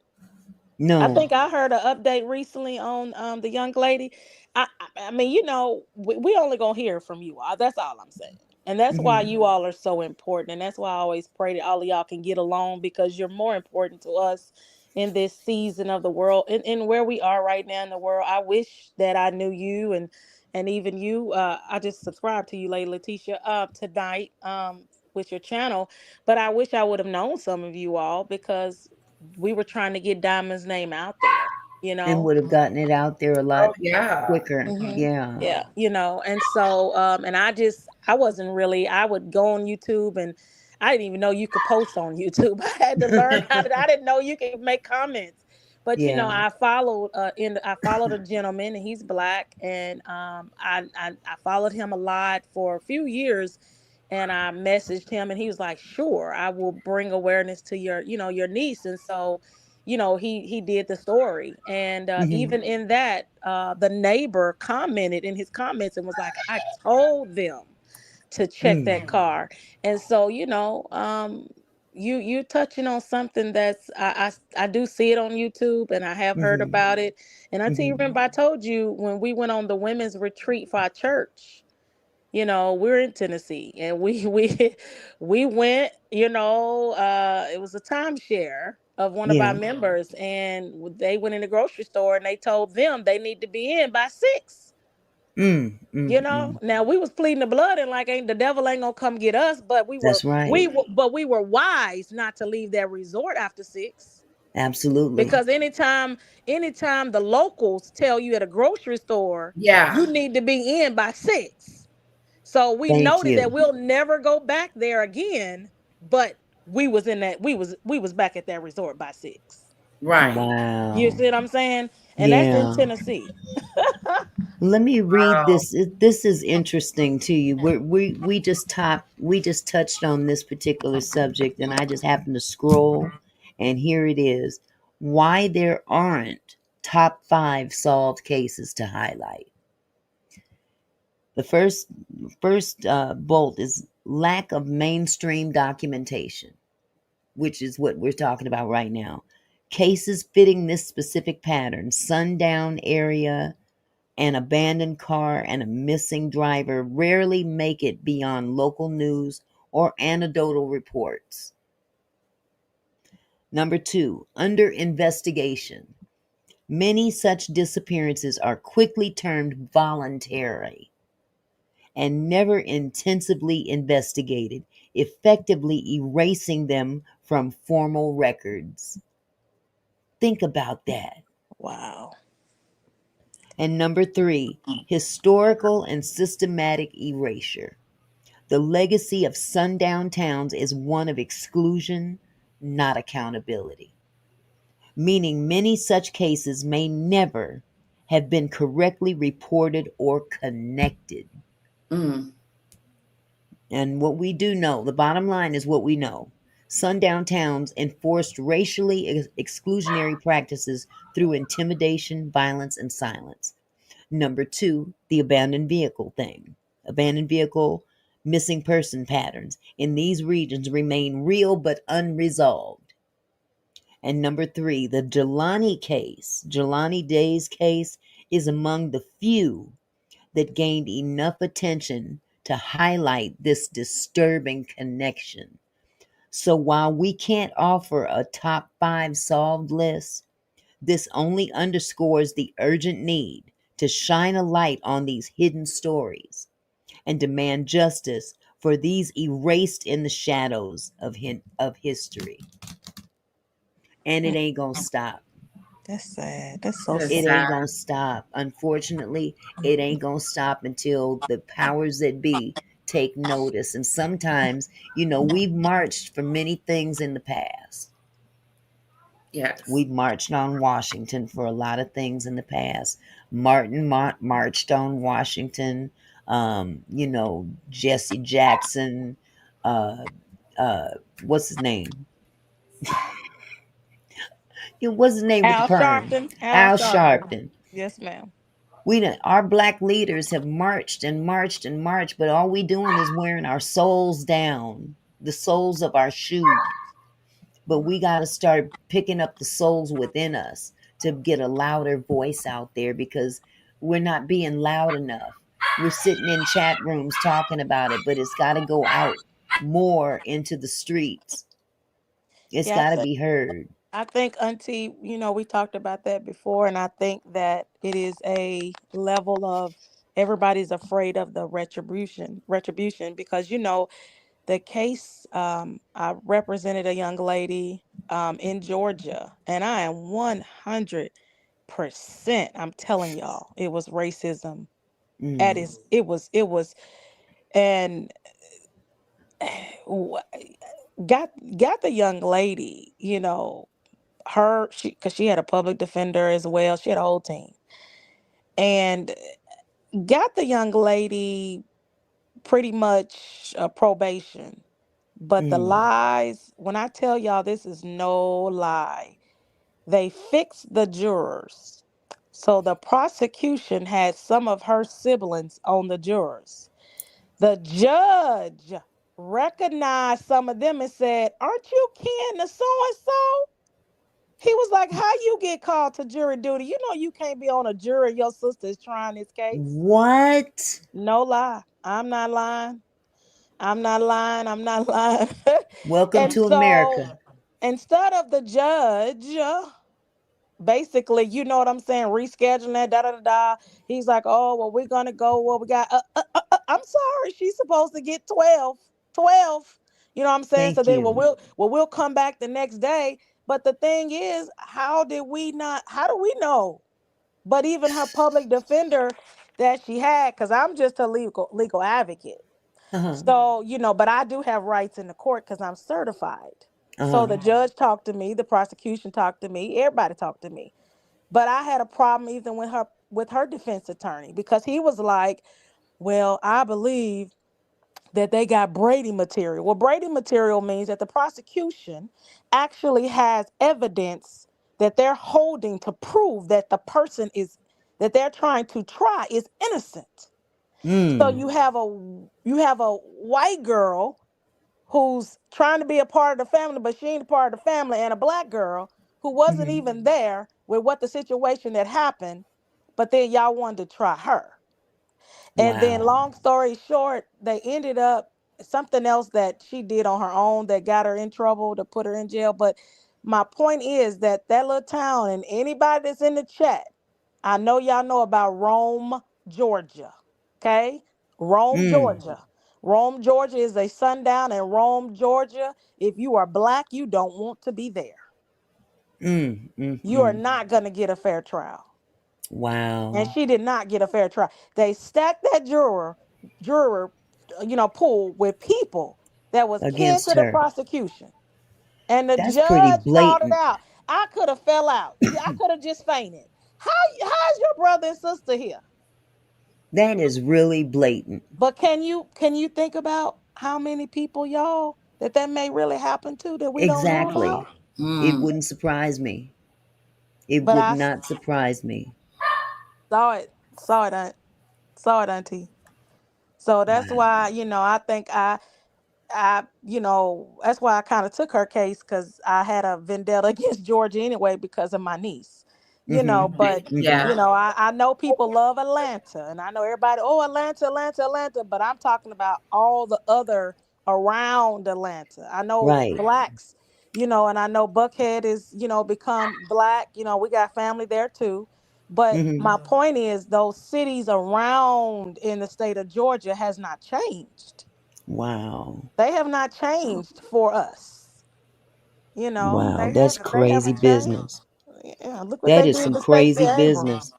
I No. think I heard an update recently on the young lady. I mean, we only gonna hear from you all. That's all I'm saying. And that's why Hmm. you all are so important. And that's why I always pray that all of y'all can get along, because you're more important to us in this season of the world, and where we are right now in the world. I wish that I knew you, and even you. I just subscribed to you, Lady Letitia, tonight, with your channel. But I wish I would have known some of you all, because we were trying to get Diamond's name out there, you And know. would have gotten it out there a Oh lot yeah. quicker. Hmm. Yeah. Yeah, and so and I wasn't really. I would go on YouTube, and I didn't even know you could post on YouTube. I had to learn how to. I didn't know you could make comments. But Yeah. I followed a gentleman, and he's black, and I followed him a lot for a few years, and I messaged him, and he was like, "Sure, I will bring awareness to your niece." And so, he did the story, and Hmm. even in that, the neighbor commented in his comments and was like, "I told them to check Mm. that car." And so, you touching on something that's I do see it on YouTube, and I have heard Hmm. about it. And until you Hmm. remember, I told you when we went on the women's retreat for our church. We're in Tennessee, and we we went. It was a timeshare of one of our Yeah. members, and they went in the grocery store, and they told them they need to be in by 6. Mm. Mm. Mm. Now we was pleading the blood, and like, ain't the devil ain't gonna come get us, but That's right. we were wise not to leave that resort after 6. Absolutely. Because anytime the locals tell you at a grocery store Yeah. you need to be in by 6, so we Thank noted that you. we'll never go back there again. But we was back at that resort by 6. Right. You Wow. see what I'm saying? And that's in Yeah. Tennessee. Let me read Wow. this. This is interesting to you. We just touched on this particular subject, and I just happened to scroll, and here it is. Why there aren't top 5 solved cases to highlight. The first bolt is lack of mainstream documentation, which is what we're talking about right now. Cases fitting this specific pattern: sundown area, an abandoned car, and a missing driver rarely make it beyond local news or anecdotal reports. Number 2, under investigation. Many such disappearances are quickly termed voluntary and never intensively investigated, effectively erasing them from formal records. Think about that. Wow. And number 3, historical and systematic erasure. The legacy of sundown towns is one of exclusion, not accountability, meaning many such cases may never have been correctly reported or connected. Mm. And what we do know, the bottom line is what we know. Sundown towns enforced racially exclusionary practices through intimidation, violence, and silence. Number 2, the abandoned vehicle thing. Abandoned vehicle, missing person patterns in these regions remain real but unresolved. And number 3, the Jelani Day's case, is among the few that gained enough attention to highlight this disturbing connection. So while we can't offer a top 5 solved list, this only underscores the urgent need to shine a light on these hidden stories and demand justice for these erased in the shadows of history. And it ain't gonna stop. That's sad. That's so That is It sad. sad. ain't gonna stop. Unfortunately, it ain't gonna stop until the powers that be take notice. And sometimes, we've marched for many things in the past. Yes. We've marched on Washington for a lot of things in the past. Martin marched on Washington. Jesse Jackson. Uh, uh, what's his name? What's his name with the Al perm? Sharpton. Al Al Sharpton. Sharpton. Yes, ma'am. Our black leaders have marched and marched and marched, but all we doing is wearing our soles down, the soles of our shoes. But we got to start picking up the souls within us to get a louder voice out there, because we're not being loud enough. We're sitting in chat rooms talking about it, but it's got to go out more into the streets. It's Yeah, got to be heard. I think, Auntie, we talked about that before, and I think that it is a level of everybody's afraid of the retribution, because the case, I represented a young lady in Georgia, and I am 100%, I'm telling y'all, it was racism. Mm, It was, and wh- got the young lady, because she had a public defender as well. She had a whole team, and got the young lady pretty much probation. But the mm, lies, when I tell y'all, this is no lie, they fixed the jurors. So the prosecution had some of her siblings on the jurors. The judge recognized some of them and said, "Aren't you kin to so and so?" He was like, "How you get called to jury duty? You know you can't be on a jury. Your sister is trying this case." what? No lie. I'm not lying. I'm not lying. I'm not lying. Welcome And to so America. instead of the judge, basically, you know what I'm saying, rescheduling that, da da da da, he's like, "Oh, well, we're going to go. Well, we got, I'm sorry. She's supposed to get 12, 12." You know what I'm saying? So Thank then, you. we'll come back the next day. But the thing is, how do we know? But even her public defender that she had, because I'm just a legal advocate. Uh-huh. So, but I do have rights in the court because I'm certified. So Uh-huh. the judge talked to me, the prosecution talked to me, everybody talked to me. But I had a problem even with her defense attorney, because he was like, "Well, I believe that they got Brady material." Well, Brady material means that the prosecution actually has evidence that they're holding to prove that the person is that they're trying to try is innocent. So Mm. you have a white girl who's trying to be a part of the family, but she ain't a part of the family, and a black girl who wasn't Hmm. even there with what the situation that happened, but then y'all wanted to try her. And then, Wow. long story short, they ended up something else that she did on her own that got her in trouble to put her in jail. But my point is that little town, and anybody that's in the chat, I know y'all know about Rome, Georgia. Okay? Rome, Mm. Georgia. Rome, Georgia is a sundown, and Rome, Georgia, if you are black, you don't want to be there. Mm. Mm. You are Mm. not going to get a fair trial. And Wow. she did not get a fair trial. They stacked that juror, pool with people that was kin to Against the her. prosecution. And the That's pretty judge called it blatant. out. I could have fell out. I could have just fainted. How's your brother and sister here? That is really blatant. But can you think about how many people, y'all, that may really happen to that we don't know about? Exactly. It Mm. wouldn't surprise me. It But would I not surprise me. saw it, saw it, Auntie. So that's Wow. why, I think that's why I kind of took her case, because I had a vendetta against Georgia anyway because of my niece. Mm-hmm. But Mm-hmm. Yeah. I know people love Atlanta, and I know everybody, oh, Atlanta, Atlanta, Atlanta, but I'm talking about all the other around Atlanta. I know Right. blacks, and I know Buckhead is, become black. We got family there too. But Mm-hmm. my point is, those cities around in the state of Georgia has not changed. Wow. They have not changed for us. Wow. They That's haven't. They crazy haven't changed. business. Yeah, look what That they is did some to Stacey crazy Abrams. business.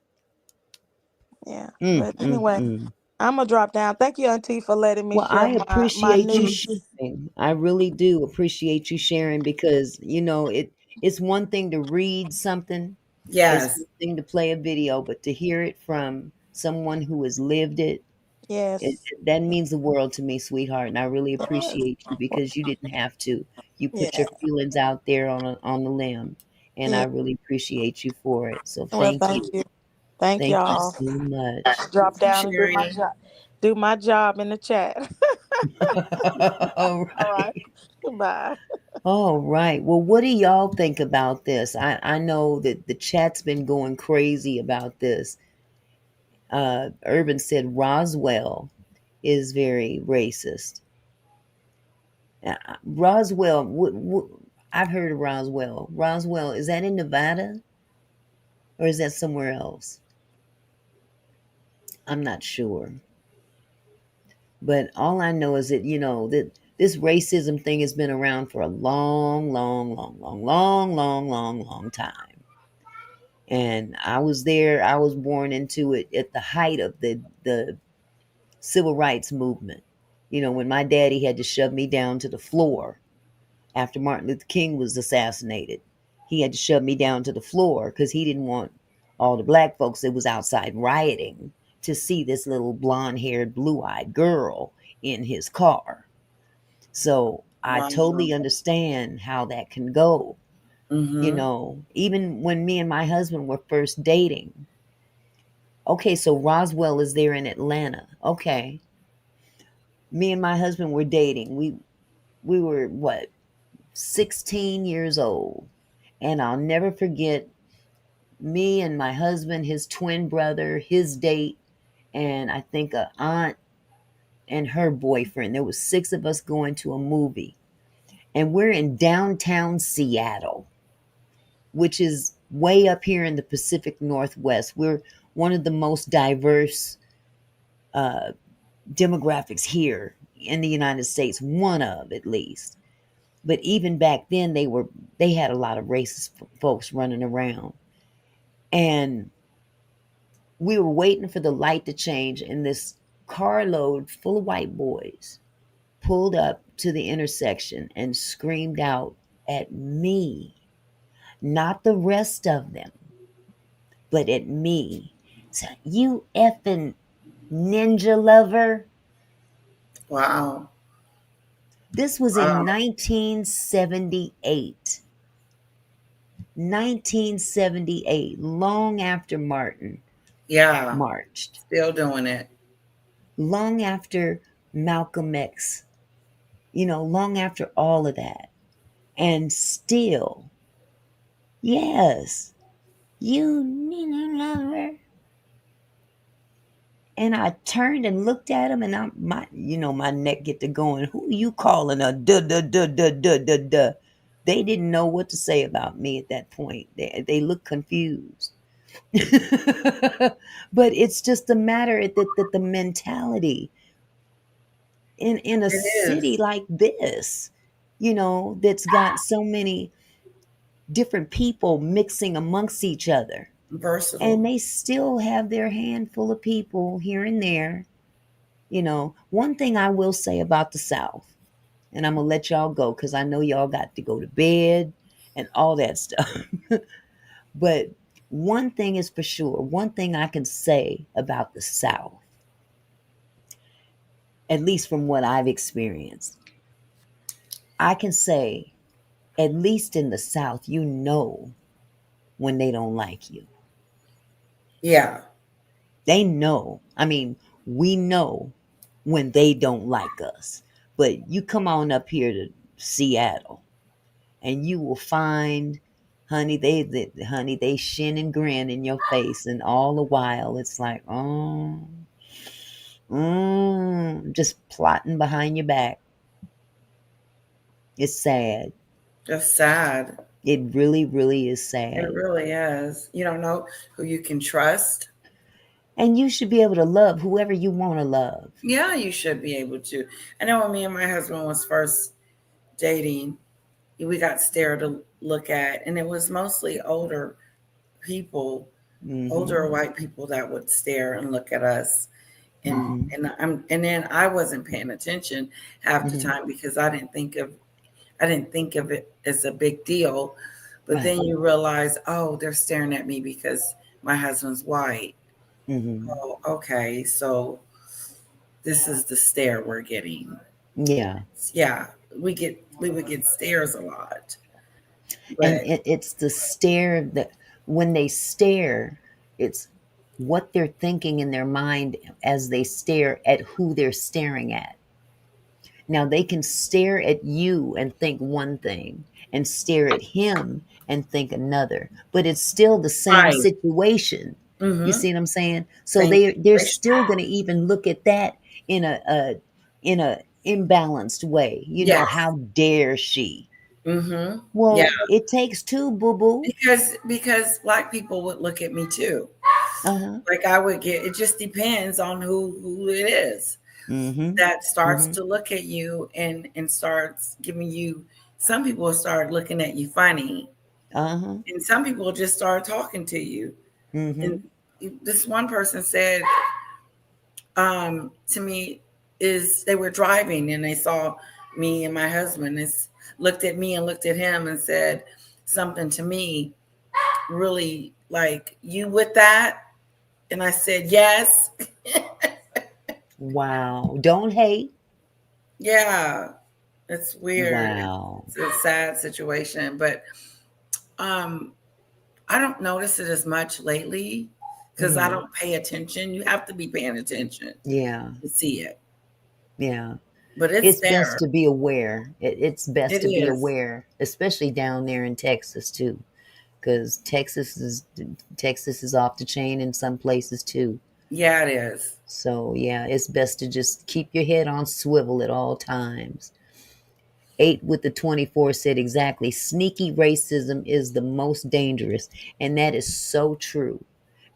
Yeah, Mm, but mm, anyway, mm. I'm gonna drop down. Thank you, Auntie, for letting me Well, share I my appreciate you news. sharing. I really do appreciate you sharing because, it's one thing to read something, it's Yes. one thing to play a video, but to hear it from someone who has lived it, Yes. that means the world to me, sweetheart. And I really Yes. appreciate you because you didn't have to. You put Yeah. your feelings out there on the limb, and I Yeah. really appreciate you for it. So Well, thank thank you. you. Thank Thank you y'all. so much. Drop Thank you, down and do my Sherry. job. Do my job in the chat. All All right. right. Goodbye. All right. Well, what do y'all think about this? I know that the chat's been going crazy about this. Urban said Roswell is very racist. Roswell, I've heard of Roswell. Roswell, is that in Nevada or is that somewhere else? I'm not sure. But all I know is that, that this racism thing has been around for a long, long, long, long, long, long, long, long time. And I was there. I was born into it at the height of the civil rights movement. When my daddy had to shove me down to the floor after Martin Luther King was assassinated. He had to shove me down to the floor because he didn't want all the black folks that was outside rioting to see this little blonde-haired, blue-eyed girl in his car. So I Wow. totally understand how that can go. Mm-hmm. Even when me and my husband were first dating. Okay, so Roswell is there in Atlanta. Okay. Me and my husband were dating. We were what, 16 years old. And I'll never forget me and my husband, his twin brother, his date, and I think a aunt and her boyfriend. There was six of us going to a movie. And we're in downtown Seattle, which is way up here in the Pacific Northwest. We're one of the most diverse uh, demographics here in the United States, one of at least. But even back then, they had a lot of racist folks running around, and we were waiting for the light to change, and this carload full of white boys pulled up to the intersection and screamed out at me, not the rest of them, but at me. So, you effing ninja lover. Wow. This was in Wow. 1978. 1978, long after Martin Yeah. marched, Still doing it. long after Malcolm X, long after all of that. And still, yes, you need lover. And I turned and looked at him, and my neck get to going. Who you calling a duh duh duh duh duh duh duh? They didn't know what to say about me at that point. They looked confused. But it's just a matter that the mentality in a It city is like this, that's got so many different people mixing amongst each other, and versatile. they still have their handful of people here and there. One thing I will say about the South, and I'm gonna let y'all go because I know y'all got to go to bed and all that stuff. But one thing is for sure, one thing I can say about the South, at least from what I've experienced, I can say, at least in the South, when they don't like you. Yeah. They know. I mean, we know when they don't like us. But you come on up here to Seattle and you will find, honey, they shin and grin in your face, and all the while it's like, oh, just plotting behind your back. It's sad. Just sad. It really, really is It sad. really is. You don't know who you can trust. And you should be able to love whoever you want to love. Yeah, you should be able to. I know when me and my husband was first dating, we got stare to look at, and it was mostly people, older Hmm. white people that would stare and look at us. Mm-hmm. And then I wasn't paying attention half the Mm-hmm. time because I didn't think of it as a big deal. But Right. then you realize, oh, they're staring at me because my husband's white. Mm-hmm. Oh, okay. So this is the stare we're getting. Yeah. Yeah, we would get stares a lot. And But it's the stare that when they stare, it's what they're thinking in their mind as they stare at who they're staring at. Now they can stare at you and think one thing and stare at him and think another, but it's still the same right. situation. You Mm-hmm. see what I'm saying? So Same they're situation. still going to even look at that in a imbalanced way. You know, Yes. how dare she? Mm-hmm. Yeah. Well, it takes two, boo boo. Because black people would look at me too. Uh-huh. Like I would get, it just depends on who it is Mm-hmm. that starts Mm-hmm. to look at you and starts giving you. Some people start looking at you funny, Uh-huh. and some people just start talking to you. And Mm-hmm. this one person said to me, is they were driving and they saw me and my husband, is looked at me and looked at him and said something to me, really like, you with that? And I said yes. Wow. Don't hate. Yeah, it's weird. Wow. It's a sad situation, but um I don't notice it as much lately because I Mm-hmm. don't pay attention. You have to be paying attention Yeah. to see it, Yeah. but it's It's best there. to be aware. It's best It to be is. aware, especially down there in Texas too, because Texas is off the chain in some places too. Yeah, it is. So yeah, it's best to just keep your head on swivel at all times. 8 with the 24 said exactly. Sneaky racism is the most dangerous, and that is so true.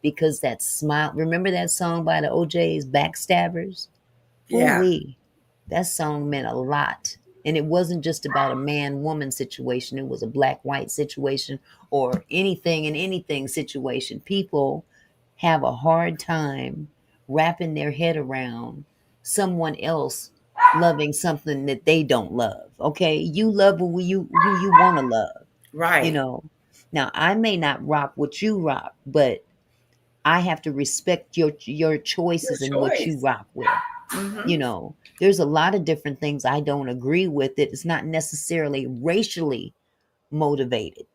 Because that smile. Remember that song by the OJ's Backstabbers? Ooh Yeah, wee. That song meant a lot. And it wasn't just about a man woman situation, it was a black white situation or anything and anything situation. People have a hard time wrapping their head around someone else loving something that they don't love. Okay? You love who you want to love, you right. know. Now, I may not rock what you rock, but I have to respect your Your choices and what you choice. rock with. Mm-hmm. There's a lot of different things I don't agree with. It's not necessarily racially motivated,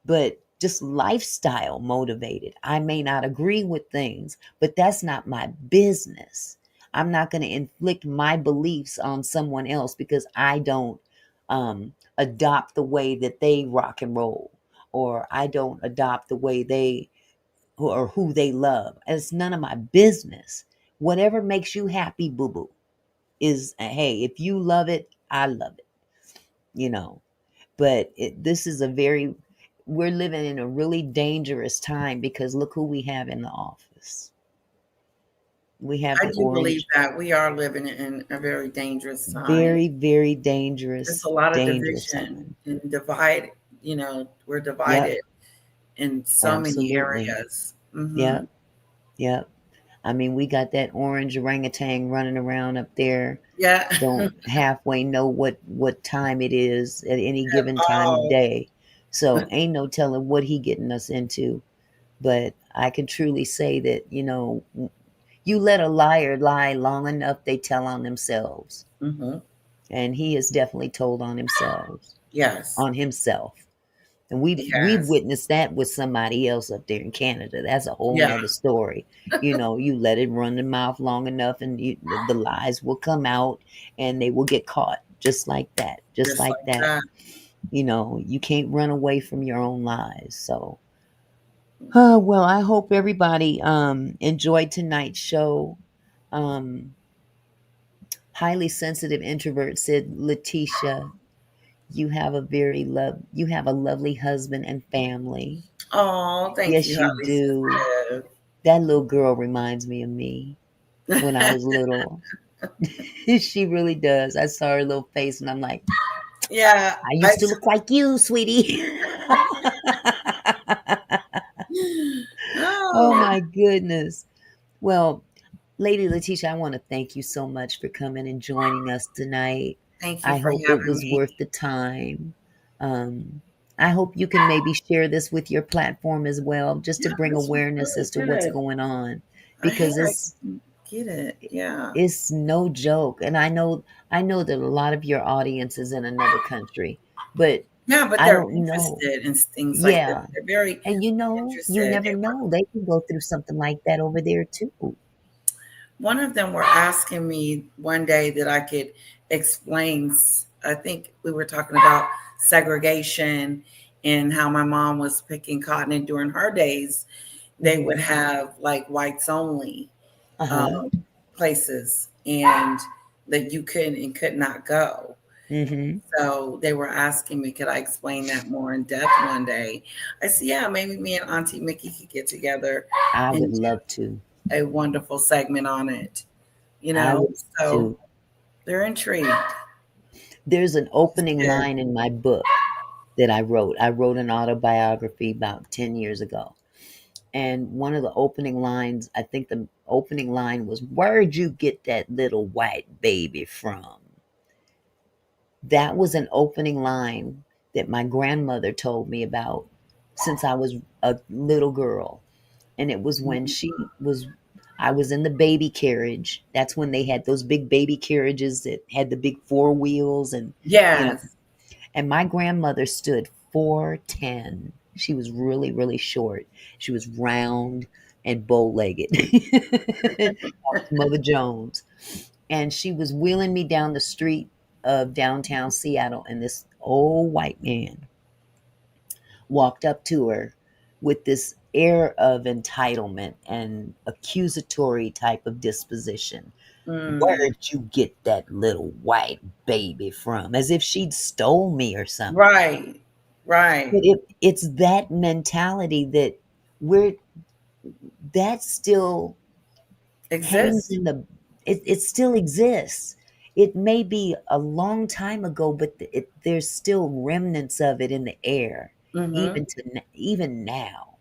but just lifestyle motivated. I may not agree with things, but that's not my business. I'm not going to inflict my beliefs on someone else because I don't adopt the way that they rock and roll, or I don't adopt the way they or who they love. It's none of my business. Whatever makes you happy, boo boo, is hey, if you love it, I love it, you know. But this is we're living in a really dangerous time because look who we have in the office. We have I the do believe orange, that we are living in a very dangerous time. very, very It's dangerous, a lot of dangerous division time. and divide. We're Yep, divided in so many absolutely. areas. Hmm. Yep, yep. I mean, we got that orange orangutan running around up there. Yeah. Don't halfway know what time it is at any given time of Oh, day. So ain't no telling what he getting us into. But I can truly say that, you let a liar lie long enough, they tell on themselves. hmm, And he has definitely told yes, on himself. And we've yes, witnessed that with somebody else up there in Canada. That's a whole yeah, nother story. You let it run the mouth long enough, and the lies will come out, and they will get caught just like that. Just just like like that. that. You can't run away from your own lies. So, well, I hope everybody enjoyed tonight's show. Um, Highly sensitive introvert said, Letitia, you have a lovely husband and family. Oh, thank you, Yes, you highly do. sensitive. That little girl reminds me of me when I was little. She really does. I saw her little face and I'm like, Yeah, I used to look like you, sweetie. Oh oh, my goodness. Well, Lady Letitia, I want to thank you so much for coming and joining us tonight. Thank you I for hope it having was me. worth the time. Um, I hope you can maybe share this with your platform as well, just to Yeah, bring this was awareness really as to what's good. going on, I hate because I couldn't get it. Yeah. it's no joke. And I know that a lot of your audience is in another country, but Yeah, but I they're don't know. interested in things like this. Yeah. They're very And you interested. never know. They can go through something like that over there too. One of them were asking me one day that I could explain. I think we were talking about segregation and how my mom was picking cotton, and during her days, they would Hmm. have like whites only Uh-huh. um, places, and that you could and could not go. Hmm. So they were asking me, could I explain that more in depth one day? I said, yeah, maybe me and Auntie Mickey could get together I would and love to. do a wonderful segment on it. You I know, would so too. they're intrigued. There's an opening Good. line in my book that I wrote. I wrote an autobiography about 10 years ago. And one of the opening lines, I think the opening line was, "Where'd you get that little white baby from?" That was an opening line that my grandmother told me about since I was a little girl. And it was when I was in the baby carriage. That's when they had those big baby carriages that had the big four wheels, and you know, Yes. and my grandmother stood 4'10". She was really, really short. She was round and bow-legged. That was Mother Jones. And she was wheeling me down the street of downtown Seattle, and this old white man walked up to her with this air of entitlement and accusatory type of disposition. Mm. "Where'd you get that little white baby from?" As if she'd stole me or something. Right. But Right. it's that mentality that we're that still hangs Exists. in the it still exists. It may be a long time ago, but there's still remnants of it in the air, Mm-hmm. even now,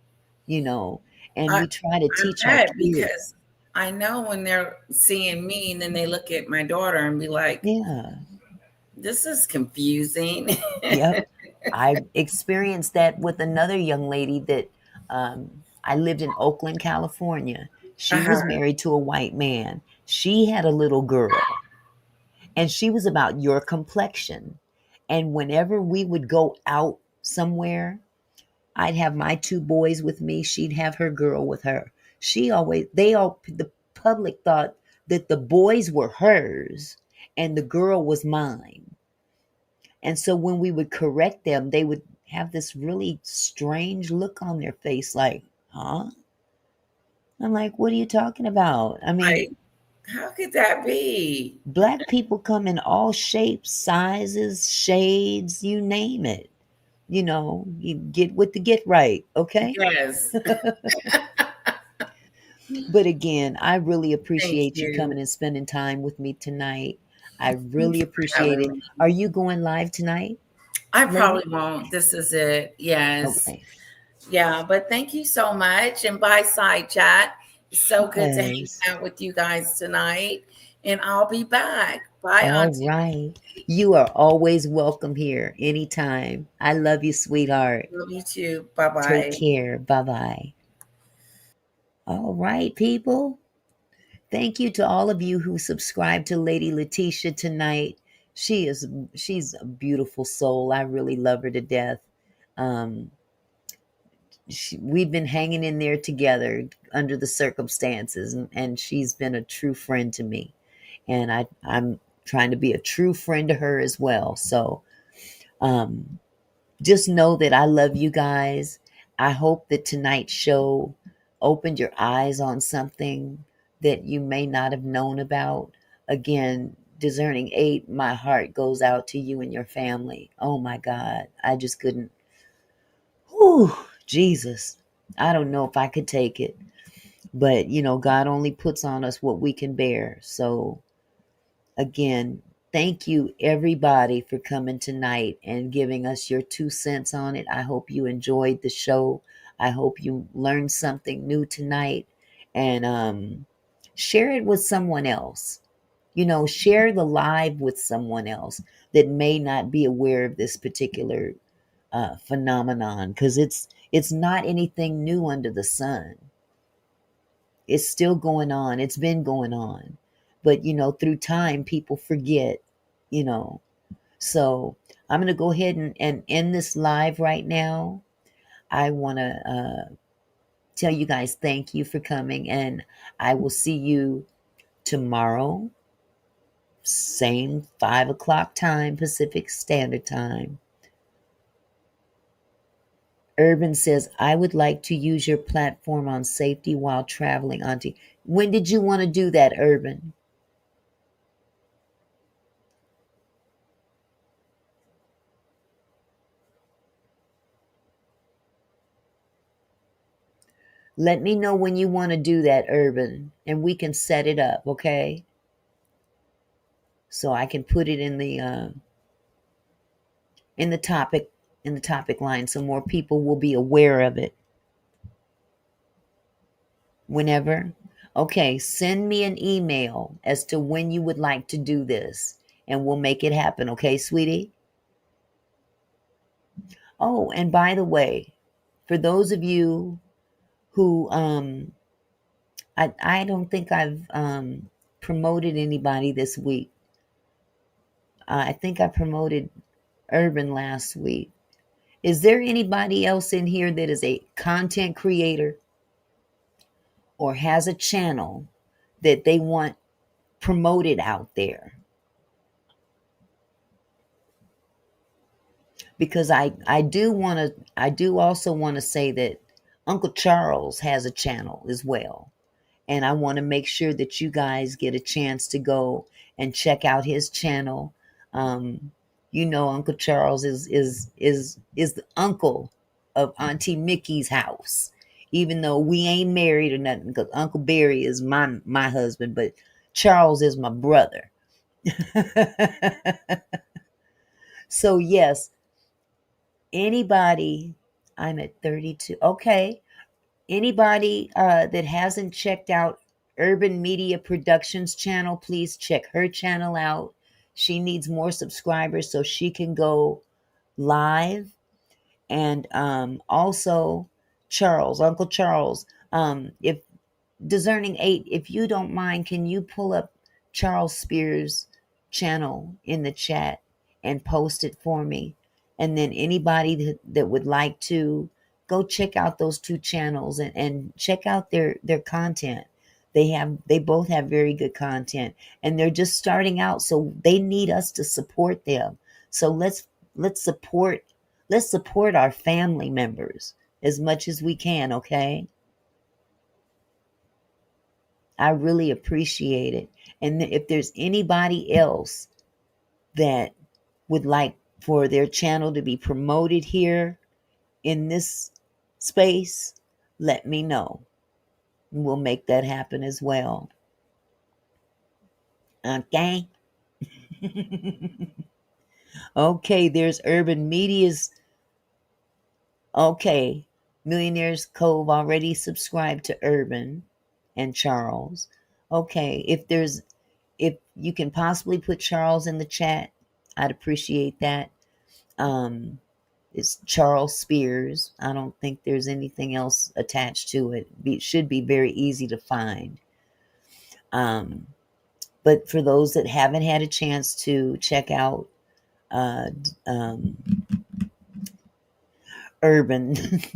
you know. And I we try to I teach our bet kids. because I know when they're seeing me and then they look at my daughter and be like, Yeah, this is confusing. yep. I experienced that with another young lady that I lived in Oakland, California. She was Uh-huh. married to a white man. She had a little girl, and she was about your complexion. And whenever we would go out somewhere, I'd have my two boys with me. She'd have her girl with her. The public thought that the boys were hers and the girl was mine. And so when we would correct them, they would have this really strange look on their face, like, huh? I'm like, what are you talking about? I mean, Like, how could that be? black people come in all shapes, sizes, shades, you name it. You get with the get right, okay? Yes. But again, I really Thank appreciate you you. coming and spending time with me tonight. I Thank really you for appreciate having it. me. Are you going live tonight, I lady? probably won't. This is it. Yes. Okay. Yeah. But thank you so much. And bye, side chat. It's so good to hang Yes. out with you guys tonight. And I'll be back. Bye, All Auntie. right. You are always welcome here anytime. I love you, sweetheart. Love you too. Bye Take bye. care. Bye bye. All right, people. Thank you to all of you who subscribed to Lady Letitia tonight. She's a beautiful soul. I really love her to death. Um, we've been hanging in there together under the circumstances, and she's been a true friend to me. And I'm trying to be a true friend to her as well. So um, just know that I love you guys. I hope that tonight's show opened your eyes on something that you may not have known about. Again, Discerning 8, my heart goes out to you and your family. Oh my God. I just couldn't. Whew, Jesus. I don't know if I could take it. But, God only puts on us what we can bear. So, again, thank you everybody for coming tonight and giving us your 2 cents on it. I hope you enjoyed the show. I hope you learned something new tonight. And share it with someone else. Share the live with someone else that may not be aware of this particular phenomenon, because it's not anything new under the sun. It's still going on. It's been going on. But, through time, people forget, you know. So I'm going to go ahead and end this live right now. I want to tell you guys thank you for coming, and I will see you tomorrow, same 5 o'clock time, Pacific Standard Time. Urban says, I would like to use your platform on safety while traveling, Auntie. When did you want to do that, Urban? Let me know when you want to do that, Urban, and we can set it up, okay? So I can put it in the topic line, so more people will be aware of it. Whenever. Okay, send me an email as to when you would like to do this, and we'll make it happen, okay, sweetie? Oh, and by the way, for those of you who I don't think I've promoted anybody this week. I think I promoted Urban last week. Is there anybody else in here that is a content creator or has a channel that they want promoted out there? Because I do also want to say that Uncle Charles has a channel as well. And I want to make sure that you guys get a chance to go and check out his channel. Uncle Charles is the uncle of Auntie Mickey's house, even though we ain't married or nothing. Because Uncle Barry is my husband, but Charles is my brother. So yes, anybody. I'm at 32. Okay. Anybody that hasn't checked out Urban Media Productions channel, please check her channel out. She needs more subscribers so she can go live. And also Uncle Charles, if Discerning 8, if you don't mind, can you pull up Charles Spears' channel in the chat and post it for me? And then anybody that would like to go check out those two channels and check out their content. They both have very good content, and they're just starting out, so they need us to support them. So let's support our family members as much as we can, okay? I really appreciate it. And if there's anybody else that would like for their channel to be promoted here in this space, let me know. We'll make that happen as well. Okay? Okay, there's Urban Media's. Okay, Millionaires Cove already subscribed to Urban and Charles. Okay, if you can possibly put Charles in the chat, I'd appreciate that. It's Charles Spears. I don't think there's anything else attached to it. It should be very easy to find. But for those that haven't had a chance to check out Urban's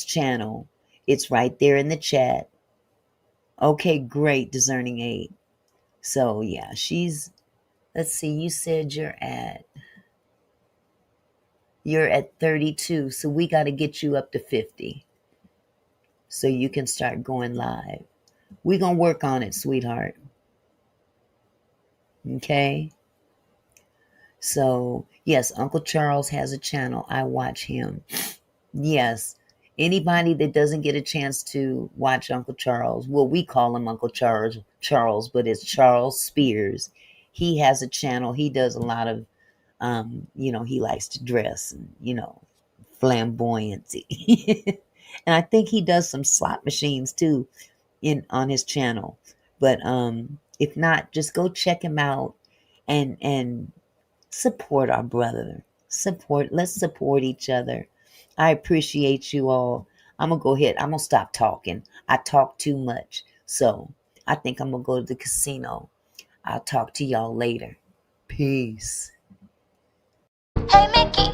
channel, it's right there in the chat. Okay, great, Discerning 8. So yeah, let's see, you said you're at 32, so we got to get you up to 50 so you can start going live. We're going to work on it, sweetheart. Okay? So, yes, Uncle Charles has a channel. I watch him. Yes. Anybody that doesn't get a chance to watch Uncle Charles, well, we call him Uncle Charles, but it's Charles Spears. He has a channel. He does a lot of, he likes to dress and, flamboyancy. And I think he does some slot machines too. on his channel. But if not, just go check him out and support our brother. Let's support each other. I appreciate you all. I'm gonna go ahead. I'm gonna stop talking. I talk too much. So I think I'm gonna go to the casino. I'll talk to y'all later. Peace. Hey Mickey,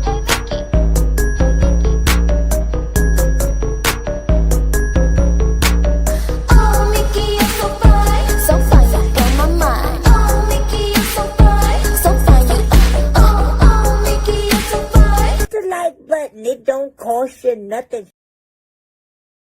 hey Mickey. Oh Mickey, you're so fine you blow my mind. Oh Mickey, you're so fine you. Oh Mickey, you're so fine. The like button, it don't cost you nothing.